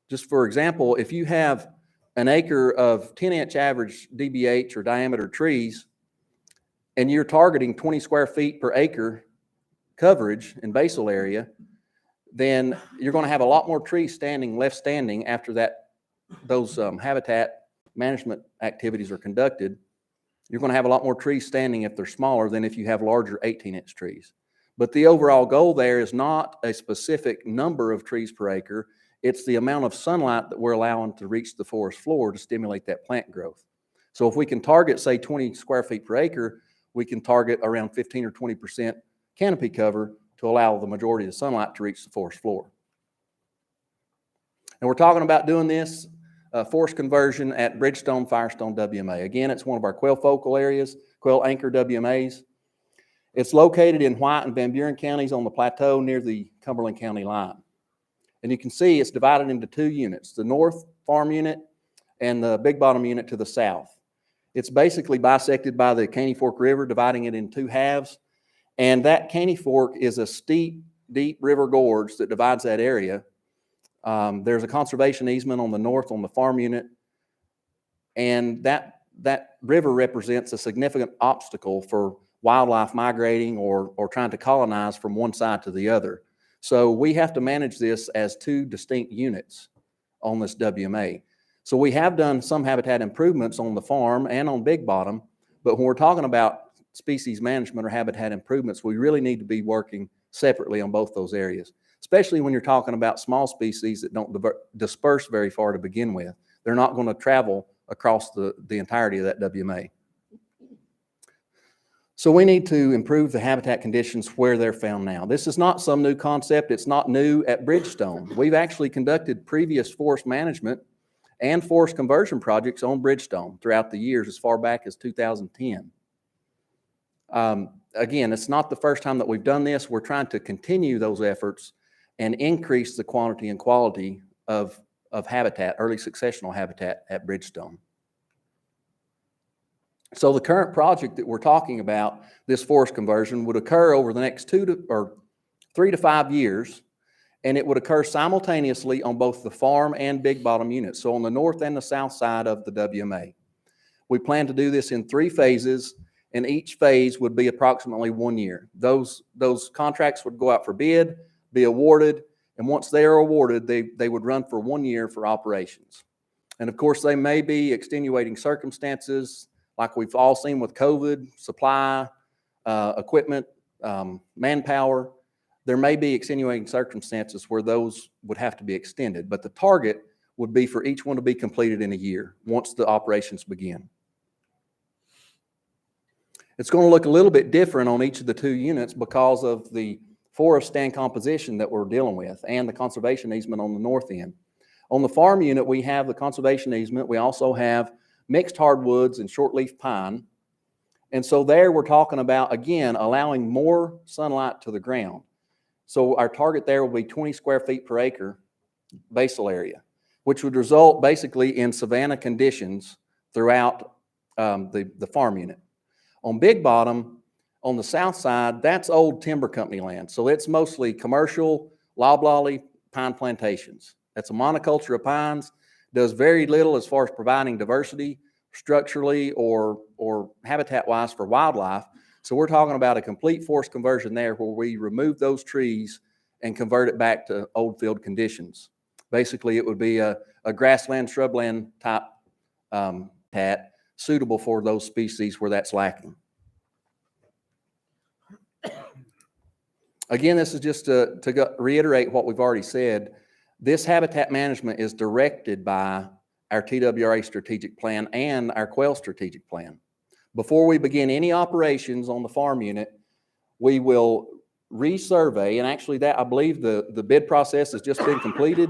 S7: Just for example, if you have an acre of 10-inch average DBH or diameter trees, and you're targeting 20 square feet per acre coverage in basal area, then you're going to have a lot more trees left standing after those habitat management activities are conducted. You're going to have a lot more trees standing if they're smaller than if you have larger 18-inch trees. But the overall goal there is not a specific number of trees per acre. It's the amount of sunlight that we're allowing to reach the forest floor to stimulate that plant growth. So if we can target, say, 20 square feet per acre, we can target around 15 or 20% canopy cover to allow the majority of the sunlight to reach the forest floor. And we're talking about doing this forest conversion at Bridgestone-Firestone WMA. Again, it's one of our quail focal areas, quail anchor WMAs. It's located in White and Van Buren counties on the plateau near the Cumberland County line. And you can see it's divided into two units, the north farm unit and the Big Bottom unit to the south. It's basically bisected by the Caney Fork River, dividing it in two halves. And that Caney Fork is a steep, deep river gorge that divides that area. There's a conservation easement on the north on the farm unit. And that river represents a significant obstacle for wildlife migrating or trying to colonize from one side to the other. So we have to manage this as two distinct units on this WMA. So we have done some habitat improvements on the farm and on Big Bottom, but when we're talking about species management or habitat improvements, we really need to be working separately on both those areas, especially when you're talking about small species that don't disperse very far to begin with. They're not going to travel across the entirety of that WMA. So we need to improve the habitat conditions where they're found now. This is not some new concept. It's not new at Bridgestone. We've actually conducted previous forest management and forest conversion projects on Bridgestone throughout the years as far back as 2010. Again, it's not the first time that we've done this. We're trying to continue those efforts and increase the quantity and quality of habitat, early successional habitat at Bridgestone. So the current project that we're talking about, this forest conversion, would occur over the next 3 to 5 years, and it would occur simultaneously on both the farm and Big Bottom units, so on the north and the south side of the WMA. We plan to do this in 3 phases, and each phase would be approximately 1 year. Those contracts would go out for bid, be awarded, and once they are awarded, they would run for 1 year for operations. And of course, they may be extenuating circumstances, like we've all seen with COVID, supply, equipment, manpower. There may be extenuating circumstances where those would have to be extended, but the target would be for each one to be completed in a year once the operations begin. It's going to look a little bit different on each of the 2 units because of the forest stand composition that we're dealing with and the conservation easement on the north end. On the farm unit, we have the conservation easement. We also have mixed hardwoods and shortleaf pine. And so there we're talking about, again, allowing more sunlight to the ground. So our target there will be 20 square feet per acre basal area, which would result basically in savanna conditions throughout the farm unit. On Big Bottom, on the south side, that's old timber company land. So it's mostly commercial loblolly pine plantations. That's a monoculture of pines, does very little as far as providing diversity structurally or habitat-wise for wildlife. So we're talking about a complete forest conversion there where we remove those trees and convert it back to old field conditions. Basically, it would be a grassland, shrubland type habitat suitable for those species where that's lacking. Again, this is just to reiterate what we've already said. This habitat management is directed by our TWRA strategic plan and our quail strategic plan. Before we begin any operations on the farm unit, we will resurvey, and actually that, I believe the bid process has just been completed.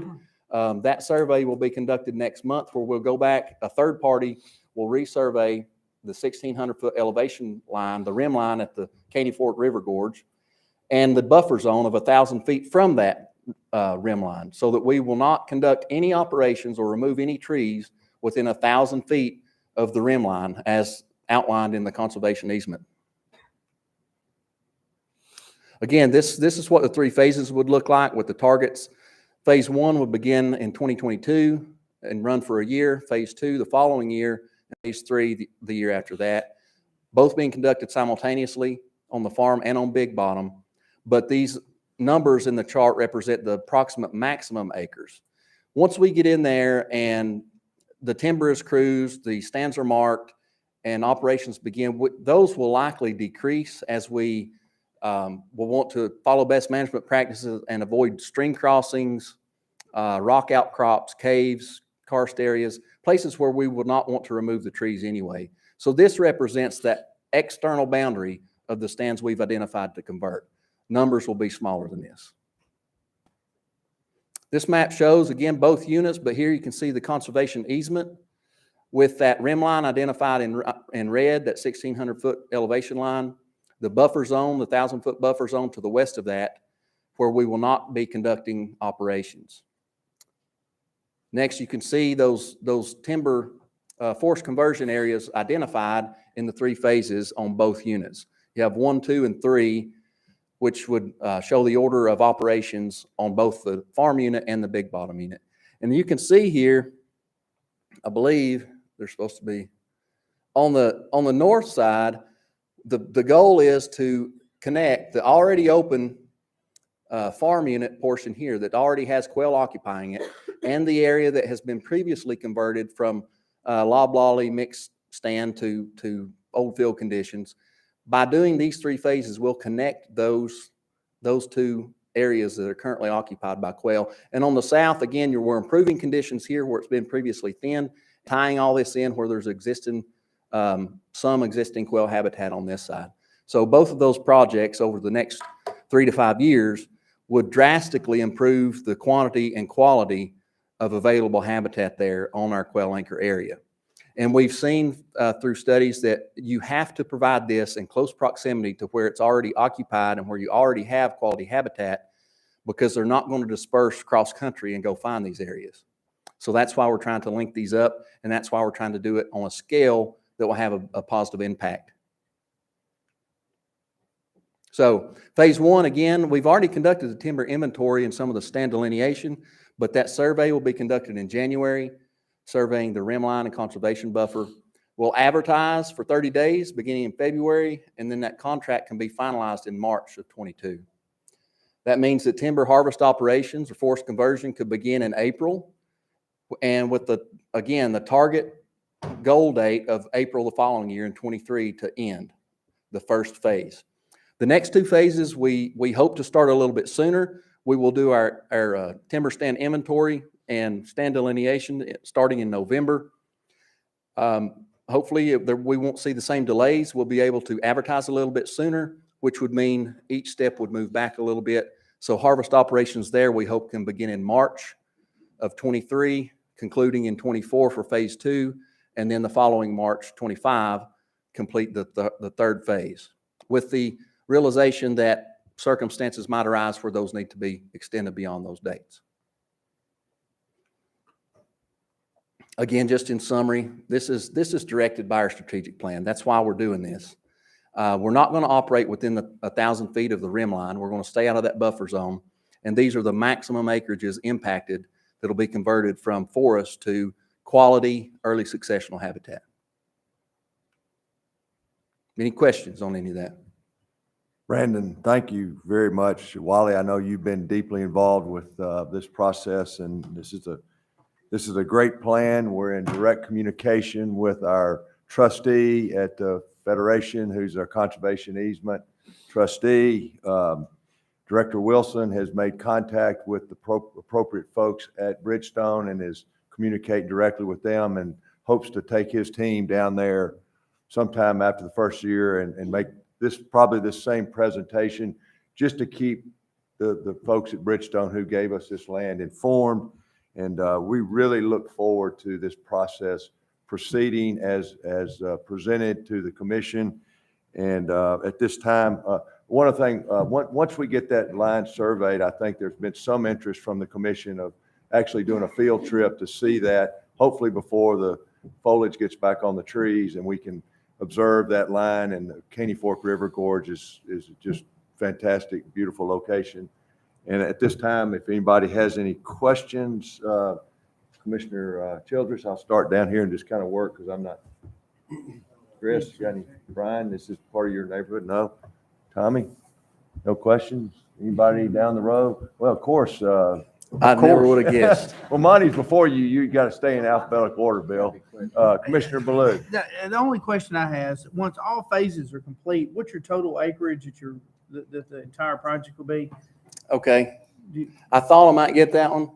S7: That survey will be conducted next month, where we'll go back, a third party will resurvey the 1,600-foot elevation line, the rim line at the Caney Fork River Gorge, and the buffer zone of 1,000 feet from that rim line, so that we will not conduct any operations or remove any trees within 1,000 feet of the rim line as outlined in the conservation easement. Again, this is what the 3 phases would look like with the targets. Phase 1 would begin in 2022 and run for a year. Phase 2 the following year, and Phase 3 the year after that, both being conducted simultaneously on the farm and on Big Bottom. But these numbers in the chart represent the approximate maximum acres. Once we get in there and the timber is cruised, the stands are marked, and operations begin, those will likely decrease as we will want to follow best management practices and avoid stream crossings, rock outcrops, caves, karst areas, places where we would not want to remove the trees anyway. So this represents that external boundary of the stands we've identified to convert. Numbers will be smaller than this. This map shows, again, both units, but here you can see the conservation easement with that rim line identified in red, that 1,600-foot elevation line. The buffer zone, the 1,000-foot buffer zone to the west of that, where we will not be conducting operations. Next, you can see those timber forest conversion areas identified in the 3 phases on both units. You have 1, 2, and 3, which would show the order of operations on both the farm unit and the Big Bottom unit. And you can see here, I believe they're supposed to be on the north side. The goal is to connect the already open farm unit portion here that already has quail occupying it, and the area that has been previously converted from loblolly mixed stand to old field conditions. By doing these 3 phases, we'll connect those 2 areas that are currently occupied by quail. And on the south, again, we're improving conditions here where it's been previously thinned, tying all this in where there's some existing quail habitat on this side. So both of those projects over the next 3 to 5 years would drastically improve the quantity and quality of available habitat there on our quail anchor area. And we've seen through studies that you have to provide this in close proximity to where it's already occupied and where you already have quality habitat, because they're not going to disperse cross country and go find these areas. So that's why we're trying to link these up, and that's why we're trying to do it on a scale that will have a positive impact. So phase 1, again, we've already conducted the timber inventory and some of the stand delineation, but that survey will be conducted in January, surveying the rim line and conservation buffer. We'll advertise for 30 days beginning in February, and then that contract can be finalized in March of 22. That means that timber harvest operations or forest conversion could begin in April, and with the target goal date of April the following year in 23 to end the first phase. The next 2 phases, we hope to start a little bit sooner. We will do our timber stand inventory and stand delineation starting in November. Hopefully we won't see the same delays. We'll be able to advertise a little bit sooner, which would mean each step would move back a little bit. So harvest operations there, we hope, can begin in March of 23, concluding in 24 for phase 2, and then the following March 25, complete the 3rd phase, with the realization that circumstances might arise where those need to be extended beyond those dates. Again, just in summary, this is directed by our strategic plan. That's why we're doing this. We're not going to operate within 1,000 feet of the rim line. We're going to stay out of that buffer zone, and these are the maximum acreages impacted that'll be converted from forest to quality early successional habitat. Any questions on any of that?
S19: Brandon, thank you very much. Wally, I know you've been deeply involved with this process, and this is a great plan. We're in direct communication with our trustee at the Feddersen, who's our conservation easement trustee, Director Wilson has made contact with the appropriate folks at Bridgestone and is communicating directly with them and hopes to take his team down there sometime after the first year and make this, probably this same presentation, just to keep the folks at Bridgestone who gave us this land informed. And we really look forward to this process proceeding as presented to the commission. And at this time, one of the things, once we get that line surveyed, I think there's been some interest from the commission of actually doing a field trip to see that, hopefully before the foliage gets back on the trees and we can observe that line. And the Caney Fork River Gorge is just fantastic, beautiful location. And at this time, if anybody has any questions, Commissioner Childress, I'll start down here and just kind of work because I'm not. Chris, you got any? Brian, this is part of your neighborhood? No? Tommy? No questions? Anybody down the road? Well, of course.
S7: I never would have guessed.
S19: Well, Monty's before you. You got to stay in alphabetical order, Bill. Commissioner Baloo.
S10: The only question I have is, once all phases are complete, what's your total acreage that the entire project will be?
S7: Okay. I thought I might get that one.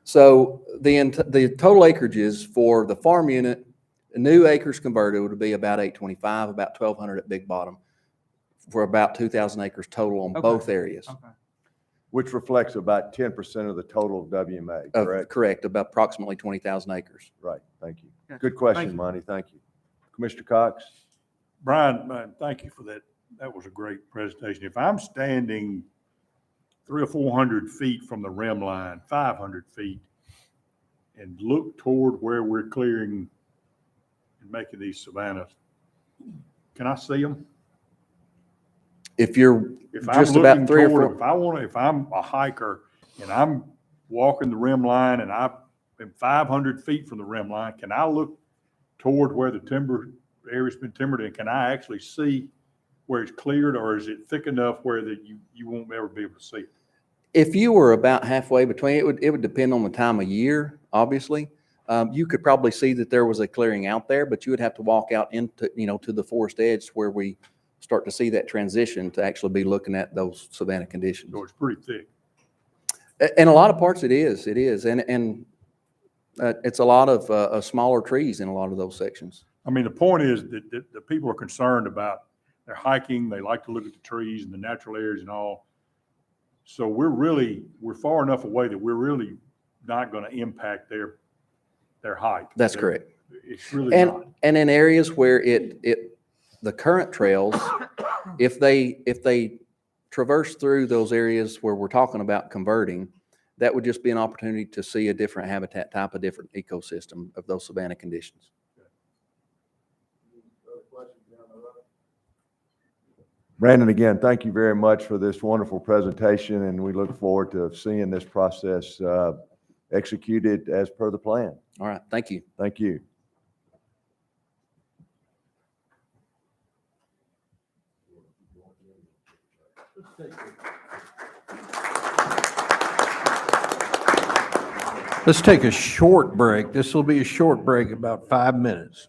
S7: So the total acreages for the farm unit, new acres converted would be about 825, about 1,200 at Big Bottom, for about 2,000 acres total on both areas.
S10: Okay.
S19: Which reflects about 10% of the total WMA, correct?
S7: Correct, about approximately 20,000 acres.
S19: Right, thank you. Good question, Monty, thank you. Commissioner Cox?
S12: Brian, thank you for that. That was a great presentation. If I'm standing 300 or 400 feet from the rim line, 500 feet, and look toward where we're clearing and making these savannas, can I see them?
S7: If you're
S12: If
S7: just
S12: I'm
S7: about
S12: looking
S7: 3 or
S12: toward,
S7: 4,
S12: if I'm a hiker and I'm walking the rim line and I'm 500 feet from the rim line, can I look toward where the timber area's been timbered, and can I actually see where it's cleared, or is it thick enough where that you won't ever be able to see it?
S7: if you were about halfway between, it would depend on the time of year, obviously. You could probably see that there was a clearing out there, but you would have to walk out into, to the forest edge where we start to see that transition to actually be looking at those savanna conditions.
S12: So it's pretty thick.
S7: In a lot of parts it is. And it's a lot of smaller trees in a lot of those sections.
S12: I mean, the point is that the people are concerned about their hiking. They like to look at the trees and the natural areas and all. So we're far enough away that we're really not going to impact their hike.
S7: That's correct.
S12: It's really not.
S7: And in areas where the current trails, if they traverse through those areas where we're talking about converting, that would just be an opportunity to see a different habitat type, a different ecosystem of those savanna conditions.
S19: Brandon, again, thank you very much for this wonderful presentation, and we look forward to seeing this process executed as per the plan.
S7: All right, thank you.
S19: Thank you.
S1: Let's take a short break. This will be a short break, about 5 minutes.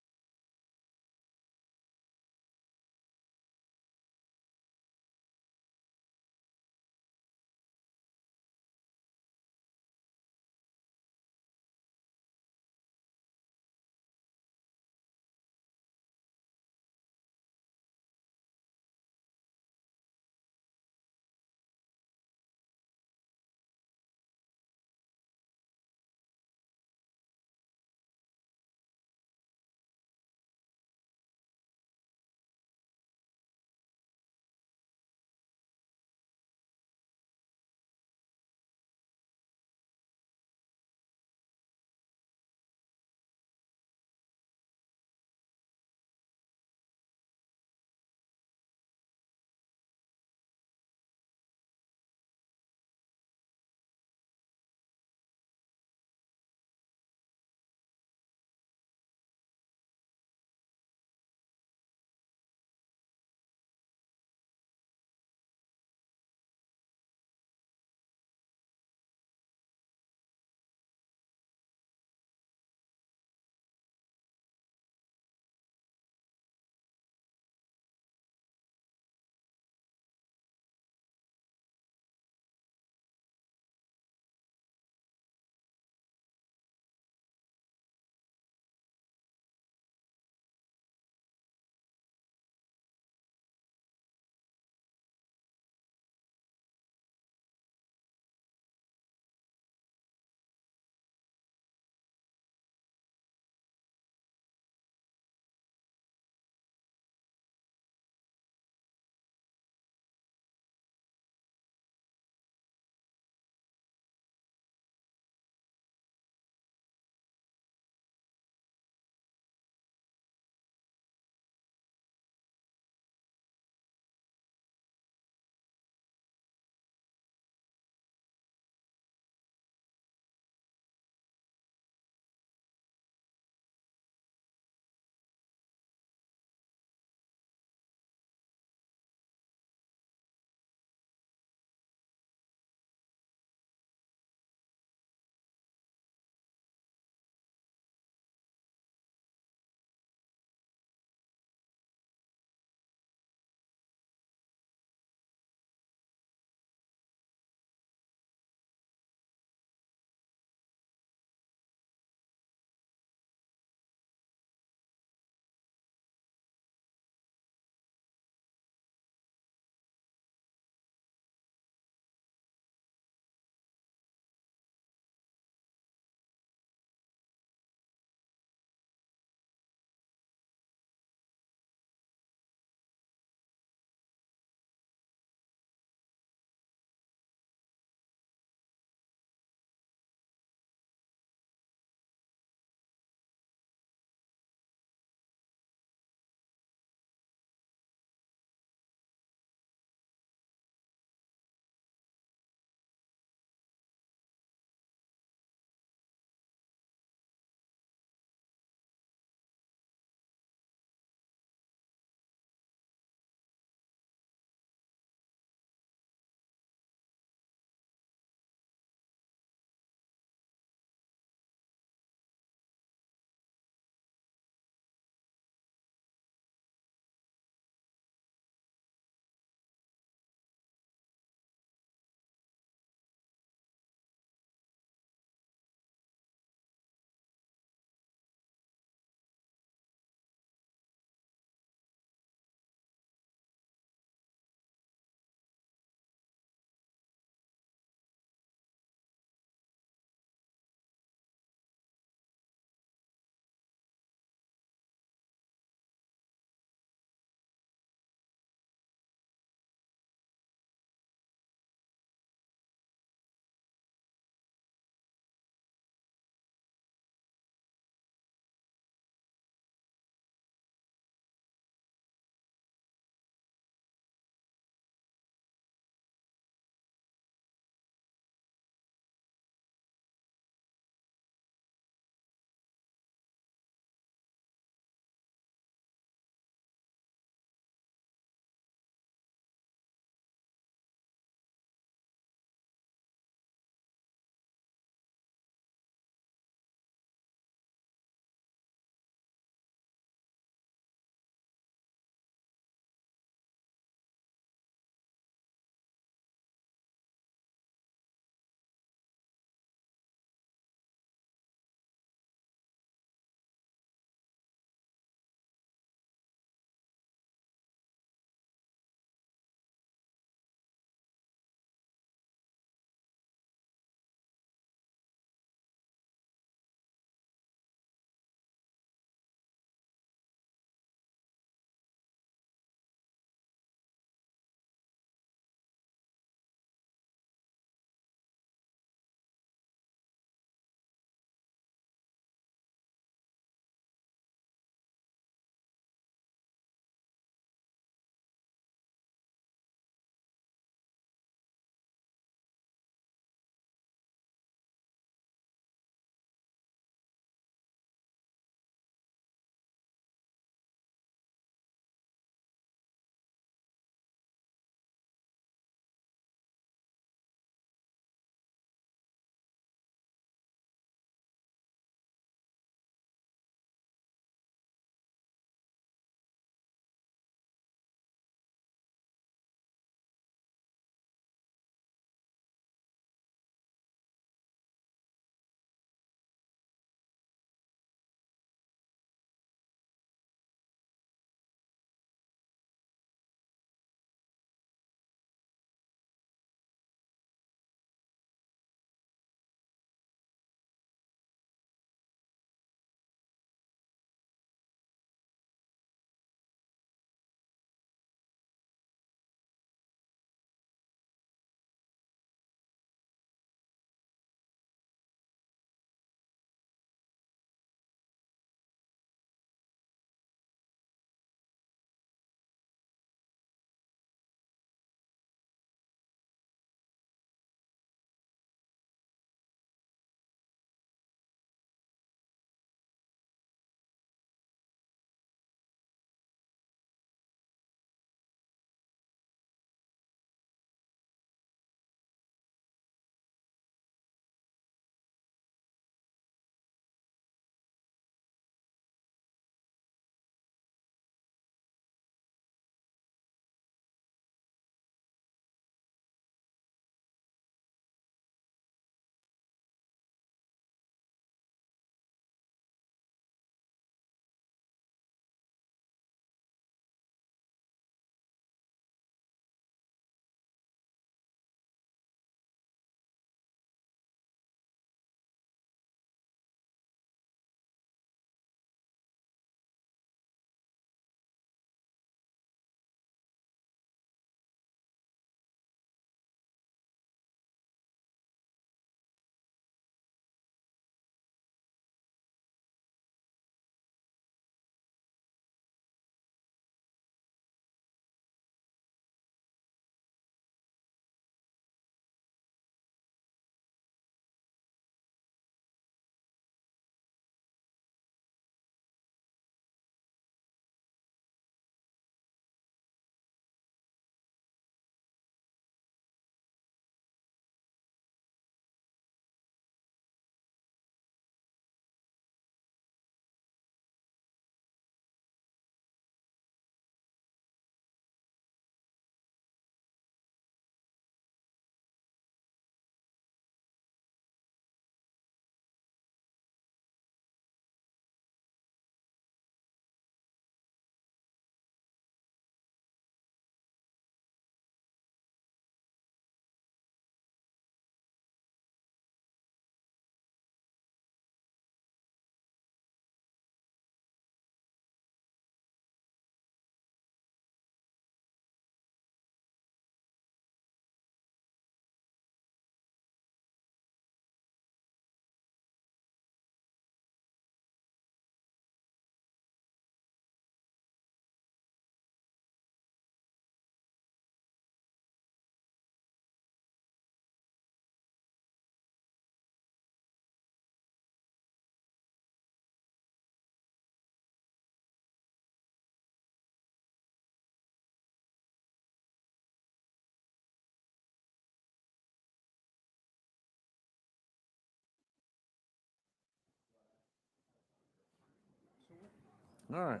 S1: All right.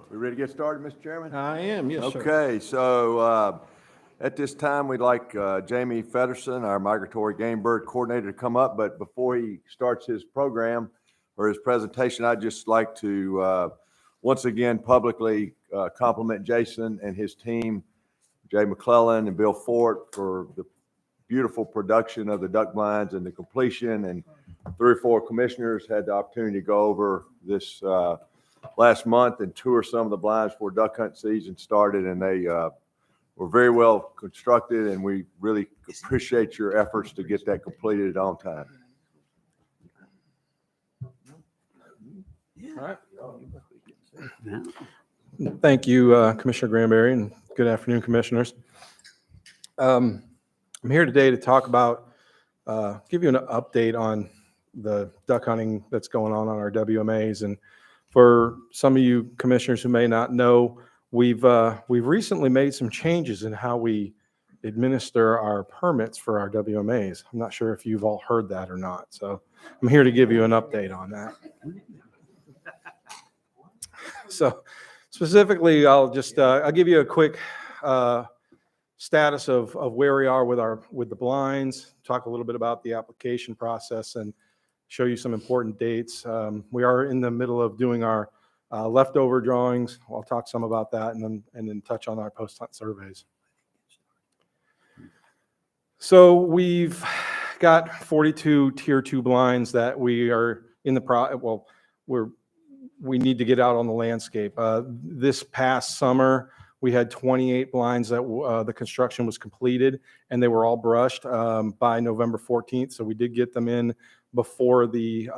S19: We ready to get started, Mr. Chairman?
S1: I am, yes, sir.
S19: Okay, so at this time, we'd like Jamie Feddersen, our Migratory Game Bird Coordinator, to come up. But before he starts his program or his presentation, I'd just like to once again publicly compliment Jason and his team, Jay McClellan and Bill Fort, for the beautiful production of the duck blinds and the completion. And 3 or 4 commissioners had the opportunity to go over this last month and tour some of the blinds before duck hunt season started, and they were very well constructed, and we really appreciate your efforts to get that completed on time.
S1: All right.
S11: Thank you, Commissioner Granberry, and good afternoon, commissioners. I'm here today to talk about, give you an update on the duck hunting that's going on our WMAs. And for some of you commissioners who may not know, we've recently made some changes in how we administer our permits for our WMAs. I'm not sure if you've all heard that or not, so I'm here to give you an update on that. So specifically, I'll give you a quick status of where we are with the blinds, talk a little bit about the application process, and show you some important dates. We are in the middle of doing our leftover drawings. I'll talk some about that, and then touch on our post-hunt surveys. So we've got 42 Tier 2 blinds that we are in the we need to get out on the landscape. This past summer, we had 28 blinds that the construction was completed, and they were all brushed by November 14th. So we did get them in before the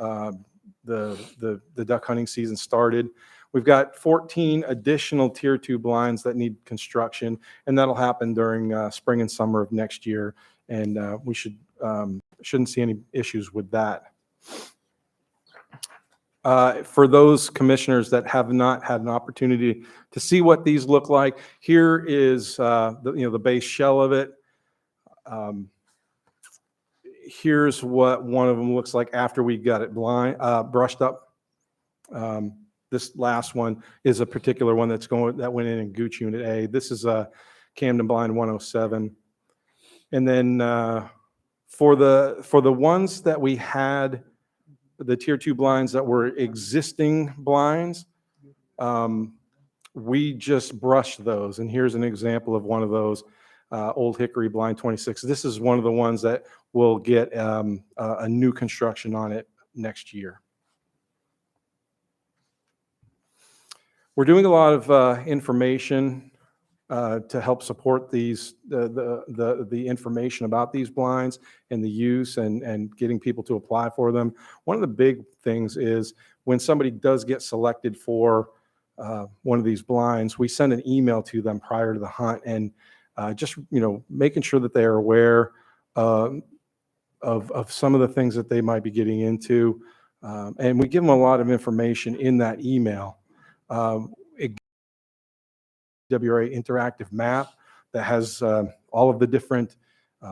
S11: duck hunting season started. We've got 14 additional Tier 2 blinds that need construction, and that'll happen during spring and summer of next year. And we shouldn't see any issues with that. For those commissioners that have not had an opportunity to see what these look like, here is the base shell of it. Here's what one of them looks like after we got it brushed up. This last one is a particular one that went in Gooch Unit A. This is a Camden Blind 107. And then for the ones that we had, the Tier 2 blinds that were existing blinds, we just brushed those. And here's an example of one of those, Old Hickory Blind 26. This is one of the ones that will get a new construction on it next year. We're doing a lot of information to help support the information about these blinds and the use and getting people to apply for them. One of the big things is when somebody does get selected for one of these blinds, we send an email to them prior to the hunt, and just making sure that they are aware of some of the things that they might be getting into, and we give them a lot of information in that email. WRA interactive map that has all of the different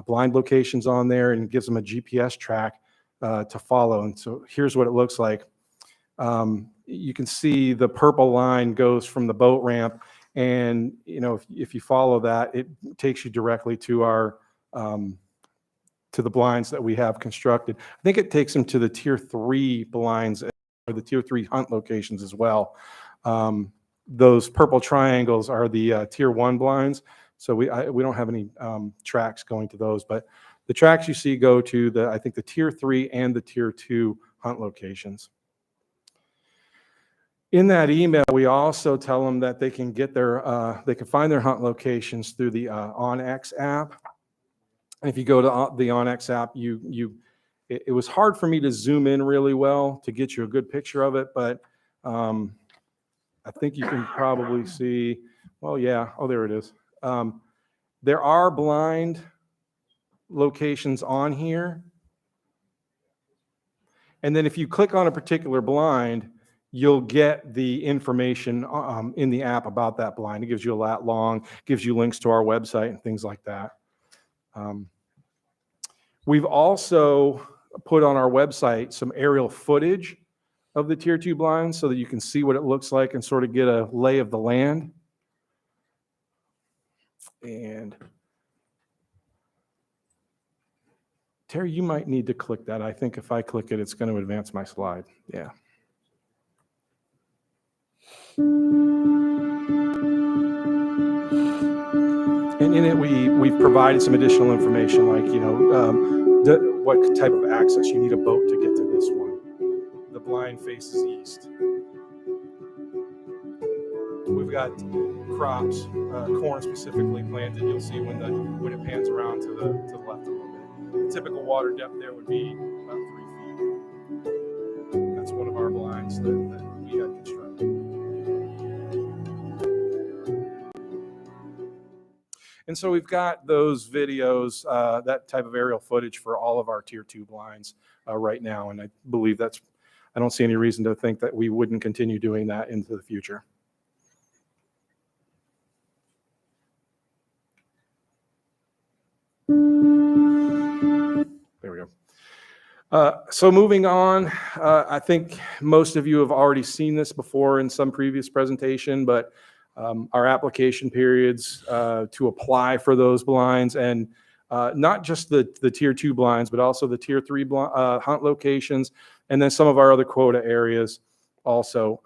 S11: blind locations on there, and gives them a GPS track to follow. And so here's what it looks like. You can see the purple line goes from the boat ramp, and if you follow that, it takes you directly to our to the blinds that we have constructed. I think it takes them to the Tier 3 blinds or the Tier 3 hunt locations as well. Those purple triangles are the Tier 1 blinds. So we don't have any tracks going to those, but the tracks you see go to I think the Tier 3 and the Tier 2 hunt locations. In that email, we also tell them that they can get they can find their hunt locations through the OnX app. And if you go to the OnX app, it was hard for me to zoom in really well to get you a good picture of it, but I think you can probably see, well, yeah, oh, there it is. There are blind locations on here. And then if you click on a particular blind, you'll get the information in the app about that blind. It gives you a lat long, gives you links to our website and things like that. We've also put on our website some aerial footage of the Tier 2 blinds so that you can see what it looks like and sort of get a lay of the land. And Terry, you might need to click that. I think if I click it, it's going to advance my slide. Yeah. And in it, we've provided some additional information, like, what type of access. You need a boat to get to this one. The blind faces east. We've got crops, corn specifically planted. You'll see when it pans around to the left a little bit. The typical water depth there would be about 3 feet. That's one of our blinds that we had constructed. And so we've got those videos, that type of aerial footage for all of our Tier 2 blinds right now. And I believe I don't see any reason to think that we wouldn't continue doing that into the future. There we go. So moving on, I think most of you have already seen this before in some previous presentation, but our application periods to apply for those blinds, and not just the Tier 2 blinds, but also the Tier 3 hunt locations, and then some of our other quota areas also.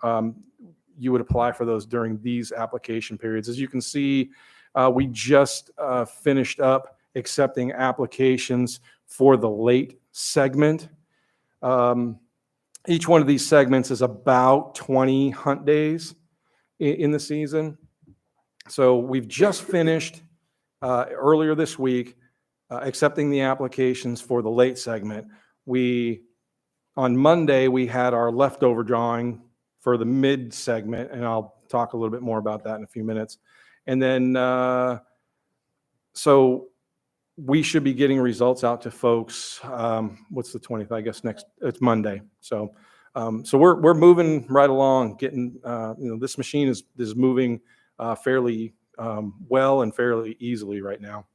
S11: You would apply for those during these application periods. As you can see, we just finished up accepting applications for the late segment. Each one of these segments is about 20 hunt days in the season. So we've just finished earlier this week accepting the applications for the late segment. On Monday, we had our leftover drawing for the mid segment, and I'll talk a little bit more about that in a few minutes. And then, so we should be getting results out to folks. What's the 20th? I guess it's Monday. So we're moving right along, getting, this machine is moving fairly well and fairly easily right now.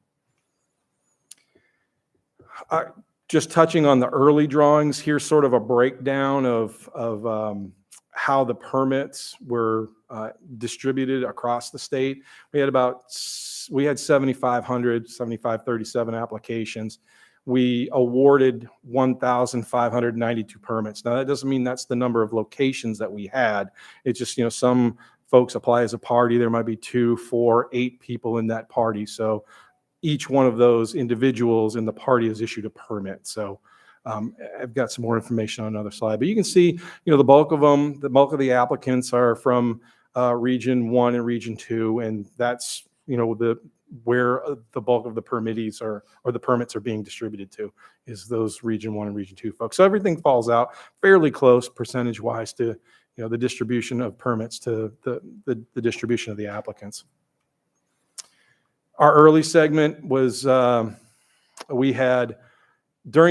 S11: Just touching on the early drawings, here's sort of a breakdown of how the permits were distributed across the state. We had 7,537 applications. We awarded 1,592 permits. Now, that doesn't mean that's the number of locations that we had. It's just, some folks apply as a party. There might be 2, 4, 8 people in that party. So each one of those individuals in the party is issued a permit. So I've got some more information on another slide, but you can see, the bulk of the applicants are from Region 1 and Region 2, and that's, where the bulk of the permittees or the permits are being distributed to, is those Region 1 and Region 2 folks. So everything falls out fairly close percentage-wise to, the distribution of permits to the distribution of the applicants. Our early segment was, during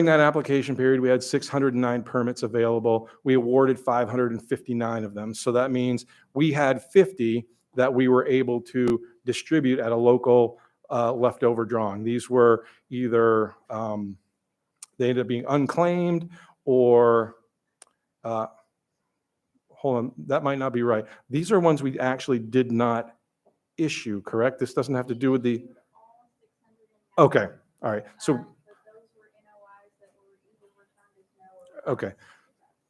S11: that application period, we had 609 permits available. We awarded 559 of them. So that means we had 50 that we were able to distribute at a local leftover drawing. These were either, they ended up being unclaimed or, hold on, that might not be right. These are ones we actually did not issue, correct? This doesn't have to do with the, okay, all right. So, okay.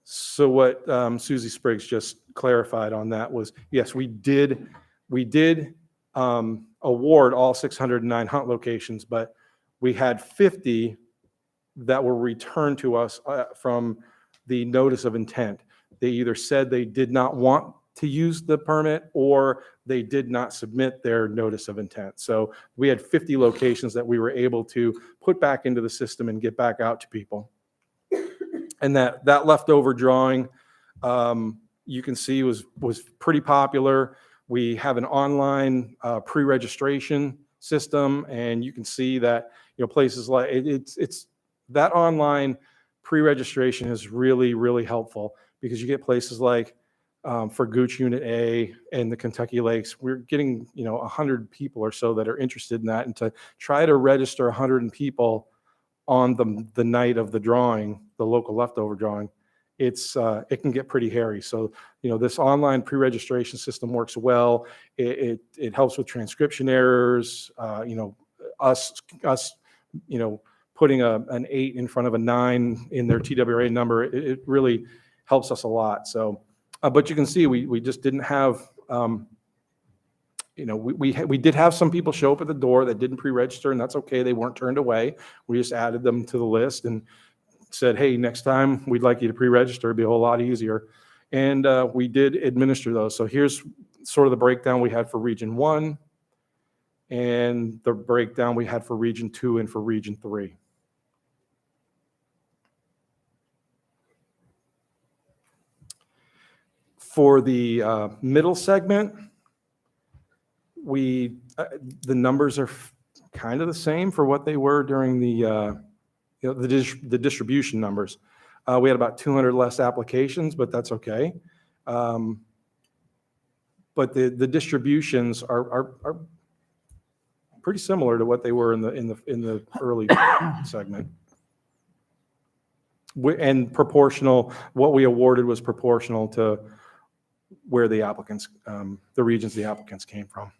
S11: So what Susie Spriggs just clarified on that was, yes, we did award all 609 hunt locations, but we had 50 that were returned to us from the notice of intent. They either said they did not want to use the permit or they did not submit their notice of intent. So we had 50 locations that we were able to put back into the system and get back out to people. And that leftover drawing, you can see was pretty popular. We have an online pre-registration system, and you can see that places like it's that online pre-registration is really, really helpful, because you get places like for Gooch Unit A and the Kentucky Lakes, we're getting 100 people or so that are interested in that, and to try to register 100 people on the night of the drawing, the local leftover drawing, it can get pretty hairy. So, this online pre-registration system works well. It helps with transcription errors, us, putting an 8 in front of a 9 in their TWRA number. It really helps us a lot. So, but you can see we just didn't have, we did have some people show up at the door that didn't pre-register, and that's okay. They weren't turned away. We just added them to the list and said, hey, next time we'd like you to pre-register. It'd be a whole lot easier. And we did administer those. So here's sort of the breakdown we had for Region 1 and the breakdown we had for Region 2 and for Region 3. For the middle segment, the numbers are kind of the same for what they were during the distribution numbers. We had about 200 less applications, but that's okay. But the distributions are pretty similar to what they were in the early segment. And proportional, what we awarded was proportional to where the applicants, the regions the applicants came from.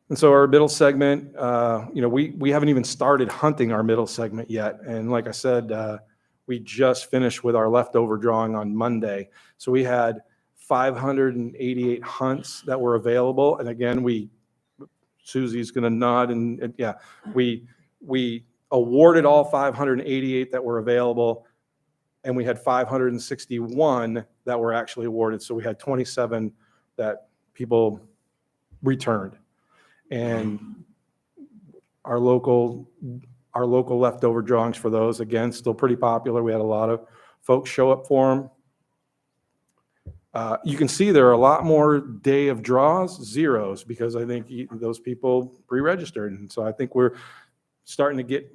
S11: And so our middle segment, we haven't even started hunting our middle segment yet. And like I said, we just finished with our leftover drawing on Monday. So we had 588 hunts that were available. And again, Susie's going to nod, and yeah, we awarded all 588 that were available, and we had 561 that were actually awarded. So we had 27 that people returned. And our local leftover drawings for those, again, still pretty popular. We had a lot of folks show up for them. You can see there are a lot more day of draws, zeros, because I think those people pre-registered. And so I think we're starting to get,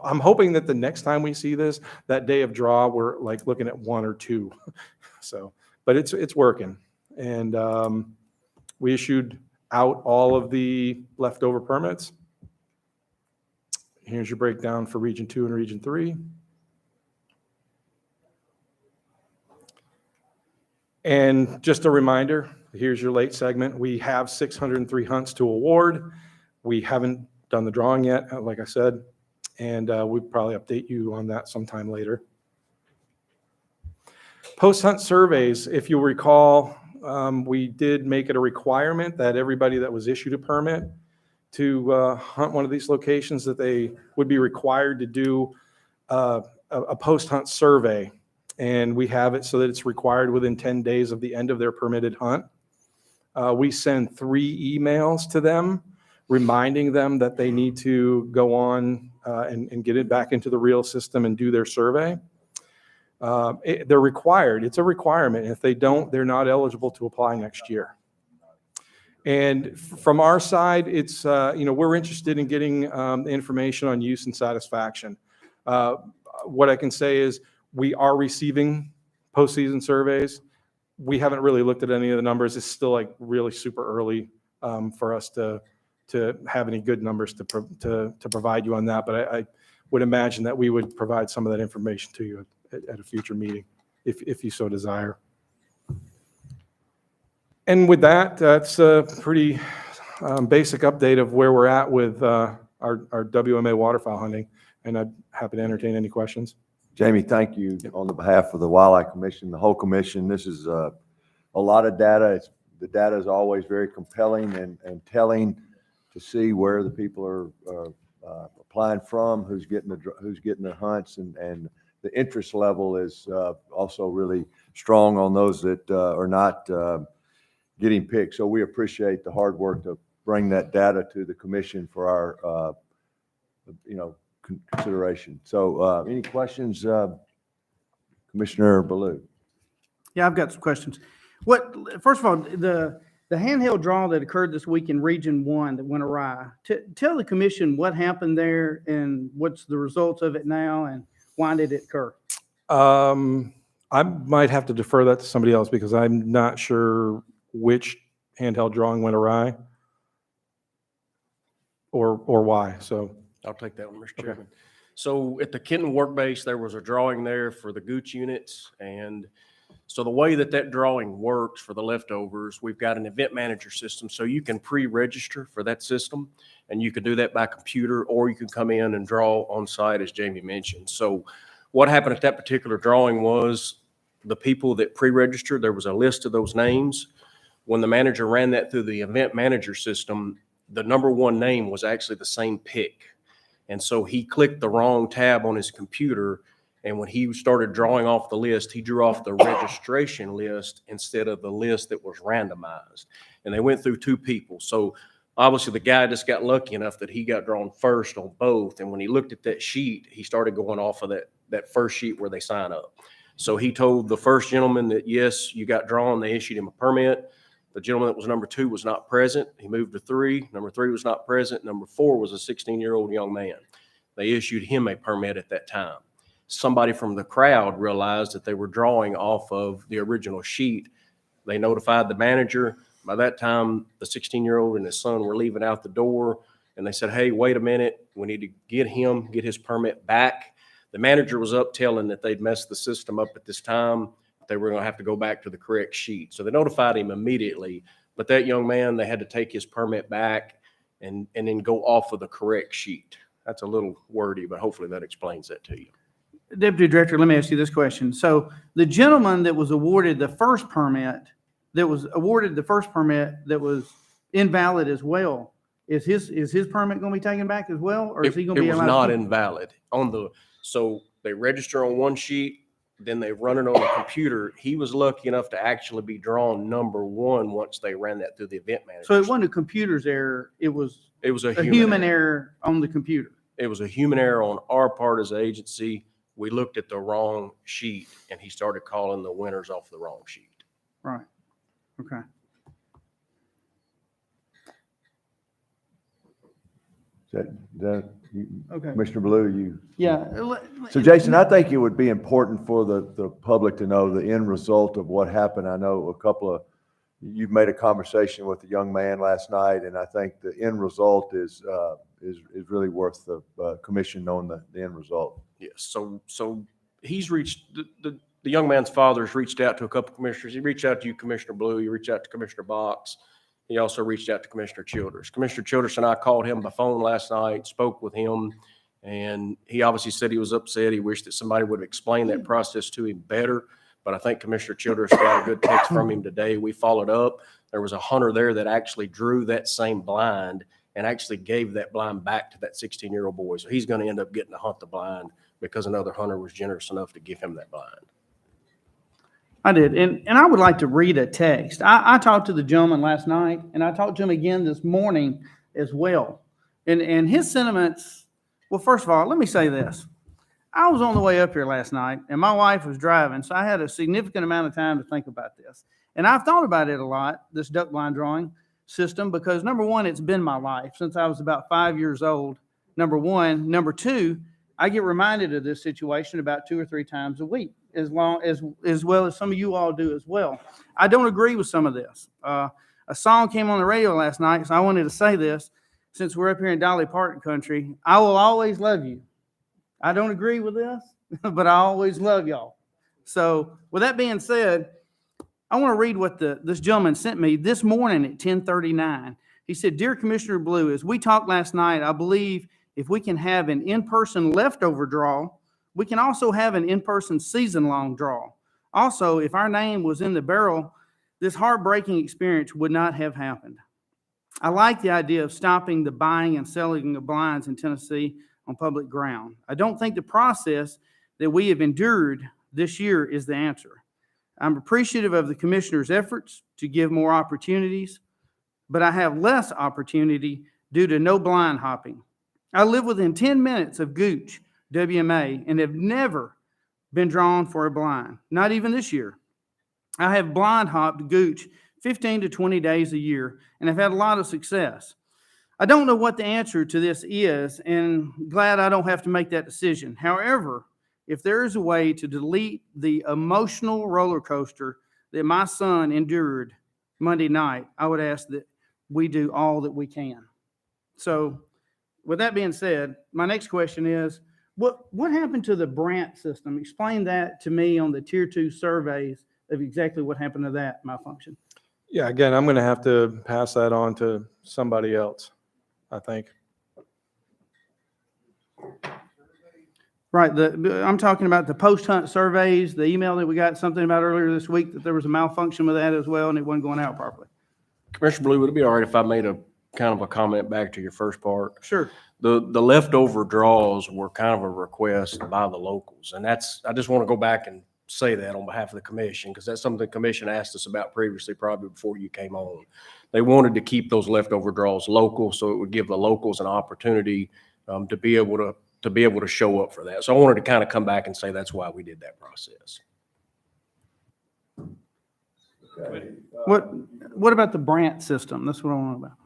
S11: I'm hoping that the next time we see this, that day of draw, we're like looking at 1 or 2. So, but it's working. And we issued out all of the leftover permits. Here's your breakdown for Region 2 and Region 3. And just a reminder, here's your late segment. We have 603 hunts to award. We haven't done the drawing yet, like I said, and we'll probably update you on that sometime later. Post-hunt surveys, if you'll recall, we did make it a requirement that everybody that was issued a permit to hunt one of these locations, that they would be required to do a post-hunt survey. And we have it so that it's required within 10 days of the end of their permitted hunt. We send 3 emails to them, reminding them that they need to go on and get it back into the real system and do their survey. They're required. It's a requirement. If they don't, they're not eligible to apply next year. And from our side, it's, we're interested in getting information on use and satisfaction. What I can say is we are receiving postseason surveys. We haven't really looked at any of the numbers. It's still like really super early for us to have any good numbers to provide you on that. But I would imagine that we would provide some of that information to you at a future meeting, if you so desire. And with that, that's a pretty basic update of where we're at with our WMA waterfowl hunting, and I'm happy to entertain any questions.
S19: Jamie, thank you on the behalf of the Wildlife Commission, the whole commission. This is a lot of data. The data is always very compelling and telling to see where the people are applying from, who's getting the hunts, and the interest level is also really strong on those that are not getting picked. So we appreciate the hard work to bring that data to the commission for our, consideration. So any questions, Commissioner Baloo?
S10: Yeah, I've got some questions. First of all, the handheld draw that occurred this week in Region 1 that went awry, tell the commission what happened there and what's the results of it now and why did it occur?
S11: I might have to defer that to somebody else because I'm not sure which handheld drawing went awry or why. So
S8: I'll take that one, Mr. Chairman. So at the Kenton work base, there was a drawing there for the gooch units. And so the way that drawing works for the leftovers, we've got an event manager system. So you can pre-register for that system, and you can do that by computer, or you can come in and draw on site, as Jamie mentioned. So what happened at that particular drawing was the people that pre-registered, there was a list of those names. When the manager ran that through the event manager system, the number one name was actually the same pick. And so he clicked the wrong tab on his computer. And when he started drawing off the list, he drew off the registration list instead of the list that was randomized. And they went through two people. So obviously the guy just got lucky enough that he got drawn first on both. And when he looked at that sheet, he started going off of that first sheet where they sign up. So he told the first gentleman that, yes, you got drawn. They issued him a permit. The gentleman that was number 2 was not present. He moved to 3. Number 3 was not present. Number 4 was a 16-year-old young man. They issued him a permit at that time. Somebody from the crowd realized that they were drawing off of the original sheet. They notified the manager. By that time, the 16-year-old and his son were leaving out the door, and they said, hey, wait a minute. We need to get his permit back. The manager was up telling that they'd messed the system up at this time. They were going to have to go back to the correct sheet. So they notified him immediately. But that young man, they had to take his permit back and then go off of the correct sheet. That's a little wordy, but hopefully that explains that to you.
S10: Deputy Director, let me ask you this question. So the gentleman that was awarded the first permit, that was invalid as well, is his permit going to be taken back as well? Or is he going to be allowed?
S8: It was not invalid. So they register on one sheet, then they run it on the computer. He was lucky enough to actually be drawn number 1 once they ran that through the event manager.
S10: So it wasn't a computer's error. It was
S8: a
S10: human error on the computer.
S8: It was a human error on our part as an agency. We looked at the wrong sheet, and he started calling the winners off the wrong sheet.
S10: Right. Okay. Okay.
S19: Commissioner Blue,
S10: Yeah.
S19: So Jason, I think it would be important for the public to know the end result of what happened. I know you've made a conversation with a young man last night, and I think the end result is really worth the commission knowing the end result.
S8: Yes. So he's reached, the young man's father's reached out to a couple commissioners. He reached out to you, Commissioner Blue. He reached out to Commissioner Box. He also reached out to Commissioner Childers. Commissioner Childers and I called him by phone last night, spoke with him, and he obviously said he was upset. He wished that somebody would have explained that process to him better. But I think Commissioner Childers got a good text from him today. We followed up. There was a hunter there that actually drew that same blind and actually gave that blind back to that 16-year-old boy. So he's going to end up getting to hunt the blind because another hunter was generous enough to give him that blind.
S10: I did. And I would like to read a text. I talked to the gentleman last night, and I talked to him again this morning as well. And his sentiments, well, first of all, let me say this. I was on the way up here last night, and my wife was driving, so I had a significant amount of time to think about this. And I've thought about it a lot, this duck blind drawing system, because number one, it's been my life since I was about 5 years old, number one. Number two, I get reminded of this situation about 2 or 3 times a week, as well as some of you all do as well. I don't agree with some of this. A song came on the radio last night, so I wanted to say this. Since we're up here in Dolly Parton country, I will always love you. I don't agree with this, but I always love y'all. So with that being said, I want to read what this gentleman sent me this morning at 10:39. He said, "Dear Commissioner Blue, as we talked last night, I believe if we can have an in-person leftover draw, we can also have an in-person season-long draw. Also, if our name was in the barrel, this heartbreaking experience would not have happened. I like the idea of stopping the buying and selling of blinds in Tennessee on public ground. I don't think the process that we have endured this year is the answer. I'm appreciative of the commissioner's efforts to give more opportunities, but I have less opportunity due to no blind hopping. I live within 10 minutes of Gooch, WMA, and have never been drawn for a blind, not even this year. I have blind hopped Gooch 15 to 20 days a year, and I've had a lot of success. I don't know what the answer to this is, and glad I don't have to make that decision. However, if there is a way to delete the emotional roller coaster that my son endured Monday night, I would ask that we do all that we can." So with that being said, my next question is, What happened to the Brant system? Explain that to me on the tier 2 surveys of exactly what happened to that malfunction.
S11: Yeah, again, I'm going to have to pass that on to somebody else, I think.
S10: Right, I'm talking about the post-hunt surveys, the email that we got something about earlier this week, that there was a malfunction with that as well, and it wasn't going out properly.
S8: Commissioner Blue, would it be all right if I made a kind of a comment back to your first part?
S10: Sure.
S8: The leftover draws were kind of a request by the locals, and I just want to go back and say that on behalf of the commission, because that's something the commission asked us about previously, probably before you came on. They wanted to keep those leftover draws local, so it would give the locals an opportunity to be able to show up for that. So I wanted to kind of come back and say that's why we did that process.
S10: What about the Brant system? That's what I want to know about.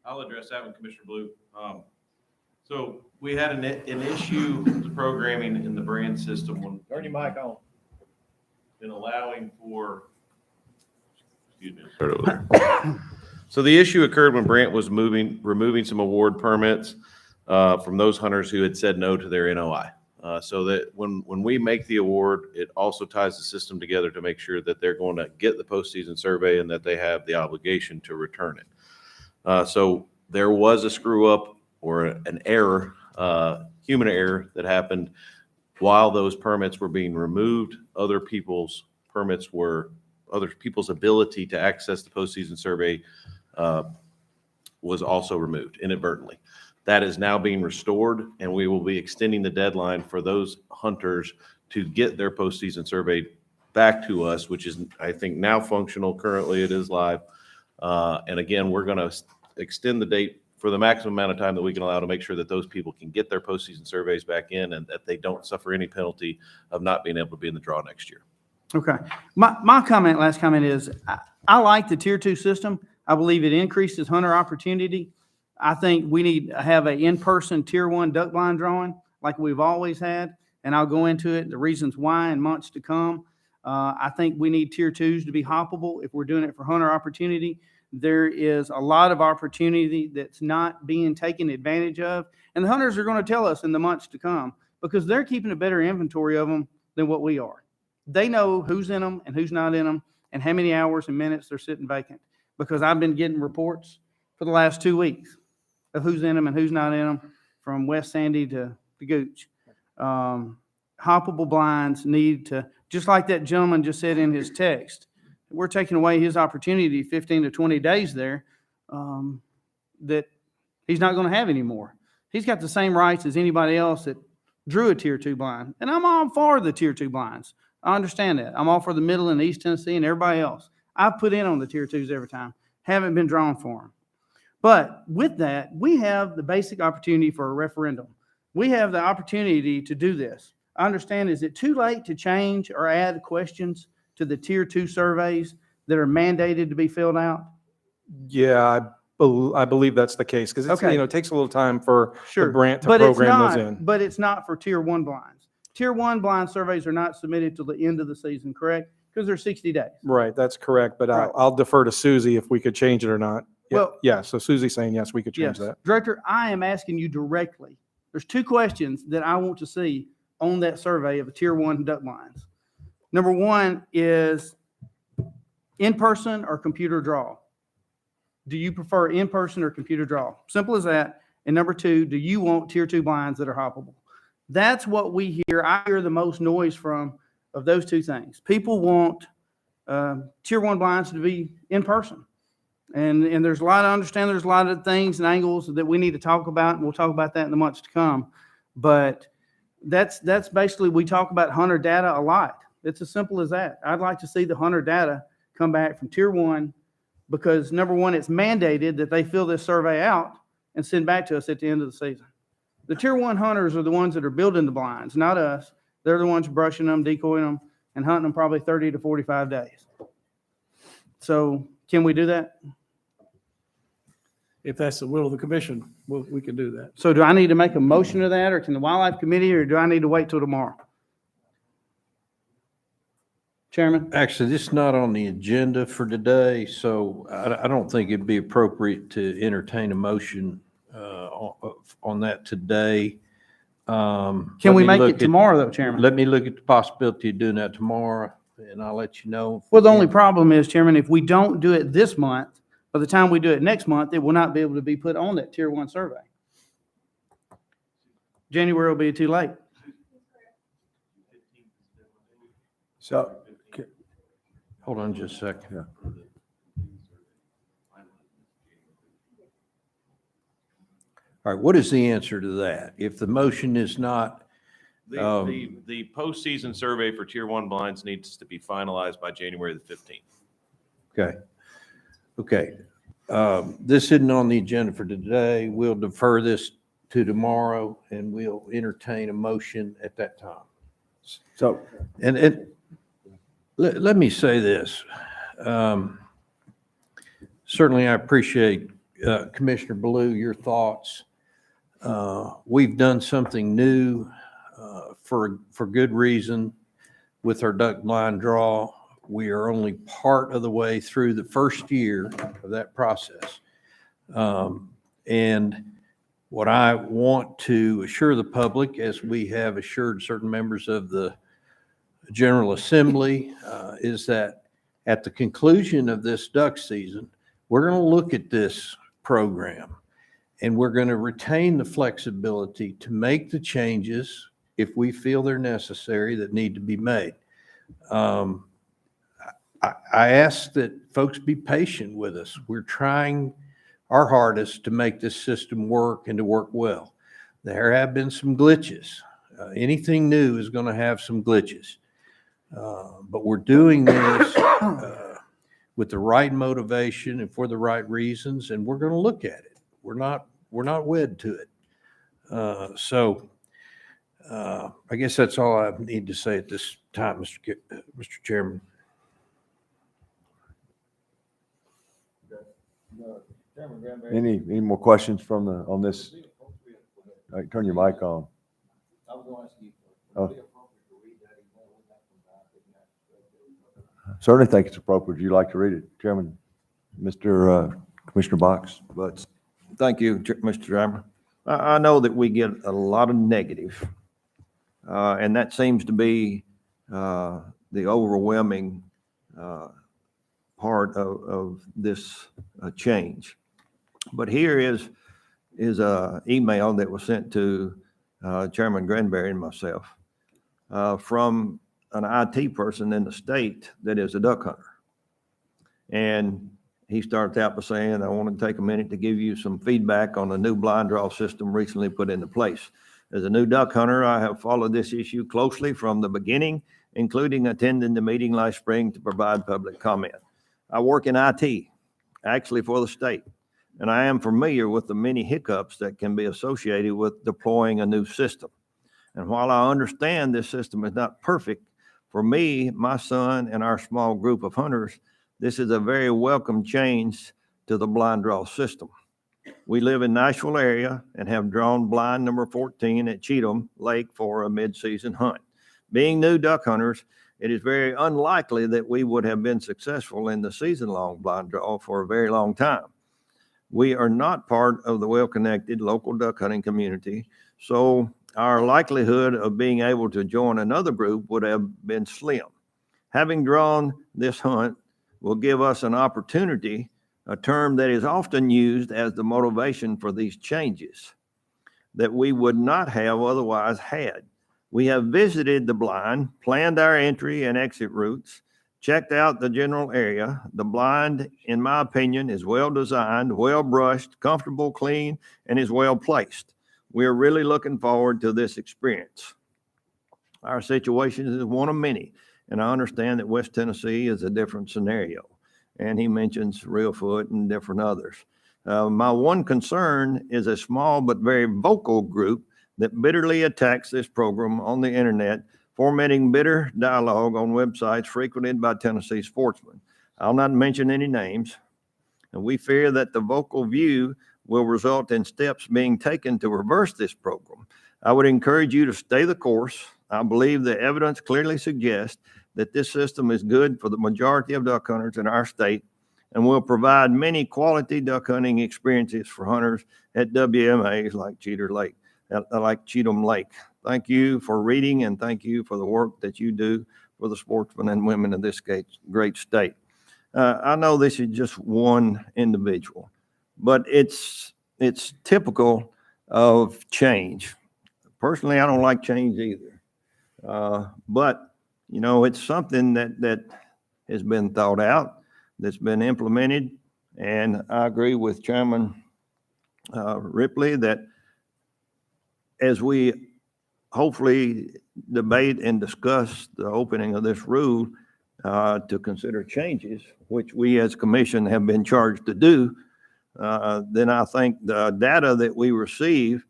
S9: I'll address that one, Commissioner Blue. So we had an issue with the programming in the brand system when. Turn your mic on. In allowing for, excuse me, start over there. So the issue occurred when Brant was removing some award permits from those hunters who had said no to their NOI. So that when we make the award, it also ties the system together to make sure that they're going to get the postseason survey and that they have the obligation to return it. So there was a screw up or an error, human error that happened while those permits were being removed. Other people's ability to access the postseason survey was also removed inadvertently. That is now being restored, and we will be extending the deadline for those hunters to get their postseason survey back to us, which is, I think, now functional. Currently, it is live. And again, we're going to extend the date for the maximum amount of time that we can allow to make sure that those people can get their postseason surveys back in and that they don't suffer any penalty of not being able to be in the draw next year.
S10: Okay. My last comment is, I like the tier 2 system. I believe it increases hunter opportunity. I think we need to have an in-person tier 1 duck blind drawing like we've always had, and I'll go into it, the reasons why in months to come. I think we need tier 2s to be hoppable if we're doing it for hunter opportunity. There is a lot of opportunity that's not being taken advantage of, and the hunters are going to tell us in the months to come because they're keeping a better inventory of them than what we are. They know who's in them and who's not in them and how many hours and minutes they're sitting vacant, because I've been getting reports for the last 2 weeks of who's in them and who's not in them, from West Sandy to Gooch. Hoppable blinds need to, just like that gentleman just said in his text, we're taking away his opportunity 15 to 20 days there that he's not going to have anymore. He's got the same rights as anybody else that drew a tier 2 blind. And I'm all for the tier 2 blinds. I understand that. I'm all for the middle and East Tennessee and everybody else. I've put in on the tier 2s every time. Haven't been drawn for them. But with that, we have the basic opportunity for a referendum. We have the opportunity to do this. I understand, is it too late to change or add questions to the tier 2 surveys that are mandated to be filled out?
S11: Yeah, I believe that's the case because it's,
S10: Okay.
S11: it takes a little time for
S10: Sure.
S11: the Brant to
S10: But it's
S11: program
S10: not,
S11: those in.
S10: but it's not for tier 1 blinds. Tier 1 blind surveys are not submitted till the end of the season, correct? Because they're 60 days.
S11: Right, that's correct, but
S10: Right.
S11: I'll defer to Susie if we could change it or not. Yeah,
S10: Well-
S11: yeah, so Susie's saying, yes, we could change
S10: Yes.
S11: that.
S10: Director, I am asking you directly. There's 2 questions that I want to see on that survey of the tier 1 duck blinds. Number 1 is in-person or computer draw? Do you prefer in-person or computer draw? Simple as that. And number 2, do you want tier 2 blinds that are hoppable? That's what we hear. I hear the most noise from of those 2 things. People want tier 1 blinds to be in person. And there's a lot, I understand there's a lot of things and angles that we need to talk about, and we'll talk about that in the months to come. But that's basically, we talk about hunter data a lot. It's as simple as that. I'd like to see the hunter data come back from tier 1 because, number 1, it's mandated that they fill this survey out and send back to us at the end of the season. The tier 1 hunters are the ones that are building the blinds, not us. They're the ones brushing them, decoying them, and hunting them probably 30 to 45 days. So can we do that?
S4: If that's the will of the commission, we can do that.
S10: So do I need to make a motion to that, or can the wildlife committee, or do I need to wait till tomorrow? Chairman?
S1: Actually, this is not on the agenda for today, so I don't think it'd be appropriate to entertain a motion on that today.
S10: Can we make it tomorrow though, Chairman?
S1: Let me look at the possibility of doing that tomorrow, and I'll let you know.
S10: Well, the only problem is, Chairman, if we don't do it this month, by the time we do it next month, it will not be able to be put on that Tier 1 survey. January will be too late.
S19: So,
S1: Hold on just a second. All right, what is the answer to that? If the motion is not,
S9: The postseason survey for Tier 1 blinds needs to be finalized by January the 15th.
S1: okay. This isn't on the agenda for today. We'll defer this to tomorrow, and we'll entertain a motion at that time.
S19: So,
S1: And let me say this. Certainly, I appreciate, Commissioner Blue, your thoughts. We've done something new for good reason with our duck blind draw. We are only part of the way through the first year of that process. And what I want to assure the public, as we have assured certain members of the General Assembly, is that at the conclusion of this duck season, we're going to look at this program and we're going to retain the flexibility to make the changes if we feel they're necessary that need to be made. I ask that folks be patient with us. We're trying our hardest to make this system work and to work well. There have been some glitches. Anything new is going to have some glitches. But we're doing this with the right motivation and for the right reasons, and we're going to look at it. We're not wed to it. I guess that's all I need to say at this time, Mr. Chairman.
S19: any more questions on this? All right, turn your mic on. Oh. Certainly think it's appropriate. Would you like to read it, Chairman? Commissioner Box?
S13: But thank you, Mr. Chairman. I know that we get a lot of negative, and that seems to be the overwhelming part of this change. But here is an email that was sent to Chairman Granberry and myself from an IT person in the state that is a duck hunter. And he starts out by saying, I want to take a minute to give you some feedback on the new blind draw system recently put into place. As a new duck hunter, I have followed this issue closely from the beginning, including attending the meeting last spring to provide public comment. I work in IT, actually for the state, and I am familiar with the many hiccups that can be associated with deploying a new system. And while I understand this system is not perfect, for me, my son, and our small group of hunters, this is a very welcome change to the blind draw system. We live in Nashville area and have drawn blind number 14 at Cheatham Lake for a mid-season hunt. Being new duck hunters, it is very unlikely that we would have been successful in the season-long blind draw for a very long time. We are not part of the well-connected local duck hunting community, so our likelihood of being able to join another group would have been slim. Having drawn this hunt will give us an opportunity, a term that is often used as the motivation for these changes, that we would not have otherwise had. We have visited the blind, planned our entry and exit routes, checked out the general area. The blind, in my opinion, is well designed, well brushed, comfortable, clean, and is well placed. We are really looking forward to this experience. Our situation is one of many, and I understand that West Tennessee is a different scenario. And he mentions Reelfoot and different others. My one concern is a small but very vocal group that bitterly attacks this program on the internet, fomenting bitter dialogue on websites frequented by Tennessee sportsmen. I'll not mention any names, and we fear that the vocal view will result in steps being taken to reverse this program. I would encourage you to stay the course. I believe the evidence clearly suggests that this system is good for the majority of duck hunters in our state and will provide many quality duck hunting experiences for hunters at WMAs like Cedar Lake. like Cheatham Lake. Thank you for reading and thank you for the work that you do for the sportsmen and women of this great state. I know this is just one individual, but it's typical of change. Personally, I don't like change either. But, you know, it's something that has been thought out, that's been implemented. And I agree with Chairman Ripley that as we hopefully debate and discuss the opening of this rule to consider changes, which we as commission have been charged to do, then I think the data that we receive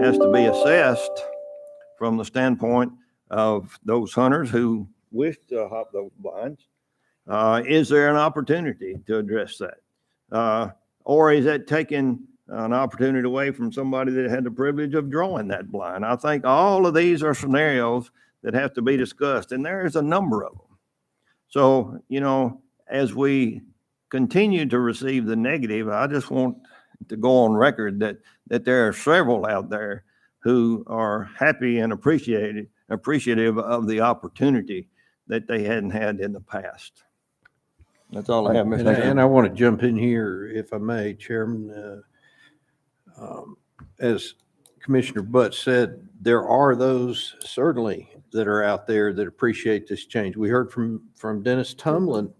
S13: has to be assessed from the standpoint of those hunters who wish to hop those blinds. Is there an opportunity to address that? Or is that taking an opportunity away from somebody that had the privilege of drawing that blind? I think all of these are scenarios that have to be discussed, and there is a number of them. So, you know, as we continue to receive the negative, I just want to go on record that there are several out there who are happy and appreciative of the opportunity that they hadn't had in the past. That's all I have, Mr. Chairman.
S1: And I want to jump in here, if I may, Chairman. As Commissioner Butt said, there are those certainly that are out there that appreciate this change. We heard from Dennis Tumlin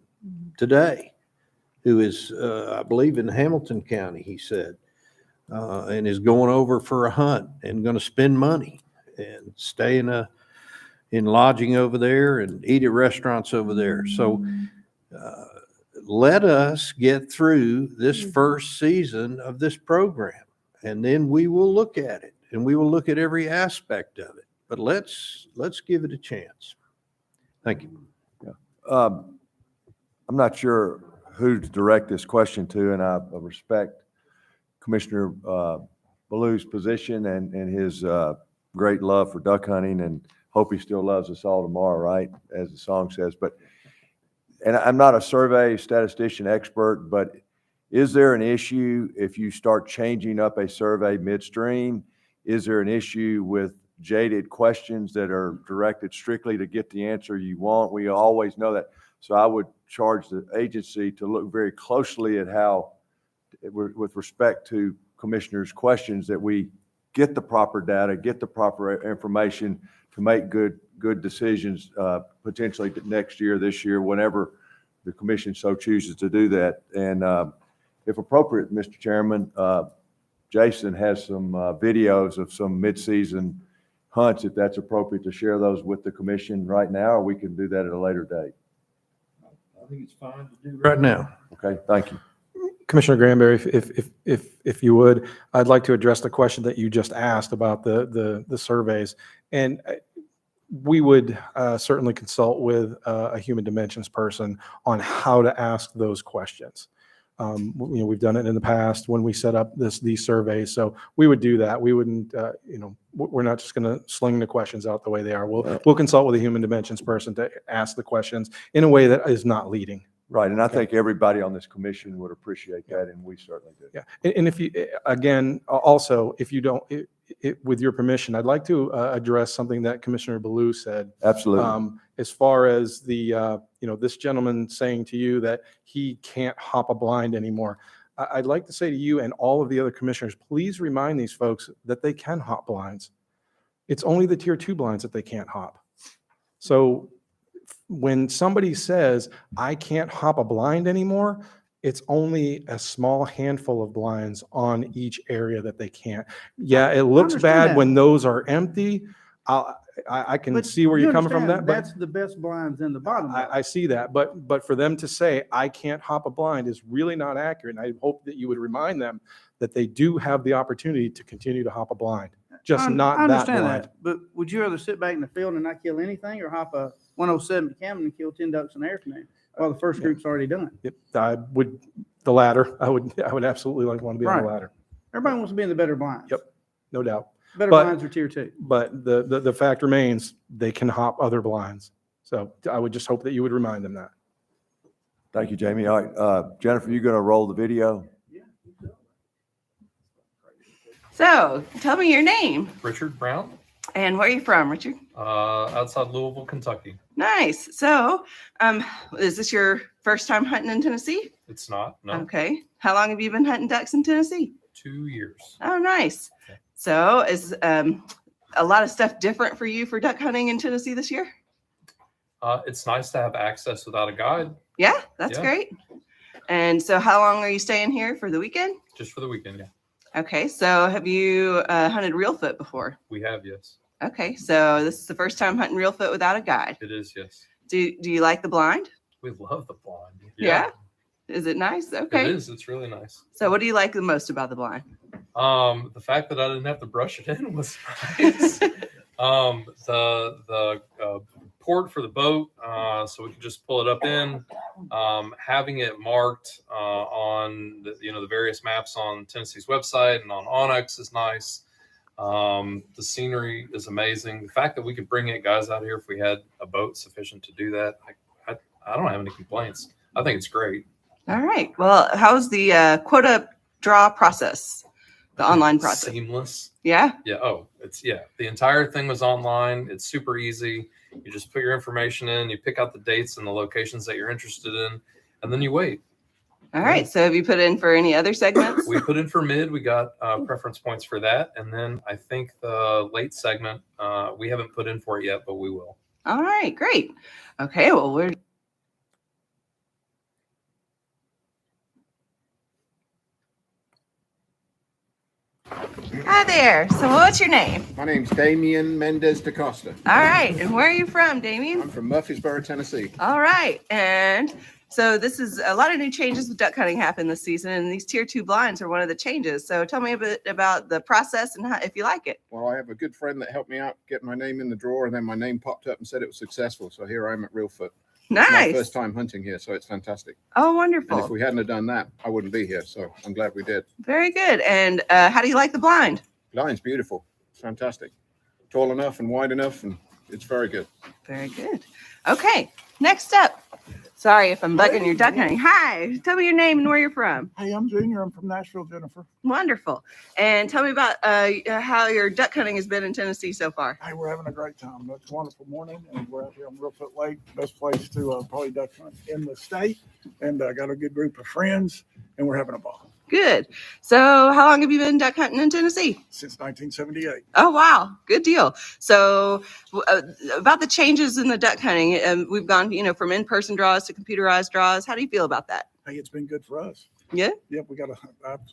S1: today, who is, I believe, in Hamilton County, he said, and is going over for a hunt and going to spend money and stay in lodging over there and eat at restaurants over there. So let us get through this first season of this program, and then we will look at it and we will look at every aspect of it. But let's give it a chance. Thank you.
S19: I'm not sure who to direct this question to, and I respect Commissioner Ballou's position and his great love for duck hunting, and hope he still loves us all tomorrow, right? As the song says. And I'm not a survey statistician expert, but is there an issue if you start changing up a survey midstream? Is there an issue with jaded questions that are directed strictly to get the answer you want? We always know that. So I would charge the agency to look very closely at how, with respect to commissioners' questions, that we get the proper data, get the proper information to make good decisions, potentially next year, this year, whenever the commission so chooses to do that. And if appropriate, Mr. Chairman, Jason has some videos of some mid-season hunts, if that's appropriate to share those with the commission right now, or we can do that at a later date.
S1: I think it's fine to do right now.
S19: Okay, thank you.
S11: Commissioner Granberry, if you would, I'd like to address the question that you just asked about the surveys. And we would certainly consult with a human dimensions person on how to ask those questions. We've done it in the past when we set up these surveys. So we would do that. We wouldn't, we're not just going to sling the questions out the way they are. We'll consult with a human dimensions person to ask the questions in a way that is not leading.
S19: Right, and I think everybody on this commission would appreciate that, and we certainly do.
S11: Yeah, and if you, again, also, if you don't, with your permission, I'd like to address something that Commissioner Ballou said.
S19: Absolutely.
S11: As far as the, this gentleman saying to you that he can't hop a blind anymore. I'd like to say to you and all of the other commissioners, please remind these folks that they can hop blinds. It's only the tier 2 blinds that they can't hop. So when somebody says, I can't hop a blind anymore, it's only a small handful of blinds on each area that they can't. Yeah, it looks bad when those are empty. I can see where you're coming from that.
S10: That's the best blinds in the bottom.
S11: I see that, but for them to say, I can't hop a blind is really not accurate. And I hope that you would remind them that they do have the opportunity to continue to hop a blind, just not that blind.
S10: I understand that, but would you rather sit back in the field and not kill anything, or hop a 107 to Campbell and kill 10 ducks in the afternoon while the first group's already done?
S11: Yep, I would, the latter. I would absolutely want to be on the latter.
S10: Everybody wants to be in the better blinds.
S11: Yep, no doubt.
S10: Better blinds are tier 2.
S11: But the fact remains, they can hop other blinds. So I would just hope that you would remind them that.
S19: Thank you, Jamie. All right, Jenifer, you going to roll the video?
S14: So tell me your name
S17: Richard Brown,
S14: and where are you from, Richard?
S17: outside Louisville, Kentucky.
S14: Nice. So is this your first time hunting in Tennessee?
S17: It's not, no,
S14: Okay. How long have you been hunting ducks in Tennessee?
S17: 2 years.
S14: Oh, nice. So is a lot of stuff different for you for duck hunting in Tennessee this year?
S17: It's nice to have access without a guide,
S14: Yeah, that's
S17: Yeah.
S14: great. And so how long are you staying here for the weekend?
S17: just for the weekend, yeah.
S14: Okay, so have you hunted reelfoot before?
S17: We have, yes.
S14: Okay, so this is the first time hunting reelfoot without a guide.
S17: It is, yes.
S14: Do you like the blind?
S17: We love the blind.
S14: Yeah. Is it nice? Okay.
S17: It is, it's really nice.
S14: So what do you like the most about the blind?
S17: The fact that I didn't have to brush it in was nice. The port for the boat, so we could just pull it up in. Having it marked on the various maps on Tennessee's website and on Onyx is nice. The scenery is amazing. The fact that we could bring 8 guys out here if we had a boat sufficient to do that, I don't have any complaints. I think it's great.
S14: All right. Well, how's the quota draw process? The online process?
S17: Seamless.
S14: Yeah.
S17: Yeah. Oh, the entire thing was online. It's super easy. You just put your information in, you pick out the dates and the locations that you're interested in, and then you wait.
S14: All right. So have you put in for any other segments?
S17: We put in for mid, we got preference points for that. And then I think the late segment, we haven't put in for it yet, but we will.
S14: All right. Great. Okay. Well, we're Hi there. So what's your name?
S23: My name's Damian Mendez da Costa.
S14: All right. And where are you from, Damien?
S23: I'm from Murfreesboro, Tennessee.
S14: All right. And so this is a lot of new changes with duck hunting happened this season, and these tier 2 blinds are one of the changes. So tell me a bit about the process and if you like it.
S23: Well, I have a good friend that helped me out get my name in the drawer, and then my name popped up and said it was successful. So here I am at Reelfoot. It's my
S14: Nice.
S23: first time hunting here, so it's fantastic.
S14: Oh,
S23: And
S14: wonderful.
S23: if we hadn't have done that, I wouldn't be here. So I'm glad we did.
S14: Very good. And how do you like the blind?
S23: Blind's beautiful. It's fantastic. Tall enough and wide enough, and it's very good.
S14: Very good. Okay. Next up. Sorry if I'm bugging your duck hunting. Hi. Tell me your name and where you're from.
S24: Hey, I'm Junior. I'm from Nashville, Jenifer.
S14: Wonderful. And tell me about how your duck hunting has been in Tennessee so far.
S24: Hey, we're having a great time. It's a wonderful morning, and we're out here on Reelfoot Lake, best place to probably duck hunt in the state. And got a good group of friends, and we're having a ball.
S14: Good. So how long have you been duck hunting in Tennessee?
S24: Since 1978.
S14: Oh, wow. Good deal. So about the changes in the duck hunting, we've gone, from in-person draws to computerized draws. How do you feel about that?
S24: Hey, it's been good for us.
S14: Yeah.
S24: Yep,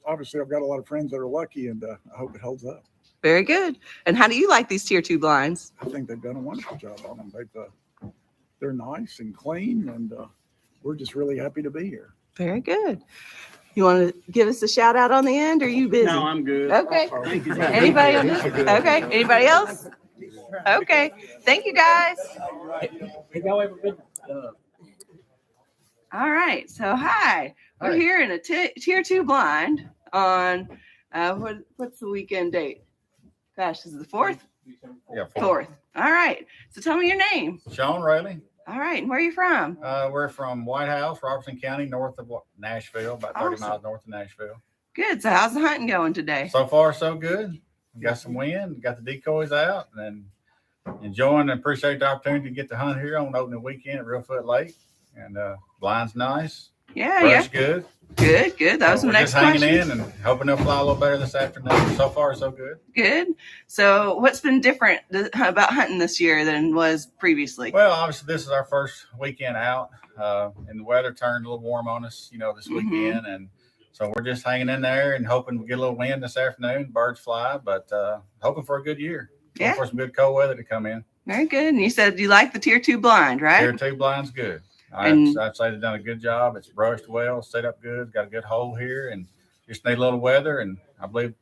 S24: obviously I've got a lot of friends that are lucky, and I hope it holds up.
S14: Very good. And how do you like these tier 2 blinds?
S24: I think they've done a wonderful job on them. They're nice and clean, and we're just really happy to be here.
S14: Very good. You want to give us a shout out on the end? Or are you busy?
S24: No, I'm good.
S14: Okay.
S24: Thank you.
S14: Anybody else? Okay. Anybody else? Okay. Thank you, guys. All right. So, hi. We're here in a tier 2 blind on what's the weekend date? Gosh, this is the 4th?
S25: Yeah,
S14: 4th. All right. So tell me your name.
S25: Sean Rayleigh.
S14: All right. And where are you from?
S25: We're from White House, Robertson County, north of Nashville, about 30
S14: Awesome.
S25: miles north of Nashville.
S14: Good. So how's the hunting going today?
S25: So far, so good. We got some wind, got the decoys out, and enjoying and appreciate the opportunity to get to hunt here on opening weekend at Reelfoot Lake. And blind's nice.
S14: Yeah,
S25: Brush good.
S14: Good. That was
S25: So
S14: my
S25: we're
S14: next
S25: just hanging
S14: question.
S25: in and hoping they'll fly a little better this afternoon. So far, so good.
S14: Good. So what's been different about hunting this year than was previously?
S25: Well, obviously, this is our first weekend out, and the weather turned a little warm on us, this weekend. And so we're just hanging in there and hoping we get a little wind this afternoon. Birds fly, but hoping for a good year.
S14: Yeah.
S25: For some good cold weather to come in.
S14: Very good. And you said you like the tier 2 blind, right?
S25: Tier 2 blind's good.
S14: And-
S25: I'd say they've done a good job. It's brushed well, set up good, got a good hole here, and just need a little weather. And I believe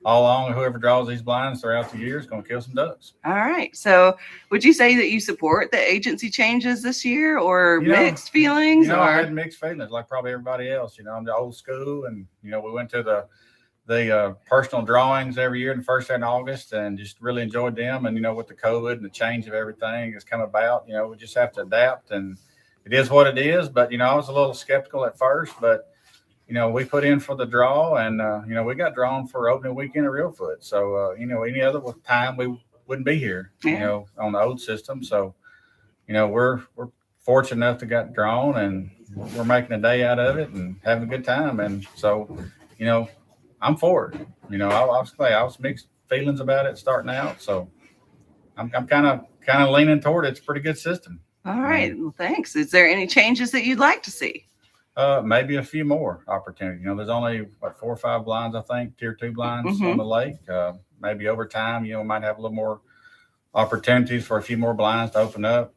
S25: all along, whoever draws these blinds throughout the year is going to kill some ducks.
S14: All right. So would you say that you support the agency changes this year or mixed feelings?
S25: I
S14: or
S25: had mixed feelings like probably everybody else. I'm the old school, and we went to the personal drawings every year in the first in August, and just really enjoyed them. And with the COVID and the change of everything that's come about, we just have to adapt, and it is what it is. But I was a little skeptical at first, but we put in for the draw, and we got drawn for opening weekend at Reelfoot. So any other time we wouldn't be here, on the old system. So we're fortunate enough to got drawn, and we're making a day out of it and having a good time. And so I'm for it. I was mixed feelings about it starting out. So I'm kind of leaning toward it. It's a pretty good system.
S14: All right. Well, thanks. Is there any changes that you'd like to see?
S25: Maybe a few more opportunities. There's only 4 or 5 blinds, I think, tier 2 blinds on the lake. Maybe over time, we might have a little more opportunities for a few more blinds to open up.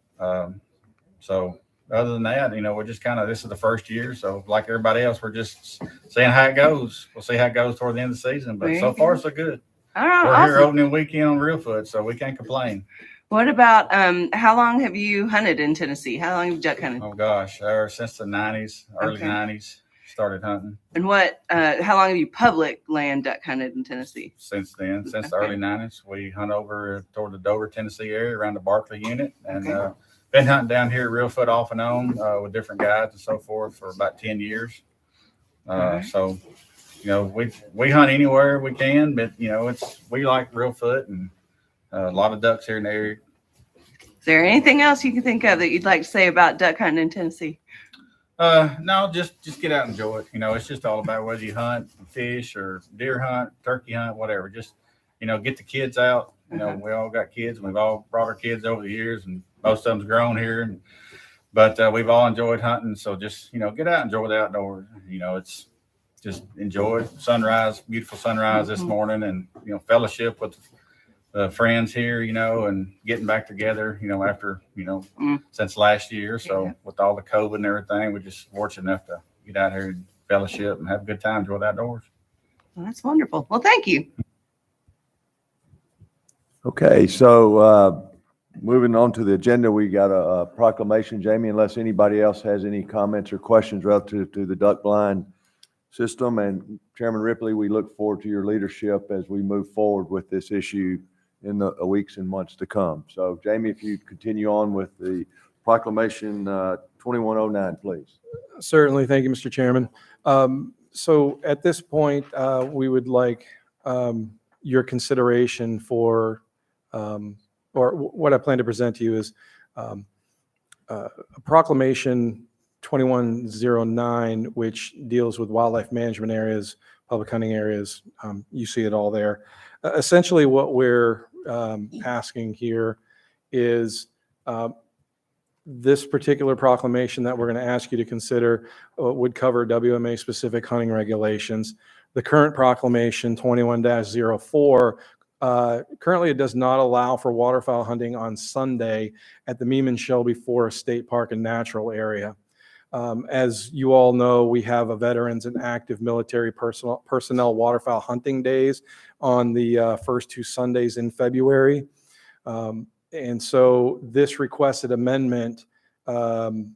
S25: So other than that, we're just this is the first year. So like everybody else, we're just seeing how it goes. We'll see how it goes toward the end of the season. But so far, so good.
S14: All right.
S25: We're here opening weekend on Reelfoot, so we can't complain.
S14: What about, how long have you hunted in Tennessee? How long have you duck hunted?
S25: Oh gosh, since the 90s, early 90s, started hunting.
S14: And how long have you public land duck hunted in Tennessee?
S25: Since then, since the early 90s, we hunt over toward the Dover, Tennessee area around the Barkley unit, and been hunting down here at Reelfoot off and on with different guides and so forth for about 10 years. So, we hunt anywhere we can, but we like Reelfoot and a lot of ducks here in the area.
S14: Is there anything else you can think of that you'd like to say about duck hunting in Tennessee?
S25: No, just get out and enjoy it. It's just all about whether you hunt, fish, or deer hunt, turkey hunt, whatever. Just, get the kids out. We all got kids, and we've all brought our kids over the years, and most of them's grown here. But we've all enjoyed hunting. So just, get out and enjoy the outdoors. It's just enjoy sunrise, beautiful sunrise this morning, and, fellowship with friends here, and getting back together, after, since last year. So with all the COVID and everything, we're just fortunate enough to get out here and fellowship and have a good time, enjoy the outdoors.
S14: Well, that's wonderful. Well, thank you.
S19: Okay, so moving on to the agenda, we got a proclamation, Jamie, unless anybody else has any comments or questions relative to the duck blind system. And Chairman Ripley, we look forward to your leadership as we move forward with this issue in the weeks and months to come. So Jamie, if you continue on with the proclamation 2109, please.
S11: Certainly. Thank you, Mr. Chairman. So at this point, we would like your consideration for, or what I plan to present to you is a proclamation 2109, which deals with wildlife management areas, public hunting areas. You see it all there. Essentially, what we're asking here is this particular proclamation that we're going to ask you to consider would cover WMA-specific hunting regulations. The current proclamation, 21-04, currently it does not allow for waterfowl hunting on Sunday at the Meeman-Shelby Forest State Park and Natural Area. As you all know, we have a veterans and active military personnel waterfowl hunting days on the first 2 Sundays in February. And so this requested amendment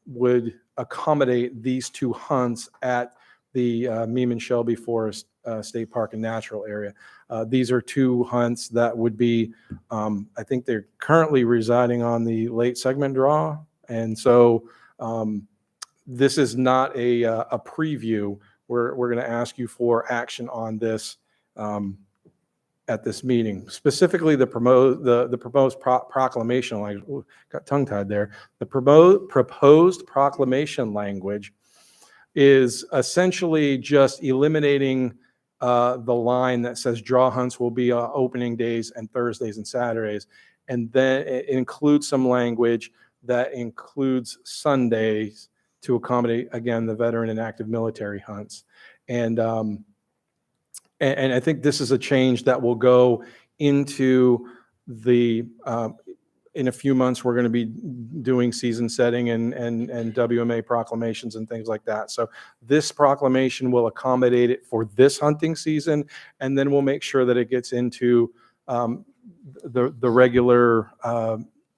S11: would accommodate these 2 hunts at the Meeman-Shelby Forest State Park and Natural Area. These are 2 hunts that would be, I think they're currently residing on the late segment draw. And so this is not a preview. We're going to ask you for action on this at this meeting. Specifically, the proposed proclamation language, got tongue-tied there. The proposed proclamation language is essentially just eliminating the line that says draw hunts will be opening days and Thursdays and Saturdays, and then it includes some language that includes Sundays to accommodate, again, the veteran and active military hunts. And I think this is a change that will go into the, in a few months, we're going to be doing season setting and WMA proclamations and things like that. So this proclamation will accommodate it for this hunting season, and then we'll make sure that it gets into the regular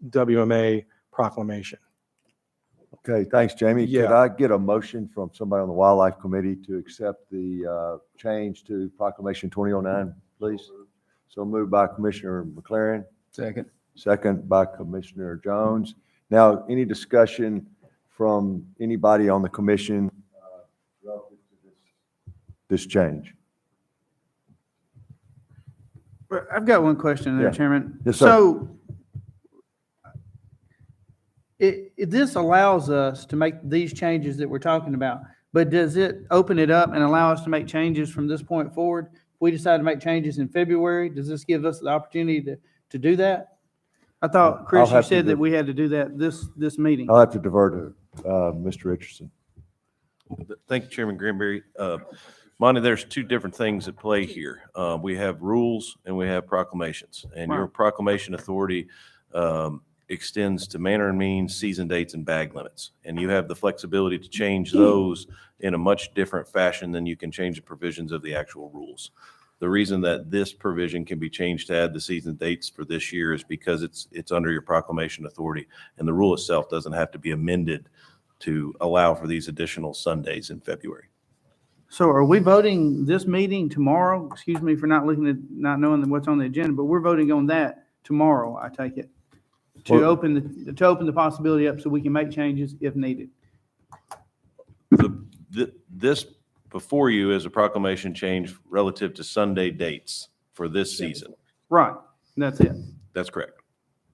S11: WMA proclamation.
S19: Okay, thanks, Jamie.
S11: Yeah.
S19: Could I get a motion from somebody on the Wildlife Committee to accept the change to Proclamation 2009, please? So moved by Commissioner McLaren.
S5: Second.
S19: Second by Commissioner Jones. Now, any discussion from anybody on the commission relative to this this change.
S10: I've got one question there,
S19: Yeah.
S10: Chairman.
S19: Yes, sir.
S10: So this allows us to make these changes that we're talking about, but does it open it up and allow us to make changes from this point forward? If we decide to make changes in February, does this give us the opportunity to do that? I thought, Chris, you
S19: have to
S10: said that
S19: do-
S10: we had to do that this meeting.
S19: I'll have to defer to Mr. Richardson.
S6: Thank you, Chairman Granberry. Monty, there's two different things at play here. We have rules and we have proclamations. And your
S10: Right.
S6: proclamation authority extends to manner and means, season dates, and bag limits. And you have the flexibility to change those in a much different fashion than you can change the provisions of the actual rules. The reason that this provision can be changed to add the season dates for this year is because it's under your proclamation authority, and the rule itself doesn't have to be amended to allow for these additional Sundays in February.
S10: So are we voting this meeting tomorrow? Excuse me for not knowing what's on the agenda, but we're voting on that tomorrow, I take it, to
S19: Well-
S10: open the possibility up so we can make changes if needed.
S6: This before you is a proclamation change relative to Sunday dates for this season.
S10: Right, that's it.
S6: That's correct.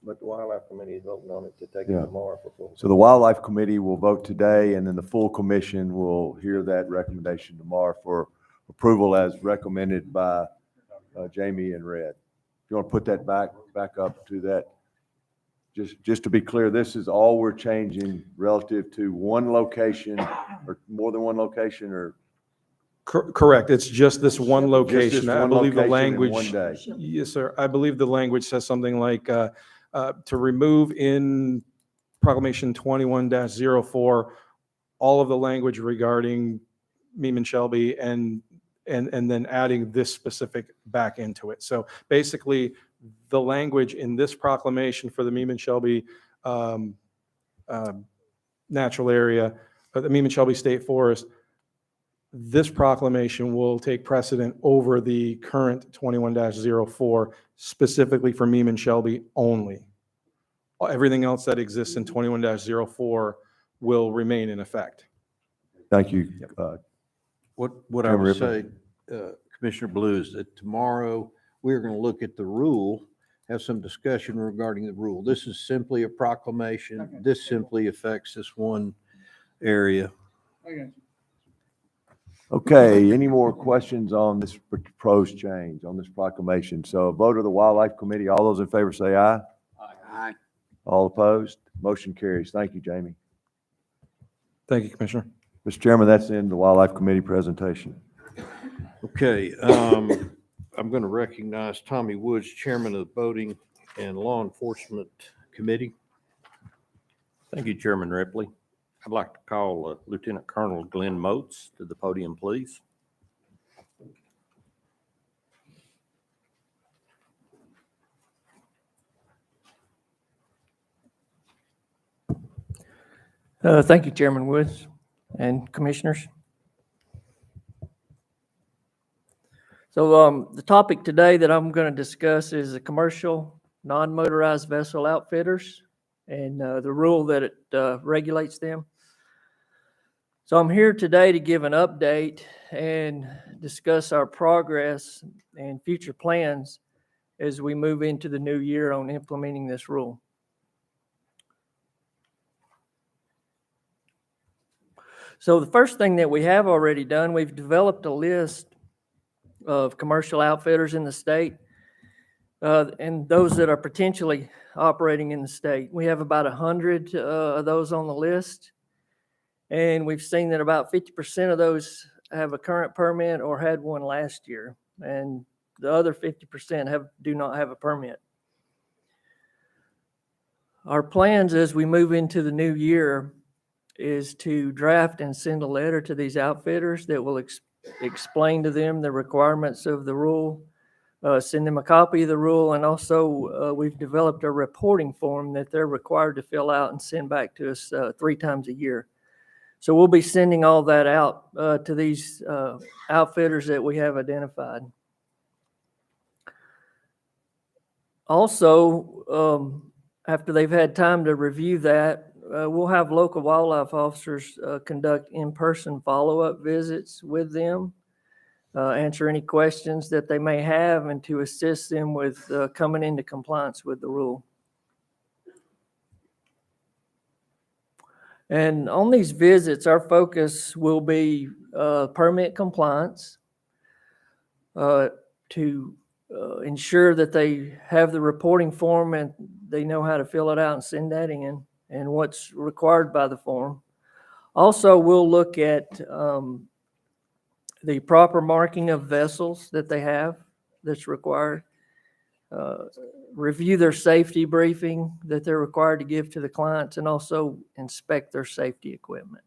S13: But the wildlife committee is voting on it to take
S19: Yeah.
S13: it tomorrow for full.
S19: So the Wildlife Committee will vote today, and then the full commission will hear that recommendation tomorrow for approval as recommended by Jamie and Red. If you want to put that back up to that. Just to be clear, this is all we're changing relative to one location or more than one location or?
S11: Correct. It's just this one
S19: Just
S11: location.
S19: this
S11: I
S19: one
S11: believe the
S19: location in
S11: language.
S19: one day.
S11: Yes, sir. I believe the language says something like, to remove in Proclamation 21-04, all of the language regarding Meeman Shelby and then adding this specific back into it. So basically, the language in this proclamation for the Meeman Shelby natural area, the Meeman Shelby State Forest, this proclamation will take precedent over the current 21-04, specifically for Meeman Shelby only. Everything else that exists in 21-04 will remain in effect.
S19: Thank you.
S1: What I
S19: Chairman
S1: would
S19: Ripley.
S1: say, Commissioner Blue, is that tomorrow we're going to look at the rule, have some discussion regarding the rule. This is simply a proclamation. This simply affects this one area.
S19: Okay, any more questions on this proposed change, on this proclamation? So a vote of the Wildlife Committee, all those in favor say aye.
S13: Aye.
S19: All opposed? Motion carries. Thank you, Jamie.
S11: Thank you, Commissioner.
S19: Mr. Chairman, that's the end of the Wildlife Committee presentation.
S1: Okay, I'm going to recognize Tommy Woods, Chairman of the Boating and Law Enforcement Committee.
S15: Thank you, Chairman Ripley. I'd like to call Lieutenant Colonel Glenn Moats to the podium, please.
S18: Thank you, Chairman Woods and Commissioners. So the topic today that I'm going to discuss is the commercial non-motorized vessel outfitters and the rule that it regulates them. So I'm here today to give an update and discuss our progress and future plans as we move into the new year on implementing this rule. So the first thing that we have already done, we've developed a list of commercial outfitters in the state and those that are potentially operating in the state. We have about 100 of those on the list, and we've seen that about 50% of those have a current permit or had one last year, and the other 50% do not have a permit. Our plans as we move into the new year is to draft and send a letter to these outfitters that will explain to them the requirements of the rule, send them a copy of the rule, and also we've developed a reporting form that they're required to fill out and send back to us 3 times a year. So we'll be sending all that out to these outfitters that we have identified. Also, after they've had time to review that, we'll have local wildlife officers conduct in-person follow-up visits with them answer any questions that they may have, and to assist them with coming into compliance with the rule. And on these visits, our focus will be permit compliance, to ensure that they have the reporting form and they know how to fill it out and send that in, and what's required by the form. Also, we'll look at the proper marking of vessels that they have that's required. Review their safety briefing that they're required to give to the clients, and also inspect their safety equipment.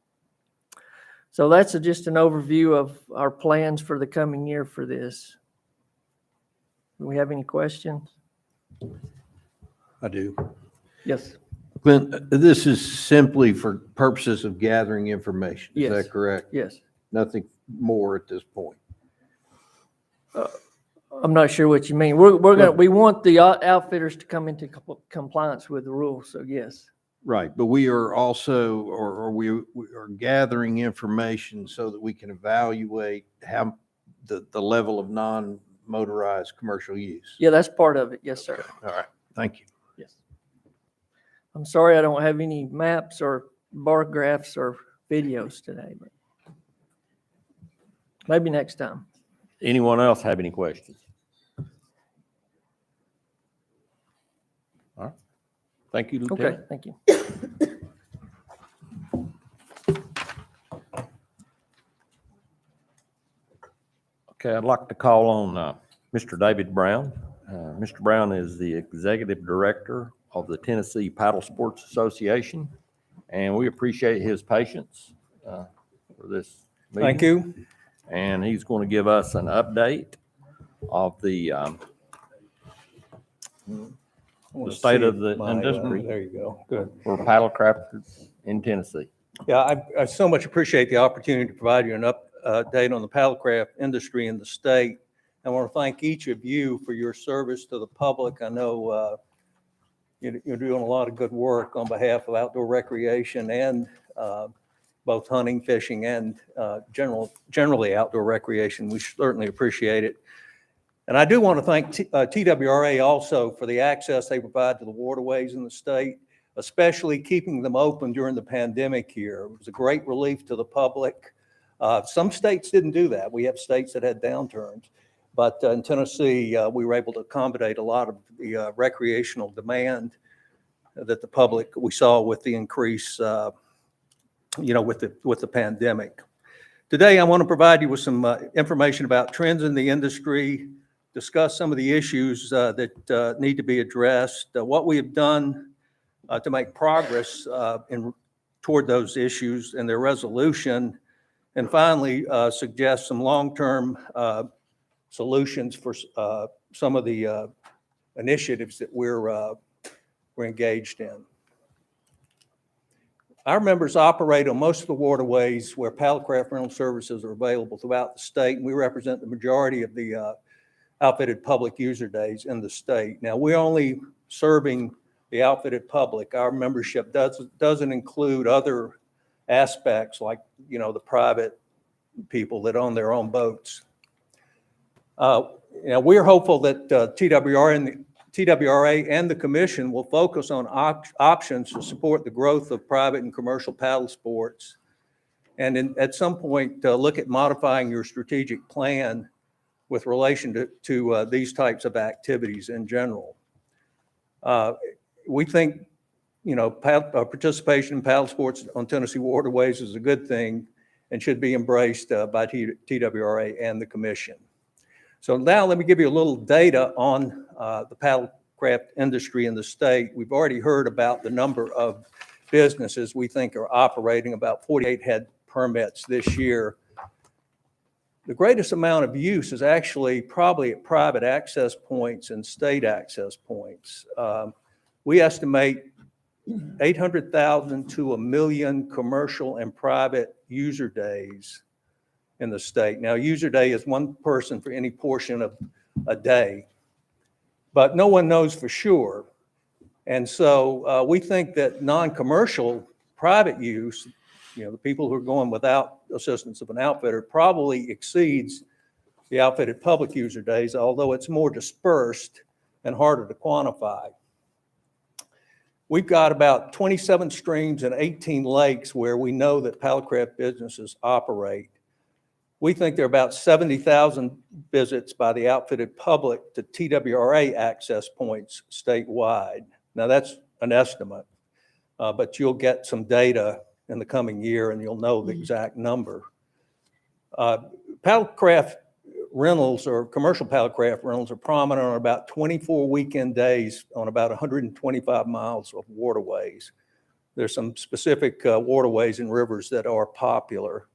S18: So that's just an overview of our plans for the coming year for this. Do we have any questions?
S1: I do.
S18: Yes.
S1: Clint, this is simply for purposes of gathering information. Is
S18: Yes.
S1: that correct?
S18: Yes.
S1: Nothing more at this point.
S18: I'm not sure what you mean. We want the outfitters to come into compliance with the rules, so yes.
S1: Right, but we are also, or we are gathering information so that we can evaluate how the level of non-motorized commercial use.
S18: Yeah, that's part of it. Yes, sir.
S1: All right, thank you.
S18: Yes. I'm sorry I don't have any maps or bar graphs or videos today, but maybe next time.
S15: Anyone else have any questions? All right. Thank you, Lieutenant.
S18: Okay, thank you.
S15: Okay, I'd like to call on Mr. David Brown. Mr. Brown is the Executive Director of the Tennessee Paddle Sports Association, and we appreciate his patience for this meeting.
S2: Thank you.
S15: And he's going to give us an update of the state of the industry.
S2: There you go. Good.
S15: For paddle crafters in Tennessee.
S2: Yeah, I so much appreciate the opportunity to provide you an update on the paddlecraft industry in the state. I want to thank each of you for your service to the public. I know you're doing a lot of good work on behalf of outdoor recreation and both hunting, fishing, and generally outdoor recreation. We certainly appreciate it. And I do want to thank TWRA also for the access they provide to the waterways in the state, especially keeping them open during the pandemic here. It was a great relief to the public. Some states didn't do that. We have states that had downturns. But in Tennessee, we were able to accommodate a lot of the recreational demand that the public, we saw with the increase, with the pandemic. Today, I want to provide you with some information about trends in the industry, discuss some of the issues that need to be addressed, what we have done to make progress toward those issues and their resolution, and finally, suggest some long-term solutions for some of the initiatives that we're engaged in. Our members operate on most of the waterways where paddlecraft rental services are available throughout the state, and we represent the majority of the outfitted public user days in the state. Now, we're only serving the outfitted public. Our membership doesn't include other aspects like, the private people that own their own boats. We're hopeful that TWRA and the Commission will focus on options to support the growth of private and commercial paddle sports, and at some point look at modifying your strategic plan with relation to these types of activities in general. We think, participation in paddle sports on Tennessee waterways is a good thing and should be embraced by TWRA and the Commission. So now let me give you a little data on the paddlecraft industry in the state. We've already heard about the number of businesses we think are operating, about 48 had permits this year. The greatest amount of use is actually probably at private access points and state access points. We estimate 800,000 to 1 million commercial and private user days in the state. Now, user day is one person for any portion of a day, but no one knows for sure. And so we think that non-commercial private use, the people who are going without assistance of an outfitter, probably exceeds the outfitted public user days, although it's more dispersed and harder to quantify. We've got about 27 streams and 18 lakes where we know that paddlecraft businesses operate. We think there are about 70,000 visits by the outfitted public to TWRA access points statewide. Now that's an estimate, but you'll get some data in the coming year and you'll know the exact number. Paddlecraft rentals or commercial paddlecraft rentals are prominent on about 24 weekend days on about 125 miles of waterways. There's some specific waterways and rivers that are popular.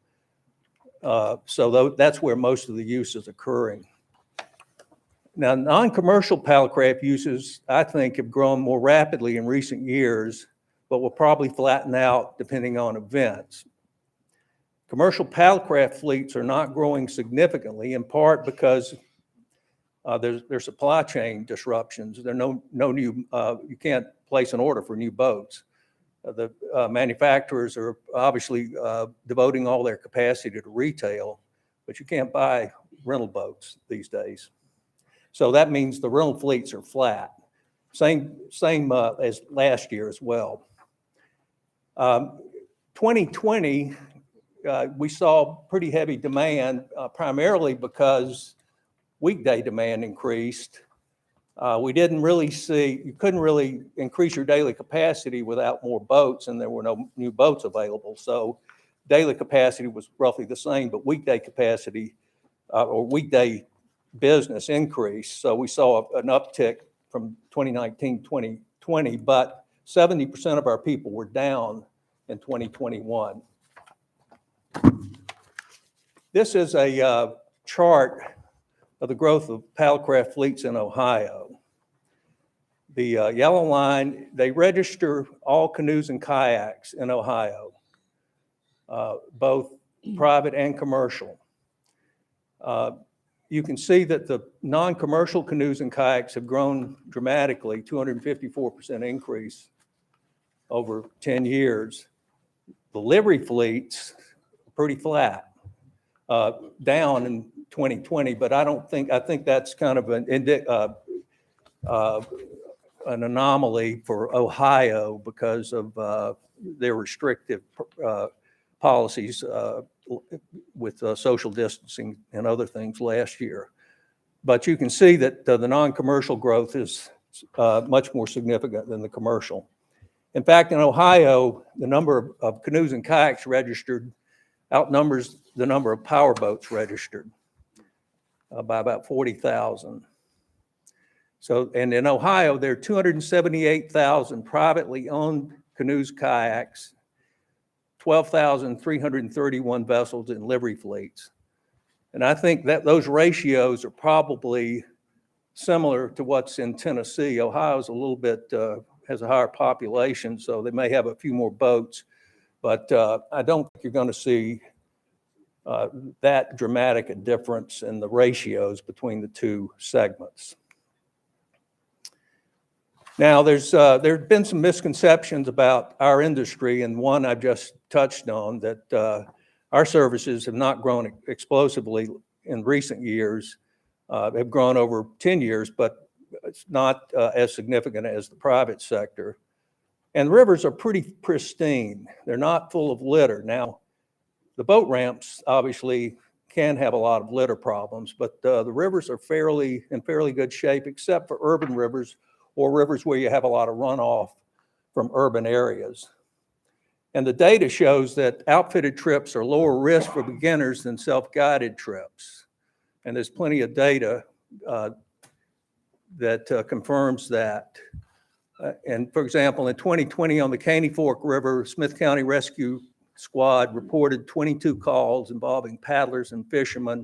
S2: So that's where most of the use is occurring. Now, non-commercial paddlecraft uses, I think, have grown more rapidly in recent years, but will probably flatten out depending on events. Commercial paddlecraft fleets are not growing significantly, in part because there's supply chain disruptions. There are no new, you can't place an order for new boats. The manufacturers are obviously devoting all their capacity to retail, but you can't buy rental boats these days. So that means the rental fleets are flat. Same as last year as well. 2020, we saw pretty heavy demand, primarily because weekday demand increased. We didn't really see, you couldn't really increase your daily capacity without more boats, and there were no new boats available. So daily capacity was roughly the same, but weekday capacity or weekday business increased. So we saw an uptick from 2019, 2020, but 70% of our people were down in 2021. This is a chart of the growth of paddlecraft fleets in Ohio. The yellow line, they register all canoes and kayaks in Ohio, both private and commercial. You can see that the non-commercial canoes and kayaks have grown dramatically, 254% increase over 10 years. The livery fleets are pretty flat, down in 2020, but I think that's kind of an anomaly for Ohio because of their restrictive policies with social distancing and other things last year. But you can see that the non-commercial growth is much more significant than the commercial. In fact, in Ohio, the number of canoes and kayaks registered outnumbers the number of power boats registered by about 40,000. So, and in Ohio, there are 278,000 privately owned canoes, kayaks, 12,331 vessels in livery fleets. And I think that those ratios are probably similar to what's in Tennessee. Ohio's a little bit, has a higher population, so they may have a few more boats, but I don't think you're going to see that dramatic a difference in the ratios between the two segments. Now, there's been some misconceptions about our industry, and one I've just touched on, that our services have not grown explosively in recent years, have grown over 10 years, but it's not as significant as the private sector. And rivers are pretty pristine. They're not full of litter. Now, the boat ramps obviously can have a lot of litter problems, but the rivers are in fairly good shape, except for urban rivers or rivers where you have a lot of runoff from urban areas. And the data shows that outfitted trips are lower risk for beginners than self-guided trips. And there's plenty of data that confirms that. And for example, in 2020 on the Caney Fork River, Smith County Rescue Squad reported 22 calls involving paddlers and fishermen.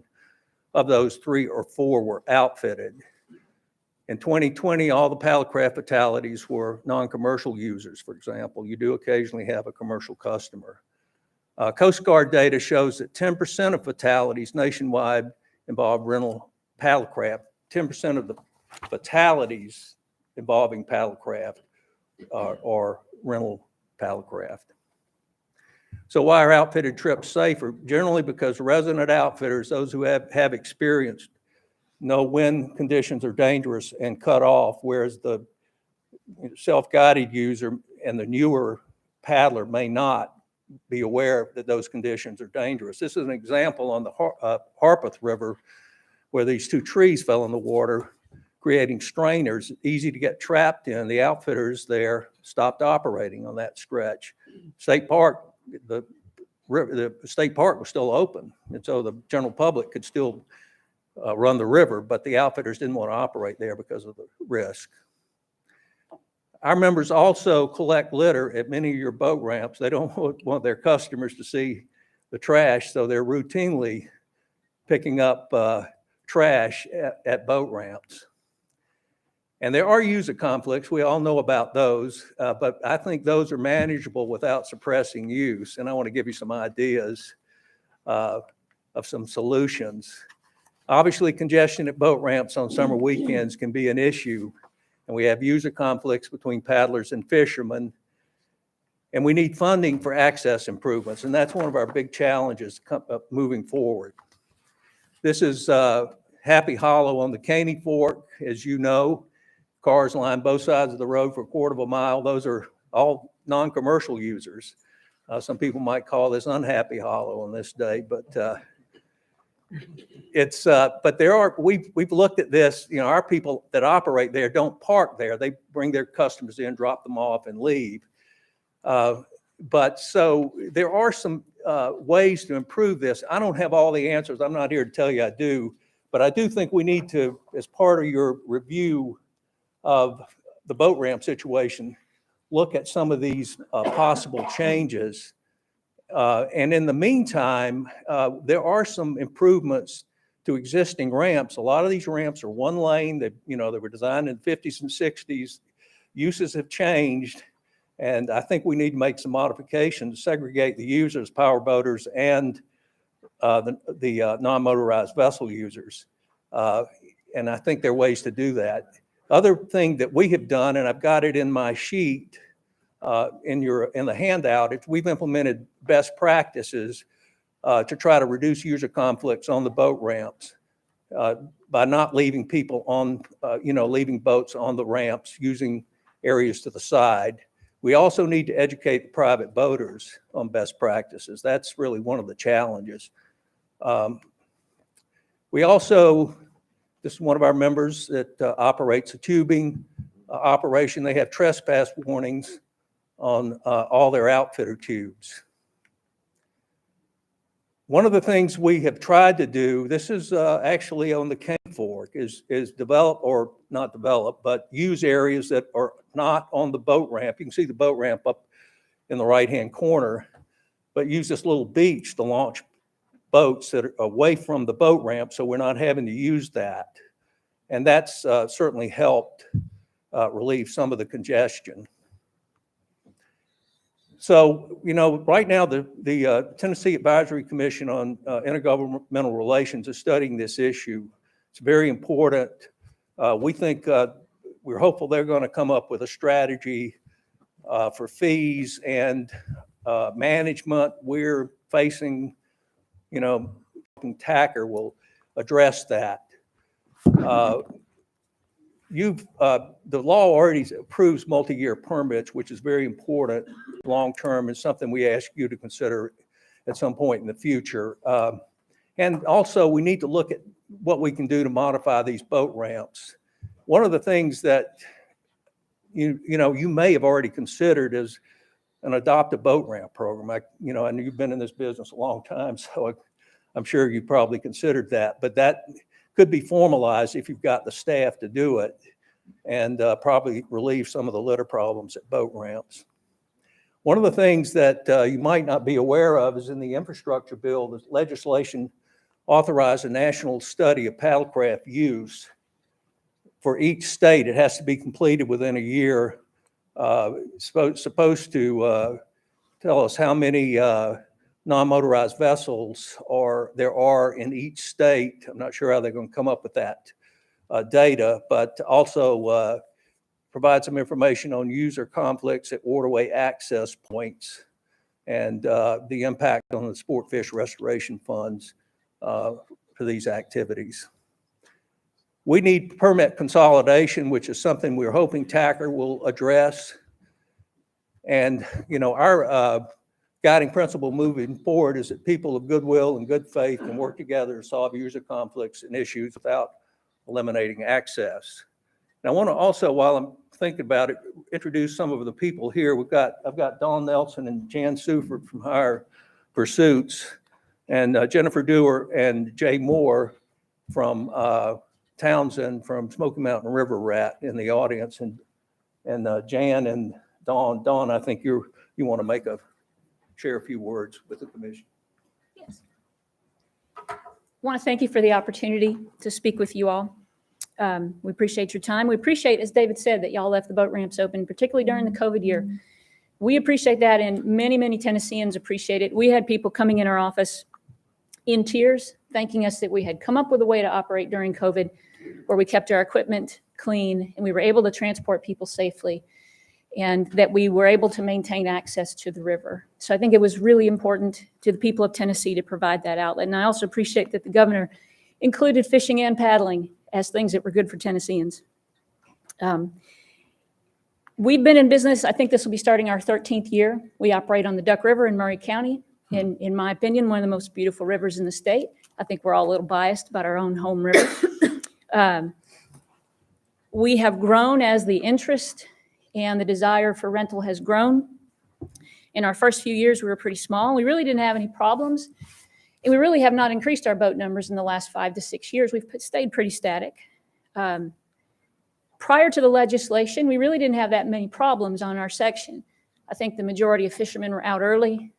S2: Of those, 3 or 4 were outfitted. In 2020, all the paddlecraft fatalities were non-commercial users, for example. You do occasionally have a commercial customer. Coast Guard data shows that 10% of fatalities nationwide involve rental paddlecraft. 10% of the fatalities involving paddlecraft are rental paddlecraft. So why are outfitted trips safer? Generally because resident outfitters, those who have experience, know when conditions are dangerous and cut off, whereas the self-guided user and the newer paddler may not be aware that those conditions are dangerous. This is an example on the Harpeth River where these two trees fell in the water, creating strainers, easy to get trapped in. The outfitters there stopped operating on that stretch. State Park, the state park was still open, and so the general public could still run the river, but the outfitters didn't want to operate there because of the risk. Our members also collect litter at many of your boat ramps. They don't want their customers to see the trash, so they're routinely picking up trash at boat ramps. And there are user conflicts. We all know about those, but I think those are manageable without suppressing use. And I want to give you some ideas of some solutions. Obviously, congestion at boat ramps on summer weekends can be an issue. And we have user conflicts between paddlers and fishermen. And we need funding for access improvements. And that's one of our big challenges moving forward. This is Happy Hollow on the Caney Fork, as you know. Cars line both sides of the road for a quarter of a mile. Those are all non-commercial users. Some people might call this Unhappy Hollow on this day, but but we've looked at this. You know, our people that operate there don't park there. They bring their customers in, drop them off, and leave. But so there are some ways to improve this. I don't have all the answers. I'm not here to tell you I do, but I do think we need to, as part of your review of the boat ramp situation, look at some of these possible changes. And in the meantime, there are some improvements to existing ramps. A lot of these ramps are one lane. They were designed in the 50s and 60s. Uses have changed. And I think we need to make some modifications to segregate the users, power boaters, and the non-motorized vessel users. And I think there are ways to do that. Other thing that we have done, and I've got it in my sheet in the handout, is we've implemented best practices to try to reduce user conflicts on the boat ramps by not leaving people on, leaving boats on the ramps, using areas to the side. We also need to educate the private boaters on best practices. That's really one of the challenges. We also, this is one of our members that operates a tubing operation. They have trespass warnings on all their outfitter tubes. One of the things we have tried to do, this is actually on the Caney Fork, is develop, or not develop, but use areas that are not on the boat ramp. You can see the boat ramp up in the right-hand corner, but use this little beach to launch boats that are away from the boat ramp, so we're not having to use that. And that's certainly helped relieve some of the congestion. So, right now the Tennessee Advisory Commission on Intergovernmental Relations is studying this issue. It's very important. We think, we're hopeful they're going to come up with a strategy for fees and management. We're facing, TACR will address that. The law already approves multi-year permits, which is very important long-term, and something we ask you to consider at some point in the future. And also, we need to look at what we can do to modify these boat ramps. One of the things that you may have already considered is an adopt a boat ramp program. I know you've been in this business a long time, so I'm sure you probably considered that, but that could be formalized if you've got the staff to do it, and probably relieve some of the litter problems at boat ramps. One of the things that you might not be aware of is in the infrastructure bill, the legislation authorized a national study of paddlecraft use for each state. It has to be completed within a year. Supposed to tell us how many non-motorized vessels there are in each state. I'm not sure how they're going to come up with that data, but also provide some information on user conflicts at waterway access points. and the impact on the sport fish restoration funds for these activities. We need permit consolidation, which is something we're hoping TACR will address. And, you know, our guiding principle moving forward is that people of goodwill and good faith can work together to solve user conflicts and issues without eliminating access. And I want to also, while I'm thinking about it, introduce some of the people here. I've got Dawn Nelson and Jan Suford from Higher Pursuits, and Jenifer Dewar and Jay Moore from Townsend from Smoky Mountain River Rat in the audience, and Jan and Dawn, I think you want to share a few words with the commission.
S3: Yes. I want to thank you for the opportunity to speak with you all. We appreciate your time. We appreciate, as David said, that y'all left the boat ramps open, particularly during the COVID year. We appreciate that, and many, many Tennesseans appreciate it. We had people coming in our office in tears, thanking us that we had come up with a way to operate during COVID where we kept our equipment clean and we were able to transport people safely, and that we were able to maintain access to the river. So I think it was really important to the people of Tennessee to provide that outlet. And I also appreciate that the governor included fishing and paddling as things that were good for Tennesseans. We've been in business, I think this will be starting our 13th year. We operate on the Duck River in Murray County. In my opinion, one of the most beautiful rivers in the state. I think we're all a little biased about our own home river. We have grown as the interest and the desire for rental has grown. In our first few years, we were pretty small. We really didn't have any problems. And we really have not increased our boat numbers in the last 5 to 6 years. We've stayed pretty static. Prior to the legislation, we really didn't have that many problems on our section. I think the majority of fishermen were out early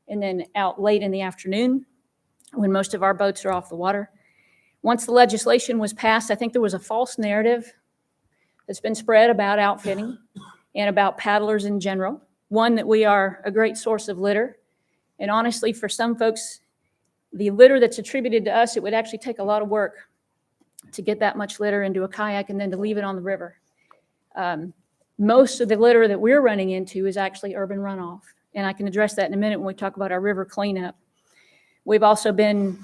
S3: and then out late in the afternoon when most of our boats are off the water. Once the legislation was passed, I think there was a false narrative that's been spread about outfitting and about paddlers in general. One, that we are a great source of litter. And honestly, for some folks, the litter that's attributed to us, it would actually take a lot of work to get that much litter into a kayak and then to leave it on the river. Most of the litter that we're running into is actually urban runoff. And I can address that in a minute when we talk about our river cleanup. We've also been,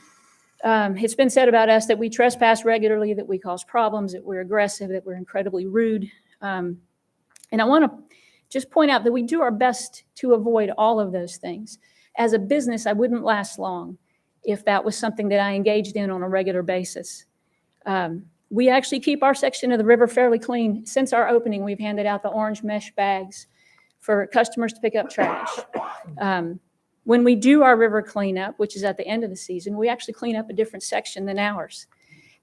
S3: it's been said about us that we trespass regularly, that we cause problems, that we're aggressive, that we're incredibly rude. And I want to just point out that we do our best to avoid all of those things. As a business, I wouldn't last long if that was something that I engaged in on a regular basis. We actually keep our section of the river fairly clean. Since our opening, we've handed out the orange mesh bags for customers to pick up trash. When we do our river cleanup, which is at the end of the season, we actually clean up a different section than ours.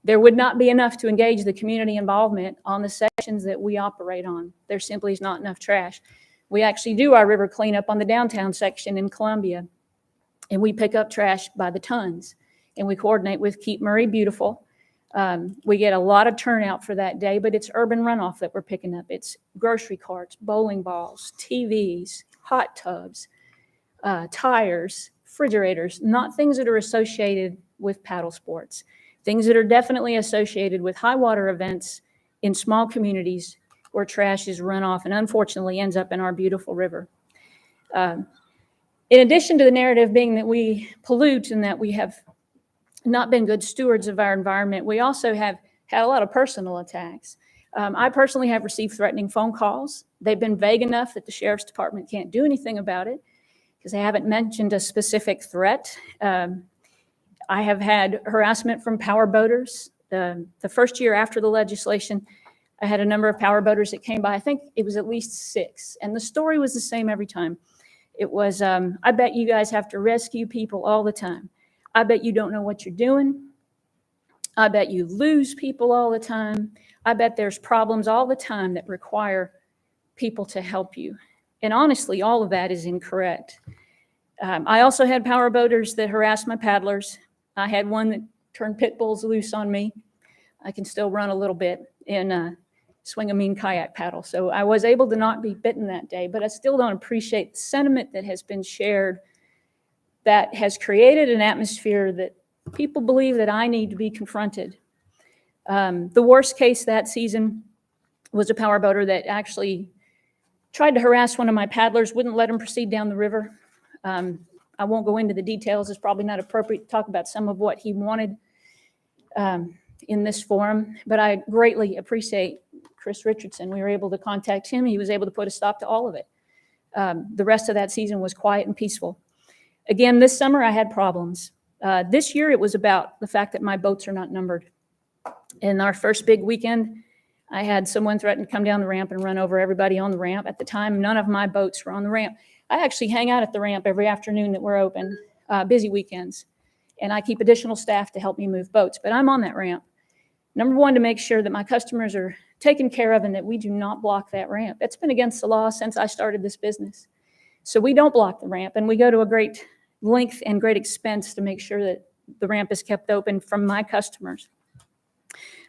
S3: There would not be enough to engage the community involvement on the sections that we operate on. There simply is not enough trash. We actually do our river cleanup on the downtown section in Columbia, and we pick up trash by the tons, and we coordinate with Keep Murray Beautiful. We get a lot of turnout for that day, but it's urban runoff that we're picking up. It's grocery carts, bowling balls, TVs, hot tubs, tires, refrigerators, not things that are associated with paddle sports, things that are definitely associated with high water events in small communities where trash is run off and unfortunately ends up in our beautiful river. In addition to the narrative being that we pollute and that we have not been good stewards of our environment, we also have had a lot of personal attacks. I personally have received threatening phone calls. They've been vague enough that the sheriff's department can't do anything about it because they haven't mentioned a specific threat. I have had harassment from power boaters. The first year after the legislation, I had a number of power boaters that came by. I think it was at least 6. And the story was the same every time. It was, I bet you guys have to rescue people all the time. I bet you don't know what you're doing. I bet you lose people all the time. I bet there's problems all the time that require people to help you. And honestly, all of that is incorrect. I also had power boaters that harassed my paddlers. I had one that turned pit bulls loose on me. I can still run a little bit and swing a mean kayak paddle. So I was able to not be bitten that day, but I still don't appreciate the sentiment that has been shared that has created an atmosphere that people believe that I need to be confronted. The worst case that season was a power boater that actually tried to harass one of my paddlers, wouldn't let him proceed down the river. I won't go into the details. It's probably not appropriate to talk about some of what he wanted in this forum, but I greatly appreciate Chris Richardson. We were able to contact him. He was able to put a stop to all of it. The rest of that season was quiet and peaceful. Again, this summer I had problems. This year it was about the fact that my boats are not numbered. In our first big weekend, I had someone threaten to come down the ramp and run over everybody on the ramp. At the time, none of my boats were on the ramp. I actually hang out at the ramp every afternoon that we're open, busy weekends, and I keep additional staff to help me move boats, but I'm on that ramp. Number one, to make sure that my customers are taken care of and that we do not block that ramp. That's been against the law since I started this business. So we don't block the ramp, and we go to a great length and great expense to make sure that the ramp is kept open from my customers.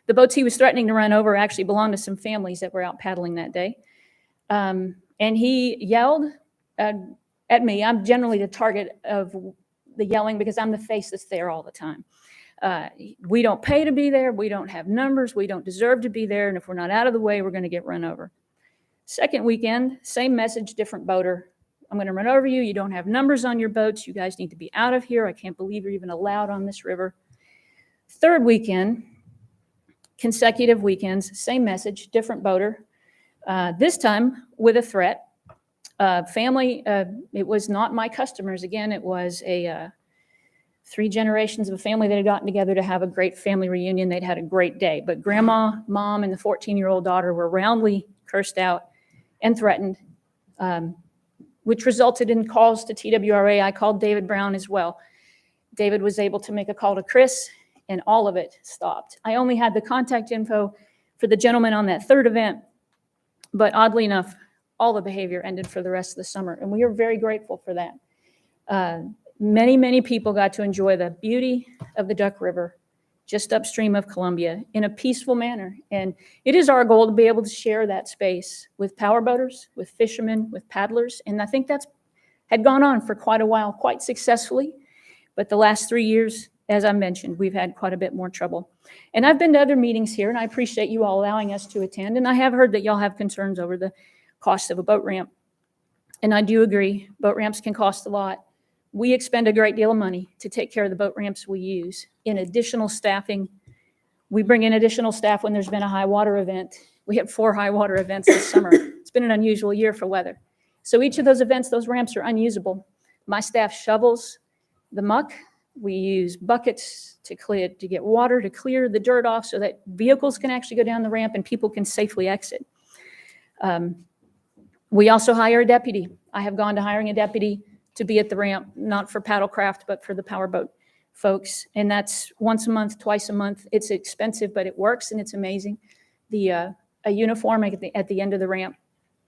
S3: The boats he was threatening to run over actually belonged to some families that were out paddling that day. And he yelled at me. I'm generally the target of the yelling because I'm the face that's there all the time. We don't pay to be there. We don't have numbers. We don't deserve to be there. And if we're not out of the way, we're going to get run over. Second weekend, same message, different boater. I'm going to run over you. You don't have numbers on your boats. You guys need to be out of here. I can't believe you're even allowed on this river. Third weekend, consecutive weekends, same message, different boater. This time with a threat. Family, it was not my customers. Again, it was a 3 generations of a family that had gotten together to have a great family reunion. They'd had a great day, but grandma, mom, and the 14-year-old daughter were roundly cursed out and threatened, which resulted in calls to TWRA. I called David Brown as well. David was able to make a call to Chris, and all of it stopped. I only had the contact info for the gentleman on that third event, but oddly enough, all the behavior ended for the rest of the summer, and we are very grateful for that. Many, many people got to enjoy the beauty of the Duck River just upstream of Columbia in a peaceful manner, and it is our goal to be able to share that space with power boaters, with fishermen, with paddlers, and I think that's had gone on for quite a while, quite successfully, but the last 3 years, as I mentioned, we've had quite a bit more trouble. And I've been to other meetings here, and I appreciate you all allowing us to attend, and I have heard that y'all have concerns over the cost of a boat ramp. And I do agree, boat ramps can cost a lot. We expend a great deal of money to take care of the boat ramps we use. In additional staffing, we bring in additional staff when there's been a high water event. We have 4 high water events this summer. It's been an unusual year for weather. So each of those events, those ramps are unusable. My staff shovels the muck. We use buckets to get water to clear the dirt off so that vehicles can actually go down the ramp and people can safely exit. We also hire a deputy. I have gone to hiring a deputy to be at the ramp, not for paddlecraft, but for the powerboat folks. And that's once a month, twice a month. It's expensive, but it works and it's amazing. A uniform at the end of the ramp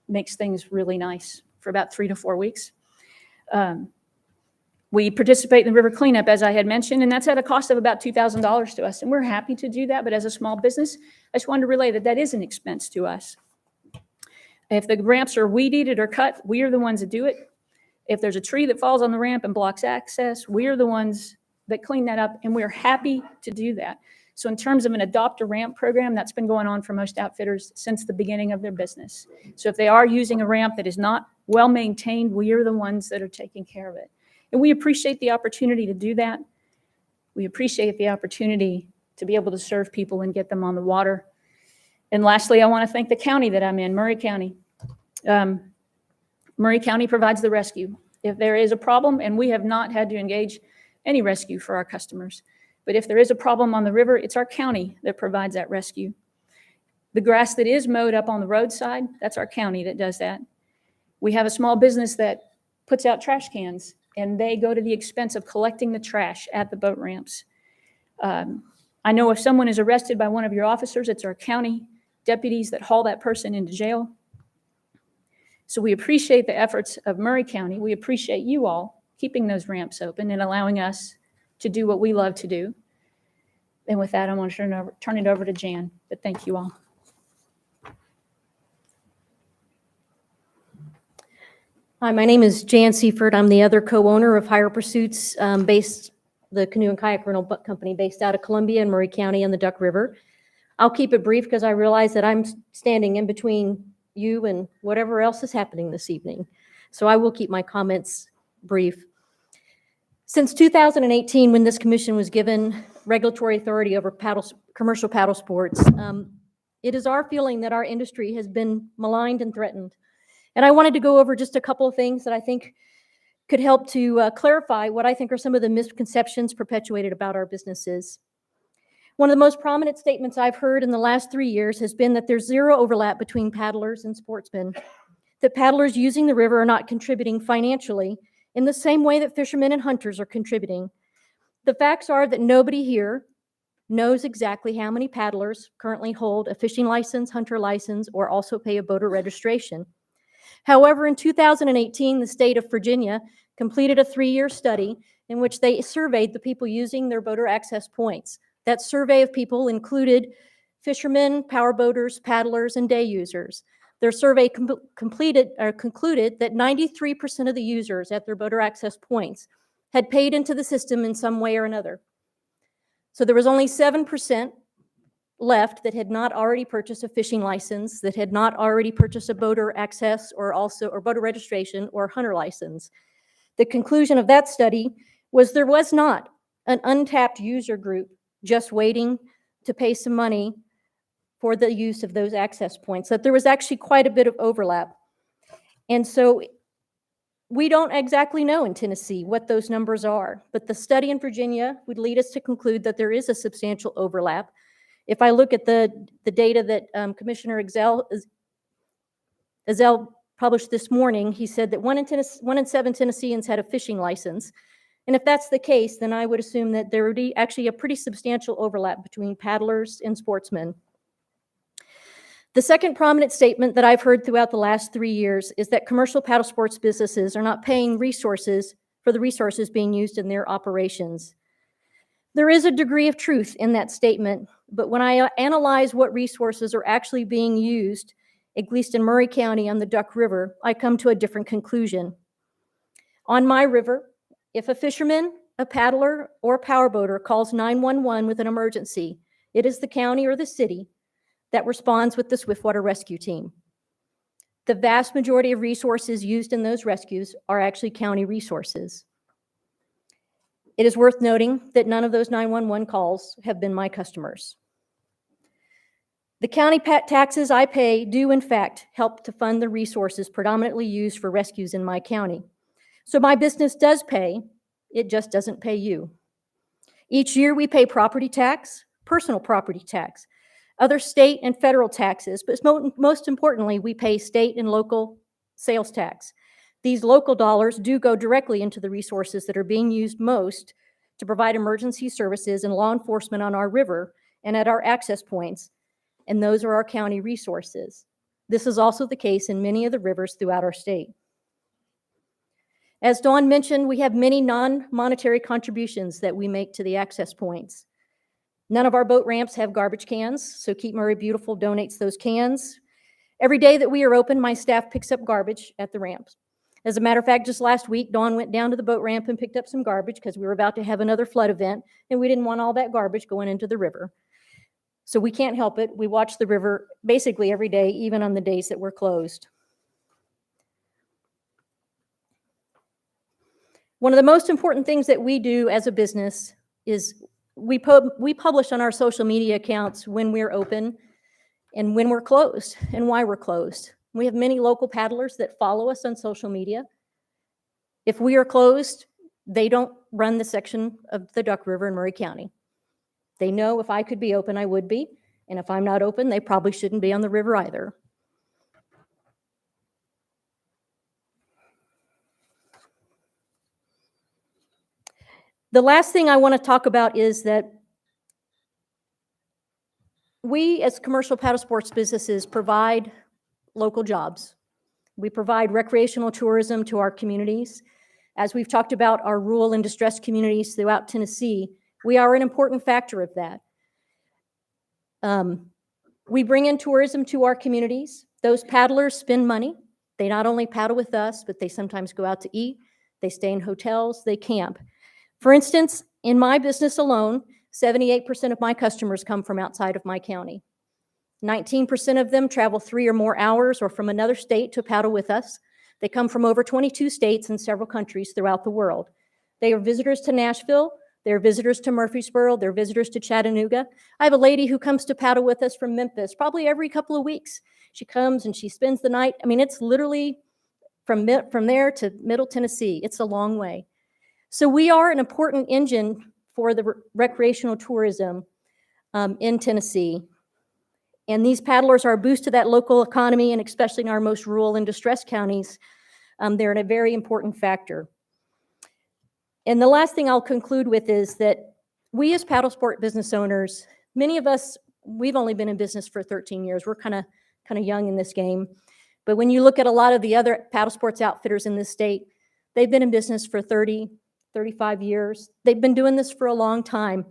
S3: makes things really nice for about 3 to 4 weeks. We participate in the river cleanup, as I had mentioned, and that's at a cost of about $2,000 to us. And we're happy to do that, but as a small business, I just wanted to relay that that is an expense to us. If the ramps are weed eated or cut, we are the ones that do it. If there's a tree that falls on the ramp and blocks access, we are the ones that clean that up, and we're happy to do that. So in terms of an adopt a ramp program, that's been going on for most outfitters since the beginning of their business. So if they are using a ramp that is not well maintained, we are the ones that are taking care of it. And we appreciate the opportunity to do that. We appreciate the opportunity to be able to serve people and get them on the water. And lastly, I want to thank the county that I'm in, Murray County. Murray County provides the rescue. If there is a problem, and we have not had to engage any rescue for our customers, but if there is a problem on the river, it's our county that provides that rescue. The grass that is mowed up on the roadside, that's our county that does that. We have a small business that puts out trash cans, and they go to the expense of collecting the trash at the boat ramps. I know if someone is arrested by one of your officers, it's our county deputies that haul that person into jail. So we appreciate the efforts of Murray County. We appreciate you all keeping those ramps open and allowing us to do what we love to do. And with that, I want to turn it over to Jan, but thank you all.
S12: Hi, my name is Jan Seifert. I'm the other co-owner of Higher Pursuits, the canoe and kayak rental company based out of Columbia and Murray County on the Duck River. I'll keep it brief because I realize that I'm standing in between you and whatever else is happening this evening. So I will keep my comments brief. Since 2018, when this commission was given regulatory authority over commercial paddle sports, it is our feeling that our industry has been maligned and threatened. And I wanted to go over just a couple of things that I think could help to clarify what I think are some of the misconceptions perpetuated about our businesses. One of the most prominent statements I've heard in the last 3 years has been that there's zero overlap between paddlers and sportsmen, that paddlers using the river are not contributing financially in the same way that fishermen and hunters are contributing. The facts are that nobody here knows exactly how many paddlers currently hold a fishing license, hunter license, or also pay a boater registration. However, in 2018, the state of Virginia completed a 3-year study in which they surveyed the people using their boater access points. That survey of people included fishermen, power boaters, paddlers, and day users. Their survey concluded that 93% of the users at their boater access points had paid into the system in some way or another. So there was only 7% left that had not already purchased a fishing license, that had not already purchased a boater access or boater registration or hunter license. The conclusion of that study was there was not an untapped user group just waiting to pay some money for the use of those access points, that there was actually quite a bit of overlap. And so we don't exactly know in Tennessee what those numbers are, but the study in Virginia would lead us to conclude that there is a substantial overlap. If I look at the data that Commissioner Ezell published this morning, he said that 1 in 7 Tennesseans had a fishing license. And if that's the case, then I would assume that there would be actually a pretty substantial overlap between paddlers and sportsmen. The second prominent statement that I've heard throughout the last 3 years is that commercial paddle sports businesses are not paying resources for the resources being used in their operations. There is a degree of truth in that statement, but when I analyze what resources are actually being used, at least in Maury County on the Duck River, I come to a different conclusion. On my river, if a fisherman, a paddler, or a powerboater calls 911 with an emergency, it is the county or the city that responds with the swiftwater rescue team. The vast majority of resources used in those rescues are actually county resources. It is worth noting that none of those 911 calls have been my customers. The county taxes I pay do, in fact, help to fund the resources predominantly used for rescues in my county. So my business does pay, it just doesn't pay you. Each year we pay property tax, personal property tax, other state and federal taxes, but most importantly, we pay state and local sales tax. These local dollars do go directly into the resources that are being used most to provide emergency services and law enforcement on our river and at our access points, and those are our county resources. This is also the case in many of the rivers throughout our state. As Dawn mentioned, we have many non-monetary contributions that we make to the access points. None of our boat ramps have garbage cans, so Keep Murray Beautiful donates those cans. Every day that we are open, my staff picks up garbage at the ramps. As a matter of fact, just last week, Dawn went down to the boat ramp and picked up some garbage because we were about to have another flood event, and we didn't want all that garbage going into the river. So we can't help it. We watch the river basically every day, even on the days that we're closed. One of the most important things that we do as a business is we publish on our social media accounts when we're open and when we're closed and why we're closed. We have many local paddlers that follow us on social media. If we are closed, they don't run the section of the Duck River in Maury County. They know if I could be open, I would be. And if I'm not open, they probably shouldn't be on the river either. The last thing I want to talk about is that we as commercial paddle sports businesses provide local jobs. We provide recreational tourism to our communities. As we've talked about our rural and distressed communities throughout Tennessee, we are an important factor of that. We bring in tourism to our communities. Those paddlers spend money. They not only paddle with us, but they sometimes go out to eat. They stay in hotels, they camp. For instance, in my business alone, 78% of my customers come from outside of my county. 19% of them travel 3 or more hours or from another state to paddle with us. They come from over 22 states and several countries throughout the world. They are visitors to Nashville. They're visitors to Murfreesboro. They're visitors to Chattanooga. I have a lady who comes to paddle with us from Memphis probably every couple of weeks. She comes and she spends the night. I mean, it's literally from there to Middle Tennessee. It's a long way. So we are an important engine for the recreational tourism in Tennessee. And these paddlers are a boost to that local economy, and especially in our most rural and distressed counties, they're a very important factor. And the last thing I'll conclude with is that we as paddle sport business owners, many of us, we've only been in business for 13 years. We're kind of young in this game. But when you look at a lot of the other paddle sports outfitters in this state, they've been in business for 30, 35 years. They've been doing this for a long time.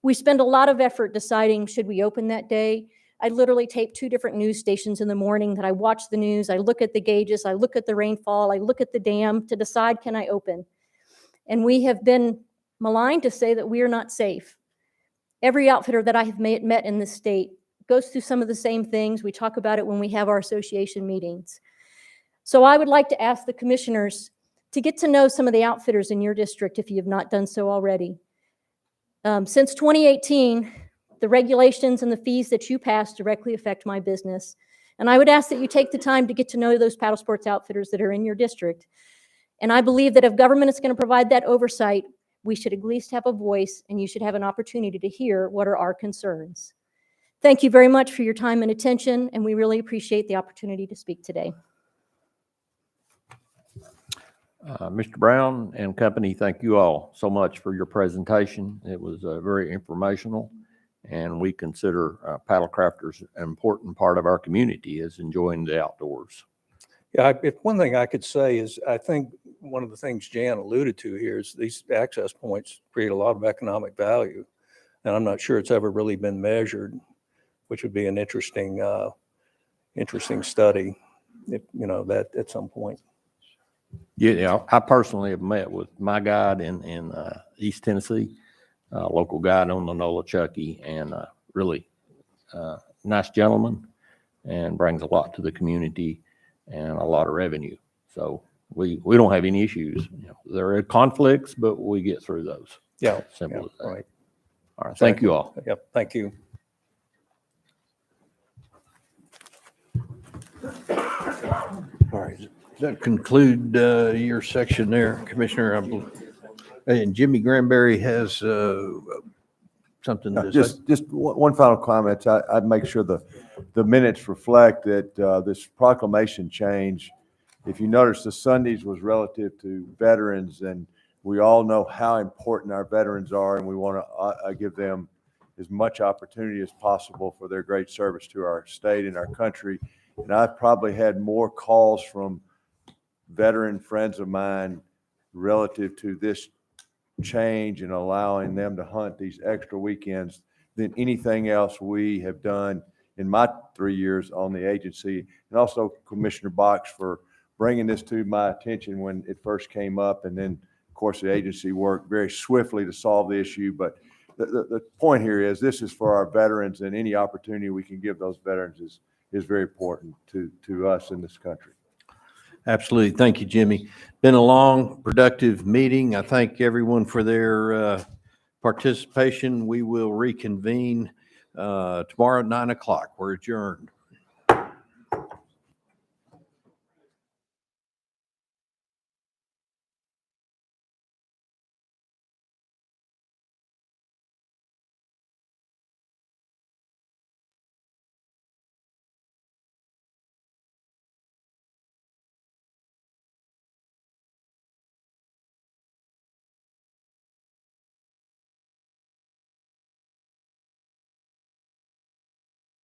S12: We spend a lot of effort deciding, should we open that day? I literally tape 2 different news stations in the morning that I watch the news. I look at the gauges. I look at the rainfall. I look at the dam to decide, can I open? And we have been maligned to say that we are not safe. Every outfitter that I have met in this state goes through some of the same things. We talk about it when we have our association meetings. So I would like to ask the commissioners to get to know some of the outfitters in your district if you have not done so already. Since 2018, the regulations and the fees that you pass directly affect my business. And I would ask that you take the time to get to know those paddle sports outfitters that are in your district. And I believe that if government is going to provide that oversight, we should at least have a voice, and you should have an opportunity to hear what are our concerns. Thank you very much for your time and attention, and we really appreciate the opportunity to speak today.
S15: Mr. Brown and company, thank you all so much for your presentation. It was very informational, and we consider paddle crafters an important part of our community is enjoying the outdoors.
S2: Yeah, if one thing I could say is I think one of the things Jan alluded to here is these access points create a lot of economic value. And I'm not sure it's ever really been measured, which would be an interesting study, if, that at some point.
S15: Yeah, I personally have met with my guide in East Tennessee, local guide on the Nolichucky, and really nice gentleman, and brings a lot to the community and a lot of revenue. So we don't have any issues. There are conflicts, but we get through those.
S2: Yeah.
S15: Simple as that.
S2: Right.
S15: All right. Thank you all.
S2: Yep. Thank you.
S1: All right. Does that conclude your section there, Commissioner? And Jimmy Granberry has something to say.
S19: Just one final comment. I'd make sure the minutes reflect that this proclamation change, if you notice, the Sundays was relative to veterans, and we all know how important our veterans are, and we want to give them as much opportunity as possible for their great service to our state and our country. And I've probably had more calls from veteran friends of mine relative to this change and allowing them to hunt these extra weekends than anything else we have done in my 3 years on the agency. And also Commissioner Box for bringing this to my attention when it first came up. And then, of course, the agency worked very swiftly to solve the issue. But the point here is this is for our veterans, and any opportunity we can give those veterans is very important to us in this country.
S1: Absolutely. Thank you, Jimmy. Been a long, productive meeting. I thank everyone for their participation. We will reconvene tomorrow at 9 o'clock. We're adjourned.